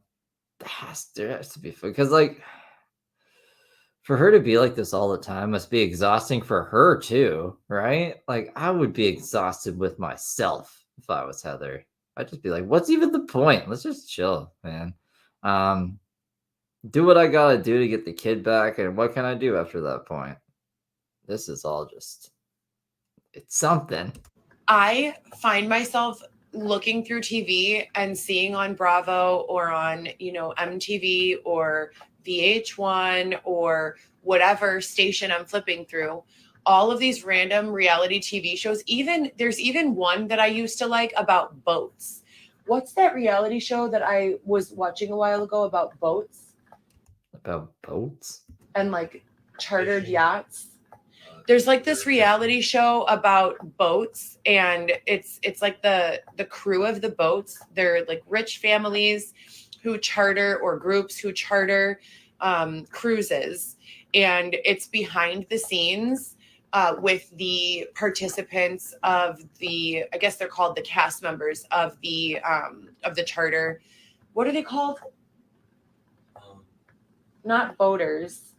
There has to be fun because for her to be like this all the time must be exhausting for her too, right? Like I would be exhausted with myself if I was Heather. I'd just be like, what's even the point? Let's just chill, man. Do what I gotta do to get the kid back, and what can I do after that point? This is all just, it's something. I find myself looking through TV and seeing on Bravo or on, MTV or VH1 or whatever station I'm flipping through, all of these random reality TV shows. There's even one that I used to like about boats. What's that reality show that I was watching a while ago about boats? About boats? And like chartered yachts. There's like this reality show about boats, and it's like the crew of the boats. They're like rich families who charter, or groups who charter cruises, and it's behind the scenes with the participants of I guess they're called the cast members of the charter. What are they called? Not boaters.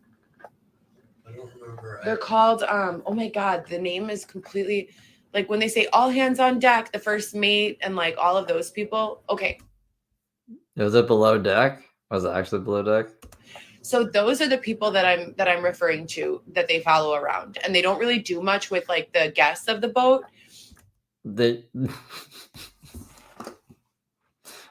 I don't remember. They're called, oh my God, the name is completely, like when they say all hands on deck, the first mate and like all of those people. Okay. Was it below deck? Was it actually below deck? So those are the people that I'm referring to, that they follow around, and they don't really do much with like the guests of the boat.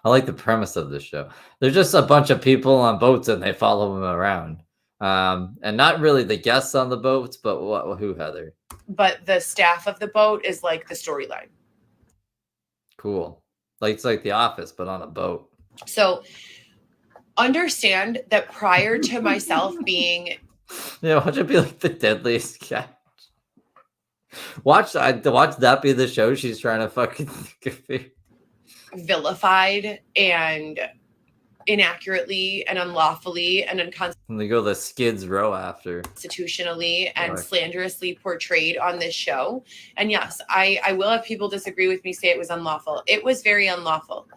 I like the premise of this show. They're just a bunch of people on boats and they follow them around. And not really the guests on the boats, but who, Heather? But the staff of the boat is like the storyline. Cool. Like it's like The Office, but on a boat. So understand that prior to myself being... Yeah, watch it be like the deadliest catch. Watch that be the show she's trying to fucking vilified and inaccurately and unlawfully and and they go the Skids Row after constitutionally and slanderously portrayed on this show. And yes, I will have people disagree with me, say it was unlawful. It was very unlawful.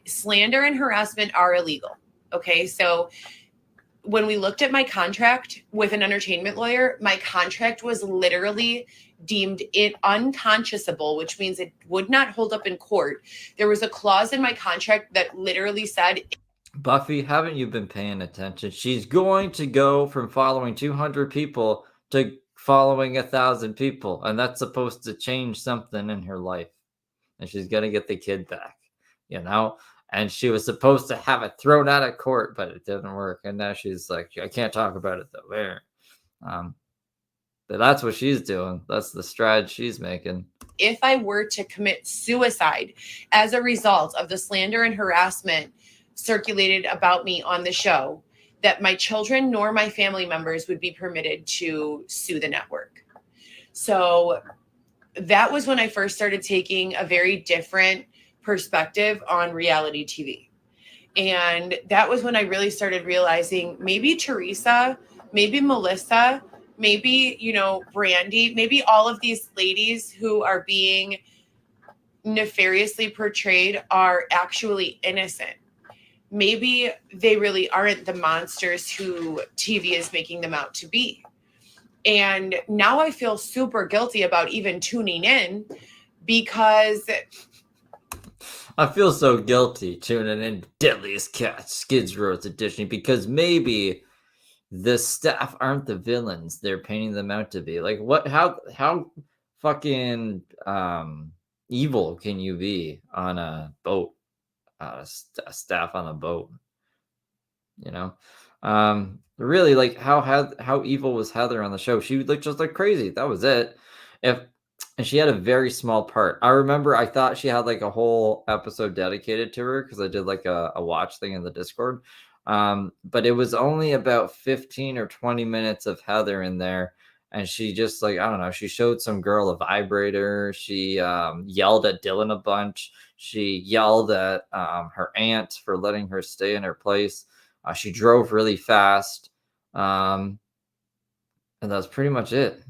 Slander and harassment are illegal. Okay, so when we looked at my contract with an entertainment lawyer, my contract was literally deemed it unconscionable, which means it would not hold up in court. There was a clause in my contract that literally said, Buffy, haven't you been paying attention? She's going to go from following 200 people to following 1,000 people, and that's supposed to change something in her life. And she's going to get the kid back, you know? And she was supposed to have it thrown out of court, but it didn't work. And now she's like, I can't talk about it though. Where? But that's what she's doing. That's the stride she's making. if I were to commit suicide as a result of the slander and harassment circulated about me on the show, that my children nor my family members would be permitted to sue the network. So that was when I first started taking a very different perspective on reality TV. And that was when I really started realizing maybe Teresa, maybe Melissa, maybe, you know, Brandy, maybe all of these ladies who are being nefariously portrayed are actually innocent. Maybe they really aren't the monsters who TV is making them out to be. And now I feel super guilty about even tuning in because I feel so guilty tuning in Deadliest Catch Skids Row's edition because maybe the staff aren't the villains they're painting them out to be. Like what how fucking evil can you be on a boat? A staff on a boat, you know? Really, like how evil was Heather on the show? She looked just like crazy. That was it. And she had a very small part. I remember I thought she had like a whole episode dedicated to her because I did like a watch thing in the Discord. But it was only about 15 or 20 minutes of Heather in there. And she just like, I don't know, she showed some girl a vibrator. She yelled at Dylan a bunch. She yelled at her aunt for letting her stay in her place. She drove really fast. And that's pretty much it.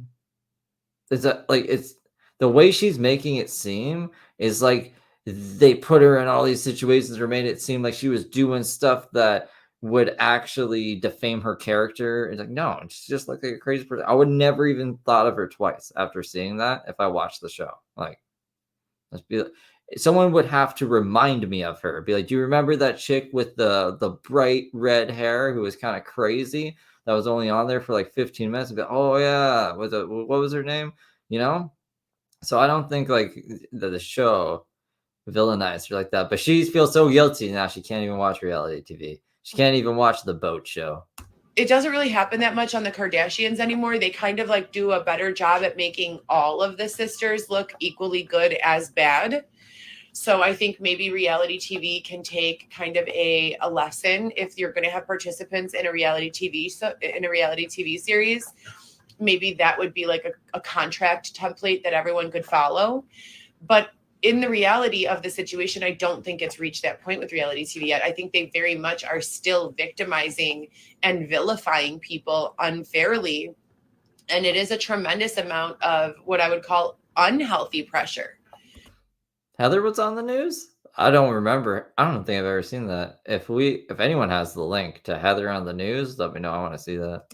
Is that like it's the way she's making it seem is like they put her in all these situations or made it seem like she was doing stuff that would actually defame her character. It's like, no, she's just like a crazy person. I would never even thought of her twice after seeing that if I watched the show. Like, let's be like, someone would have to remind me of her. Be like, do you remember that chick with the bright red hair who was kind of crazy? That was only on there for like 15 minutes. But oh yeah, what was her name? You know? So I don't think like the show villainized her like that. But she feels so guilty now she can't even watch reality TV. She can't even watch the boat show. it doesn't really happen that much on the Kardashians anymore. They kind of like do a better job at making all of the sisters look equally good as bad. So I think maybe reality TV can take kind of a lesson if you're going to have participants in a reality TV series. Maybe that would be like a contract template that everyone could follow. But in the reality of the situation, I don't think it's reached that point with reality TV yet. I think they very much are still victimizing and vilifying people unfairly. And it is a tremendous amount of what I would call unhealthy pressure. Heather was on the news? I don't remember. I don't think I've ever seen that. If anyone has the link to Heather on the news, let me know. I want to see that.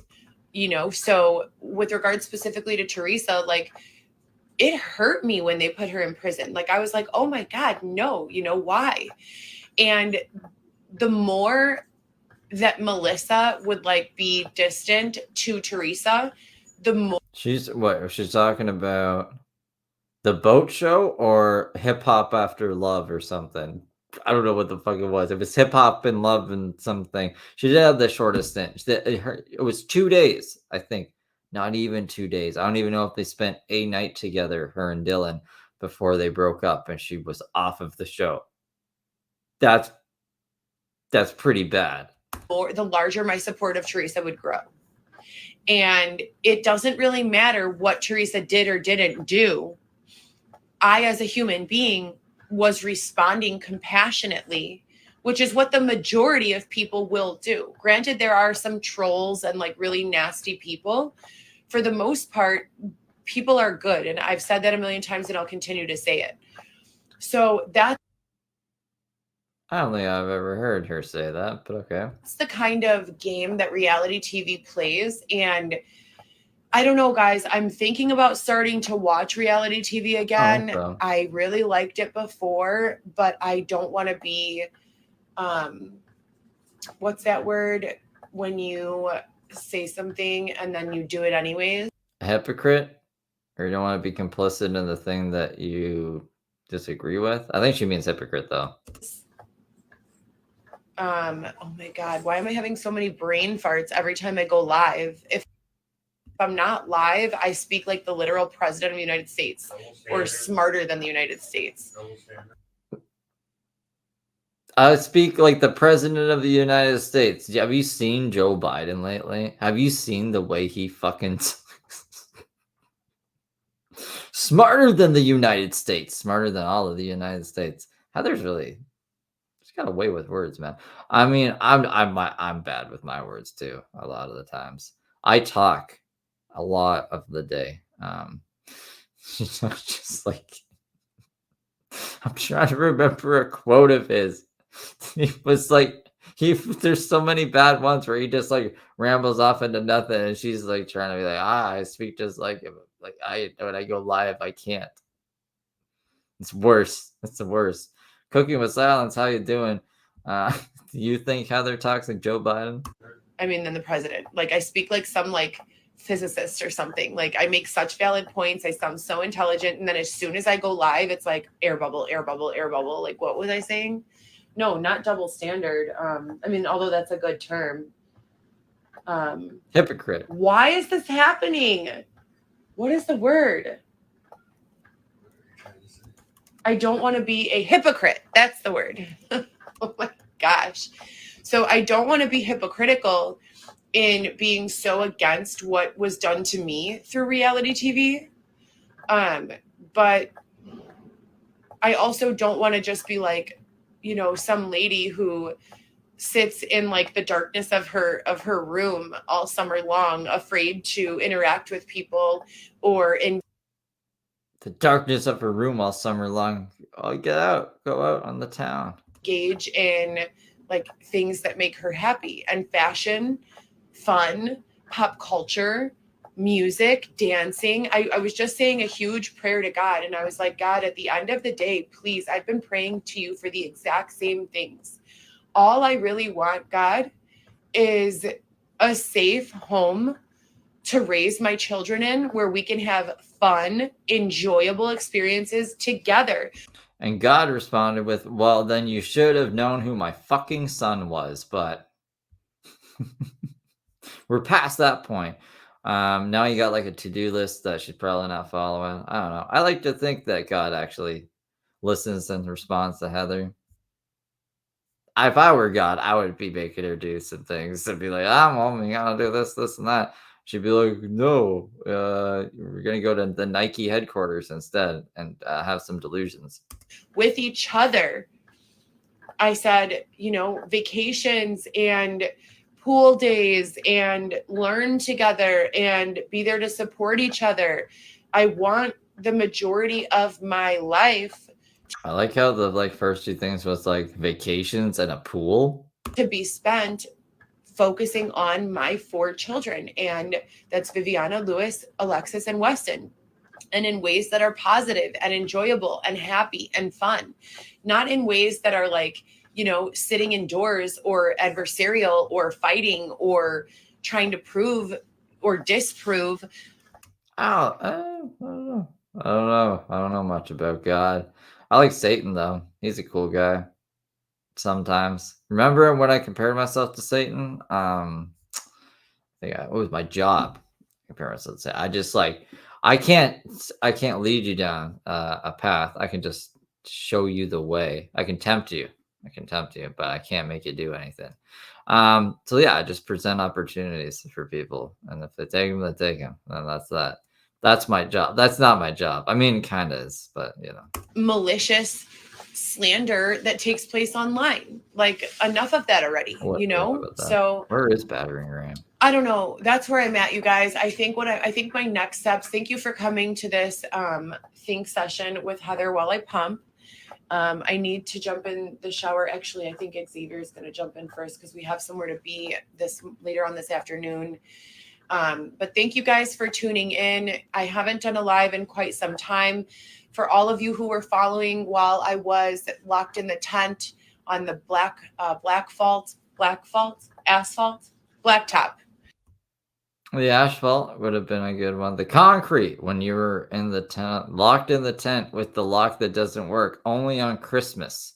You know, so with regard specifically to Teresa, like, it hurt me when they put her in prison. Like, I was like, oh my God, no, you know, why? And the more that Melissa would like be distant to Teresa, the more She's talking about the boat show or Hip Hop After Love or something. I don't know what the fuck it was. It was Hip Hop and Love and something. She did have the shortest stint. It was 2 days, I think. Not even 2 days. I don't even know if they spent a night together, her and Dylan, before they broke up and she was off of the show. That's pretty bad. the larger my support of Teresa would grow. And it doesn't really matter what Teresa did or didn't do. I, as a human being, was responding compassionately, which is what the majority of people will do. Granted, there are some trolls and like really nasty people. For the most part, people are good. And I've said that a million times and I'll continue to say it. So I don't think I've ever heard her say that, but okay. It's the kind of game that reality TV plays. And I don't know, guys, I'm thinking about starting to watch reality TV again. so. I really liked it before, but I don't want to be, what's that word? When you say something and then you do it anyways. A hypocrite? Or you don't want to be complicit in the thing that you disagree with? I think she means hypocrite, though. Oh my God, why am I having so many brain farts every time I go live? If I'm not live, I speak like the literal president of the United States or smarter than the United States. I speak like the president of the United States. Have you seen Joe Biden lately? Have you seen the way he fucking smarter than the United States, smarter than all of the United States? Heather's really she's got away with words, man. I mean, I'm bad with my words too. A lot of the times, I talk a lot of the day. Just like I'm trying to remember a quote of his. He was like, there's so many bad ones where he just like rambles off into nothing, and she's like trying to be like, I speak just like him. Like when I go live, I can't. It's worse. It's the worst. Cooking with Silence, how you doing? Do you think Heather talks like Joe Biden? I mean, than the president. Like I speak like some like physicist or something. Like I make such valid points. I sound so intelligent. And then as soon as I go live, it's like air bubble, air bubble, air bubble. Like what was I saying? No, not double standard. I mean, although that's a good term. Hypocrite. Why is this happening? What is the word? I don't want to be a hypocrite. That's the word. Oh my gosh. So I don't want to be hypocritical in being so against what was done to me through reality TV. But I also don't want to just be like, you know, some lady who sits in like the darkness of her room all summer long, afraid to interact with people or in the darkness of her room all summer long. Oh, get out, go out on the town. Engage in like things that make her happy and fashion, fun, pop culture, music, dancing. I was just saying a huge prayer to God. And I was like, God, at the end of the day, please, I've been praying to you for the exact same things. All I really want, God, is a safe home to raise my children in where we can have fun, enjoyable experiences together. And God responded with, well, then you should have known who my fucking son was. But we're past that point. Now you got like a to-do list that she's probably not following. I don't know. I like to think that God actually listens and responds to Heather. If I were God, I would be making her do some things and be like, I'm only gonna do this, this, and that. She'd be like, no, we're gonna go to the Nike headquarters instead and have some delusions. With each other. I said, you know, vacations and pool days and learn together and be there to support each other. I want the majority of my life. I like how the like first two things was like vacations and a pool to be spent focusing on my 4 children. And that's Viviana, Lewis, Alexis, and Weston. And in ways that are positive and enjoyable and happy and fun, not in ways that are like, you know, sitting indoors or adversarial or fighting or trying to prove or disprove. I don't know. I don't know much about God. I like Satan though. He's a cool guy. Sometimes. Remember when I compared myself to Satan? I think it was my job. Compare myself to Satan. I just like I can't lead you down a path. I can just show you the way. I can tempt you, but I can't make you do anything. So yeah, I just present opportunities for people, and if they take them, they take them. And that's that. That's my job. That's not my job. I mean, kind of is, but you know, malicious slander that takes place online. Like enough of that already, you know? So where is Battering Ram? I don't know. That's where I'm at, you guys. I think I think my next steps, thank you for coming to this think session with Heather while I pump. I need to jump in the shower. Actually, I think Xavier is going to jump in first because we have somewhere to be later on this afternoon. But thank you guys for tuning in. I haven't done a live in quite some time. For all of you who were following while I was locked in the tent on the blacktop. The asphalt would have been a good one. The concrete, when you were in the tent, locked in the tent with the lock that doesn't work, only on Christmas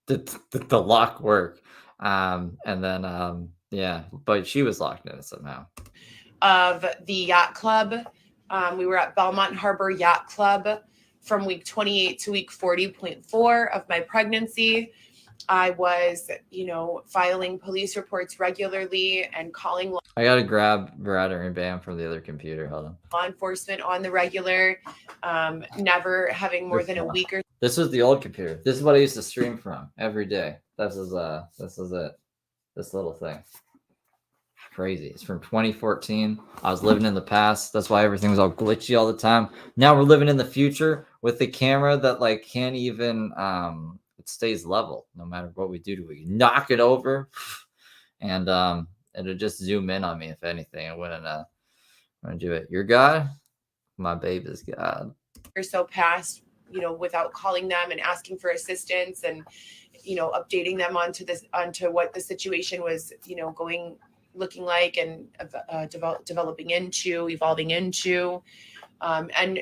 did the lock work. And then, yeah, but she was locked in it somehow. Of the yacht club. We were at Belmont Harbor Yacht Club from week 28 to week 40.4 of my pregnancy. I was, filing police reports regularly and calling I gotta grab Battering Bam from the other computer. Hold on. law enforcement on the regular, never having more than a week or. This was the old computer. This is what I used to stream from every day. This is it. This little thing. Crazy. It's from 2014. I was living in the past. That's why everything was all glitchy all the time. Now we're living in the future with the camera that like can't even it stays level no matter what we do to it. You knock it over and it'll just zoom in on me if anything. I wouldn't do it. Your God, my baby's God. Or so past, without calling them and asking for assistance and updating them onto what the situation was, looking like and evolving into. And,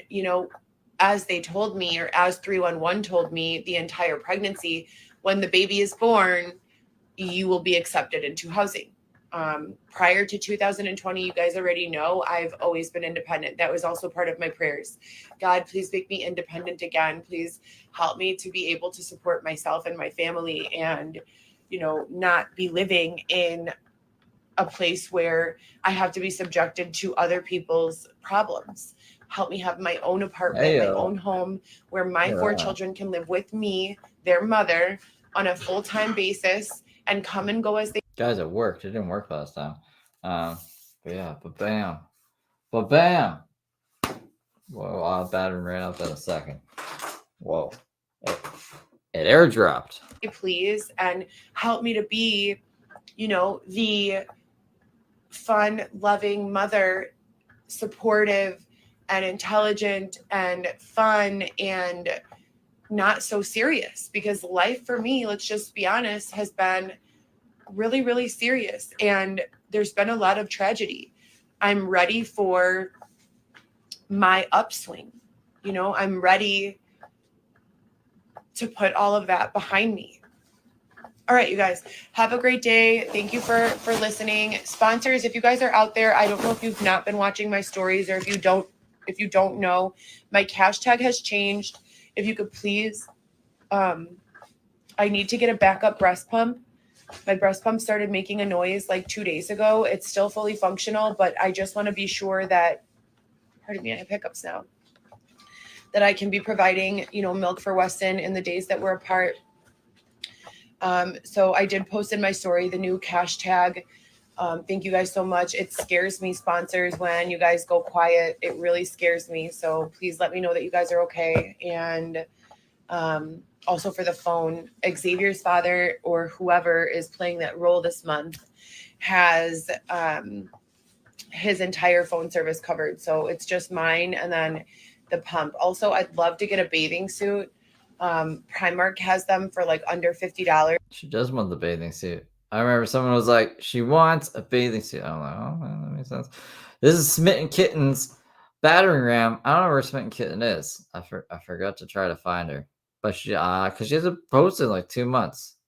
as they told me, or as 311 told me the entire pregnancy, when the baby is born, you will be accepted into housing. Prior to 2020, you guys already know I've always been independent. That was also part of my prayers. God, please make me independent again. Please help me to be able to support myself and my family and, not be living in a place where I have to be subjected to other people's problems. Help me have my own apartment, my own home where my 4 children can live with me, their mother, on a full-time basis and come and go as they. Guys, it worked. It didn't work last time. But yeah, bam. Whoa, I'll batter right up in a second. Whoa. It airdropped. Please, and help me to be, the fun, loving mother, supportive and intelligent and fun and not so serious, because life for me, let's just be honest, has been really, really serious. And there's been a lot of tragedy. I'm ready for my upswing. I'm ready to put all of that behind me. All right, you guys, have a great day. Thank you for listening. Sponsors, if you guys are out there, I don't know if you've not been watching my stories or if you don't know, my cash tag has changed. If you could please, I need to get a backup breast pump. My breast pump started making a noise like 2 days ago. It's still fully functional, but I just want to be sure that, pardon me, I have hiccups now, that I can be providing, milk for Weston in the days that we're apart. So I did post in my story the new cash tag. Thank you guys so much. It scares me, sponsors, when you guys go quiet. It really scares me. So please let me know that you guys are okay. And also for the phone, Xavier's father or whoever is playing that role this month has his entire phone service covered. So it's just mine and then the pump. Also, I'd love to get a bathing suit. Primark has them for like under $50. She does want the bathing suit. I remember someone was like, she wants a bathing suit. I'm like, oh, man, that makes sense. This is Smitten Kitten's battering ram. I don't know where Smitten Kitten is. I forgot to try to find her. But she, because she hasn't posted in like 2 months.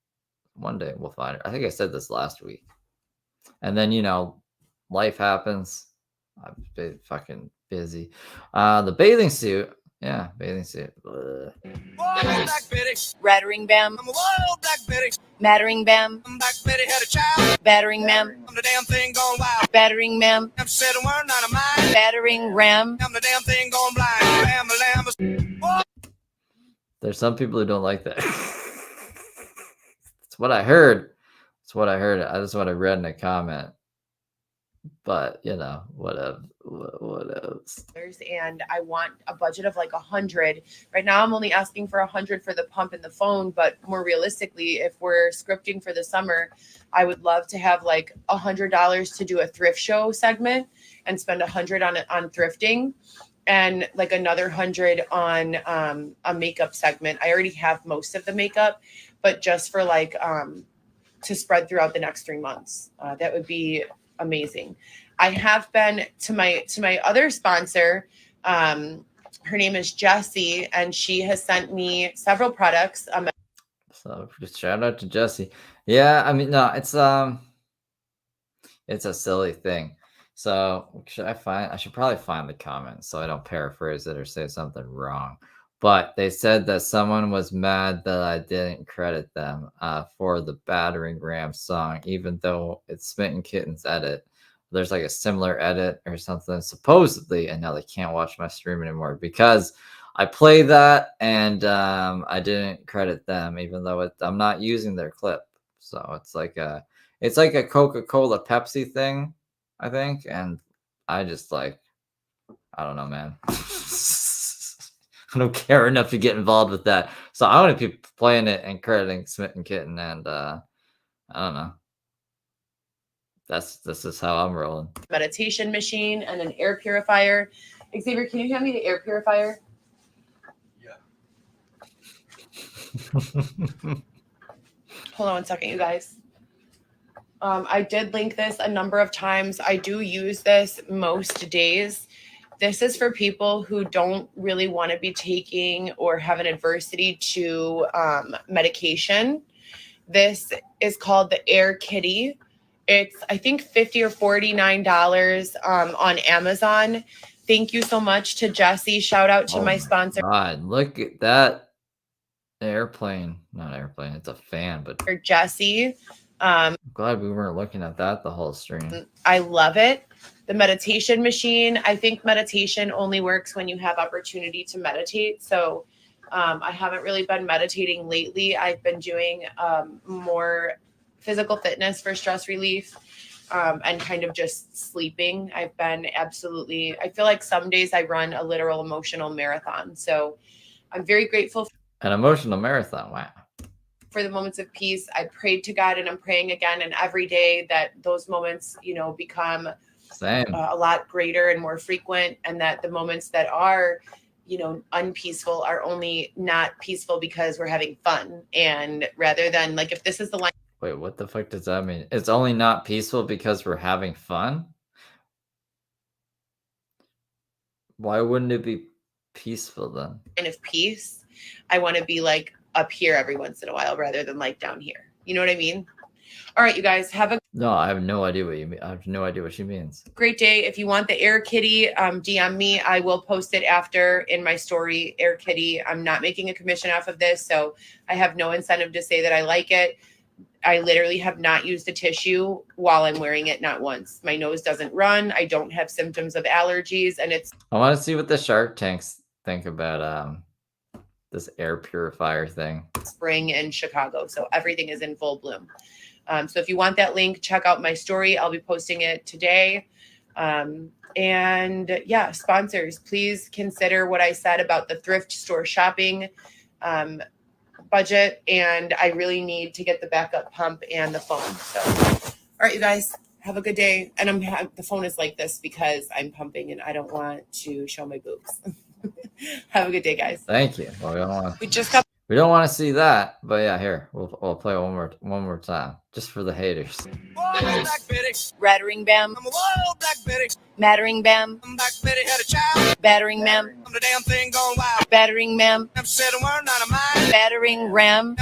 One day we'll find her. I think I said this last week. And then, life happens. I've been fucking busy. The bathing suit. Yeah, bathing suit. Rattering Bam. Mattering Bam. Battering Ma'am. Battering Ma'am. Battering Ram. There's some people who don't like that. It's what I heard. That's what I read in a comment. But you know, whatever. What else? And I want a budget of like 100. Right now, I'm only asking for 100 for the pump and the phone. But more realistically, if we're scripting for the summer, I would love to have like $100 to do a thrift show segment and spend 100 on thrifting, and like another 100 on a makeup segment. I already have most of the makeup, but just for like to spread throughout the next 3 months, that would be amazing. I have been to my other sponsor. Her name is Jessie, and she has sent me several products. So just shout out to Jesse. Yeah, I mean, no, it's a silly thing. So I should probably find the comment so I don't paraphrase it or say something wrong. But they said that someone was mad that I didn't credit them for the Battering Ram song, even though it's Smitten Kitten's edit. There's like a similar edit or something, supposedly, and now they can't watch my stream anymore because I play that and I didn't credit them, even though I'm not using their clip. So it's like a Coca-Cola Pepsi thing, I think, and I just like, I don't know, man. I don't care enough to get involved with that. So I want to be playing it and crediting Smitten Kitten, and I don't know. This is how I'm rolling. Meditation machine and an air purifier. Xavier, can you hand me the air purifier? Yeah. Hold on one second, you guys. I did link this a number of times. I do use this most days. This is for people who don't really want to be taking or have an adversity to medication. This is called the Air Kitty. It's, I think, $50 or $49 on Amazon. Thank you so much to Jessie. Shout out to my sponsor. God, look at that airplane. Not airplane, it's a fan, but For Jessie. I'm glad we weren't looking at that the whole stream. I love it. The meditation machine. I think meditation only works when you have opportunity to meditate. So I haven't really been meditating lately. I've been doing more physical fitness for stress relief and kind of just sleeping. I've been absolutely, I feel like some days I run a literal emotional marathon. So I'm very grateful. An emotional marathon, wow. For the moments of peace. I prayed to God, and I'm praying again and every day that those moments, you know, become a lot greater and more frequent, and that the moments that are, you know, unpeaceful are only not peaceful because we're having fun. And rather than like, if this is the line. Wait, what the fuck does that mean? It's only not peaceful because we're having fun? Why wouldn't it be peaceful then? And of peace, I want to be like up here every once in a while rather than like down here. You know what I mean? All right, you guys, have a No, I have no idea what you mean. I have no idea what she means. great day. If you want the Air Kitty, DM me. I will post it after in my story, Air Kitty. I'm not making a commission off of this, so I have no incentive to say that I like it. I literally have not used a tissue while I'm wearing it, not once. My nose doesn't run. I don't have symptoms of allergies, and it's. I want to see what the Shark Tanks think about this air purifier thing. Spring in Chicago, so everything is in full bloom. So if you want that link, check out my story. I'll be posting it today. And yeah, sponsors, please consider what I said about the thrift store shopping budget. And I really need to get the backup pump and the phone. So, all right, you guys, have a good day. And the phone is like this because I'm pumping and I don't want to show my boobs. Have a good day, guys. Thank you. Well, we don't want to see that, but yeah, here we'll play one more time just for the haters. Rattering Bam. Mattering Bam. Battering Mem. Battering Mem. Battering Ram.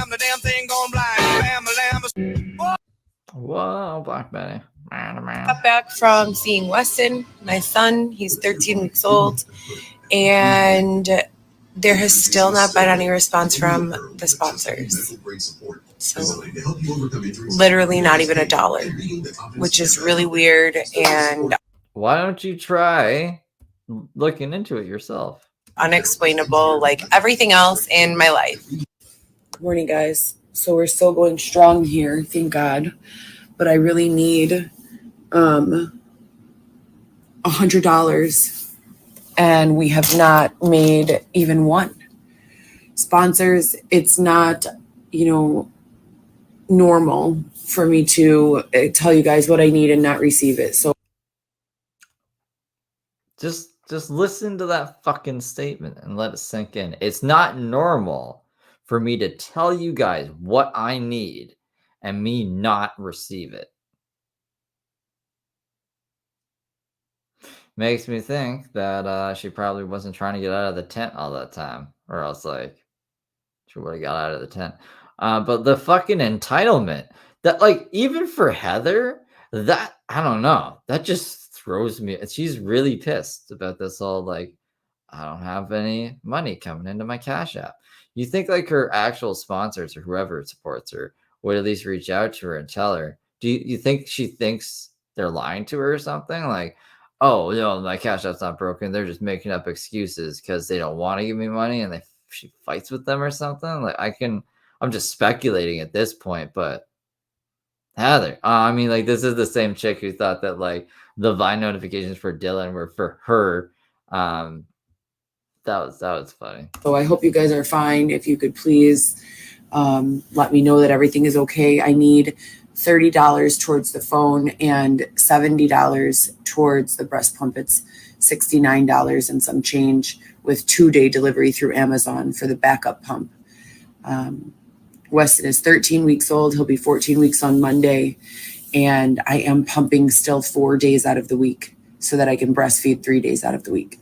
Whoa, Black Betty. Got back from seeing Weston, my son. He's 13 weeks old, and there has still not been any response from the sponsors. So literally not even $1, which is really weird. And why don't you try looking into it yourself? Unexplainable, like everything else in my life. Good morning, guys. So we're still going strong here, thank God. But I really need $100 and we have not made even one. Sponsors, it's not, normal for me to tell you guys what I need and not receive it. So just listen to that fucking statement and let it sink in. It's not normal for me to tell you guys what I need and me not receive it. Makes me think that she probably wasn't trying to get out of the tent all that time, or else like she would have got out of the tent. But the fucking entitlement that, like, even for Heather, that I don't know, that just throws me. She's really pissed about this whole like, I don't have any money coming into my Cash App. You think like her actual sponsors or whoever supports her would at least reach out to her and tell her? Do you think she thinks they're lying to her or something? Like, oh, my Cash App's not broken. They're just making up excuses because they don't want to give me money and she fights with them or something. Like I'm just speculating at this point, but Heather, I mean, like this is the same chick who thought that like the Vine notifications for Dylan were for her. That was funny. So I hope you guys are fine. If you could please let me know that everything is okay. I need $30 towards the phone and $70 towards the breast pump. It's $69 and some change with 2-day delivery through Amazon for the backup pump. Weston is 13 weeks old. He'll be 14 weeks on Monday. And I am pumping still 4 days out of the week so that I can breastfeed 3 days out of the week.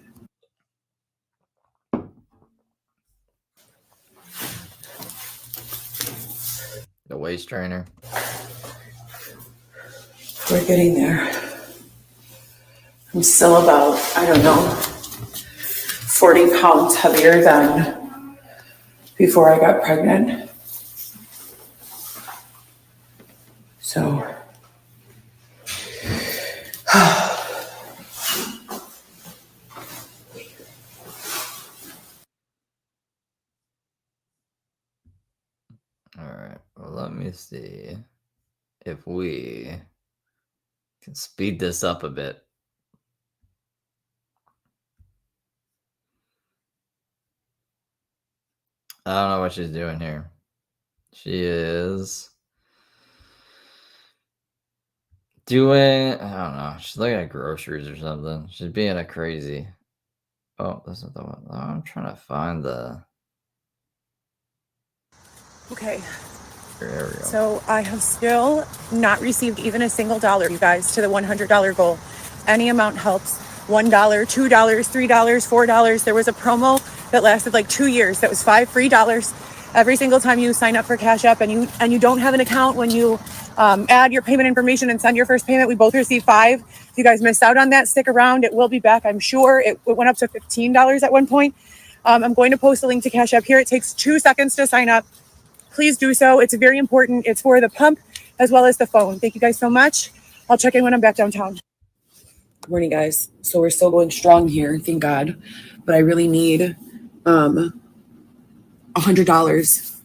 The waist trainer. We're getting there. I'm still about, 40 pounds heavier than before I got pregnant. So, all right. Well, let me see if we can speed this up a bit. I don't know what she's doing here. She is doing, I don't know. She's looking at groceries or something. She's being a crazy. Oh, that's not the one. Oh, I'm trying to find the. Okay. There we go. So I have still not received even a single dollar, you guys, to the $100 goal. Any amount helps. $1, $2, $3, $4. There was a promo that lasted like 2 years. That was $5 free every single time you sign up for Cash App and you don't have an account. When you add your payment information and send your first payment, we both receive $5. If you guys missed out on that, stick around. It will be back, I'm sure. It went up to $15 at one point. I'm going to post a link to Cash App here. It takes 2 seconds to sign up. Please do so. It's very important. It's for the pump as well as the phone. Thank you guys so much. I'll check in when I'm back downtown. good morning, guys. So we're still going strong here, thank God. But I really need $100.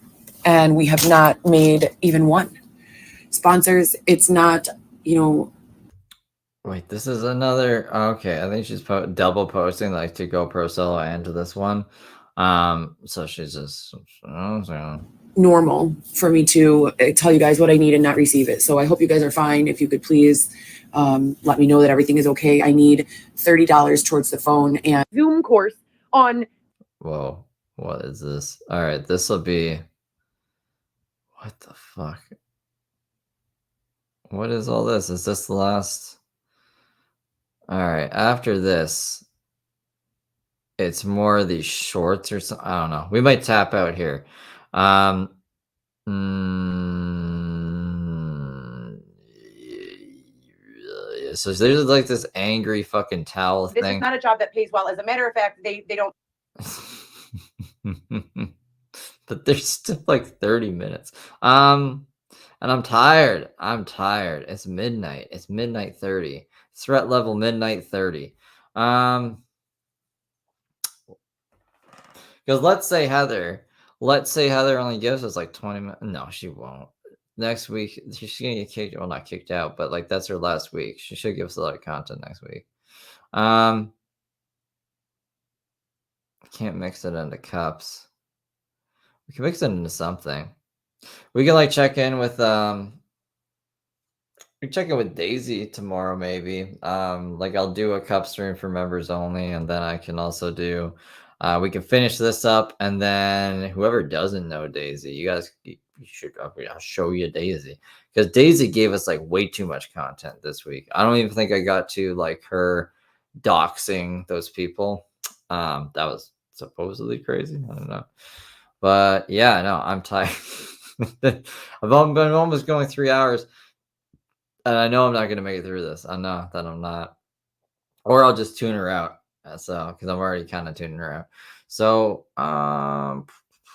And we have not made even one. Sponsors, it's not, Wait, this is another. Okay, I think she's double posting like to go pro solo and to this one. So she's just normal for me to tell you guys what I need and not receive it. So I hope you guys are fine. If you could please let me know that everything is okay. I need $30 towards the phone and Zoom course on. Whoa, what is this? All right, this will be. What the fuck? What is all this? Is this the last? All right, after this, it's more of these shorts or something. I don't know. We might tap out here. So there's like this angry fucking towel This thing. is not a job that pays well. As a matter of fact, they don't. But there's still like 30 minutes. And I'm tired. It's midnight. It's midnight 30. Threat level midnight 30. Because let's say Heather only gives us like 20 minutes. No, she won't. Next week, she's gonna get kicked. Well, not kicked out, but like that's her last week. She should give us a lot of content next week. I can't mix it into cups. We can mix it into something. We can like check in with we can check in with Daisy tomorrow, maybe. Like I'll do a cup stream for members only, and then I can also do. We can finish this up, and then whoever doesn't know Daisy, you should. I'll show you Daisy because Daisy gave us like way too much content this week. I don't even think I got to like her doxing those people. That was supposedly crazy. I don't know, but yeah, no, I'm tired. I've been almost going 3 hours. And I know I'm not gonna make it through this. I know that I'm not, or I'll just tune her out. So, because I'm already kind of tuning her out. So,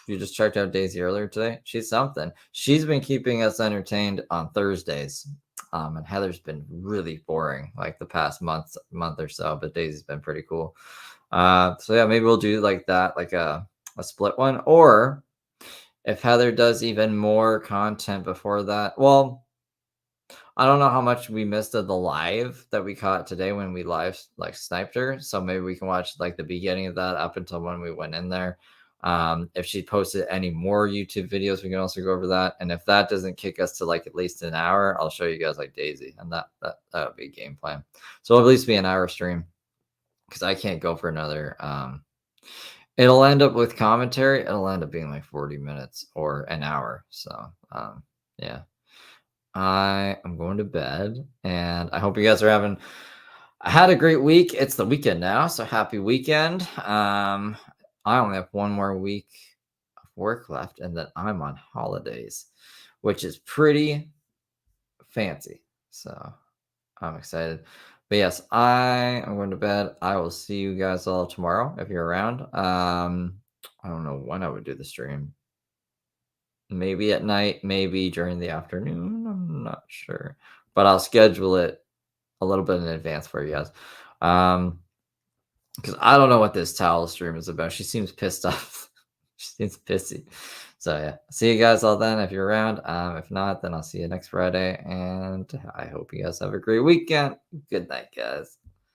you just checked out Daisy earlier today. She's something. She's been keeping us entertained on Thursdays. And Heather's been really boring like the past month or so, but Daisy's been pretty cool. So yeah, maybe we'll do like that, like a split one, or if Heather does even more content before that, well. I don't know how much we missed of the live that we caught today when we live like sniped her. So maybe we can watch like the beginning of that up until when we went in there. If she posted any more YouTube videos, we can also go over that. And if that doesn't kick us to like at least an hour, I'll show you guys like Daisy, and that would be a game plan. So it'll at least be an hour stream because I can't go for another. It'll end up with commentary. It'll end up being like 40 minutes or an hour. So yeah. I am going to bed, and I hope you guys are having had a great week. It's the weekend now, so happy weekend. I only have one more week of work left, and then I'm on holidays, which is pretty fancy. So I'm excited. But yes, I am going to bed. I will see you guys all tomorrow if you're around. I don't know when I would do the stream. Maybe at night, maybe during the afternoon. I'm not sure, but I'll schedule it a little bit in advance for you guys. Because I don't know what this towel stream is about. She seems pissed off. She seems pissy. So yeah, see you guys all then if you're around. If not, then I'll see you next Friday. And I hope you guys have a great weekend. Good night, guys.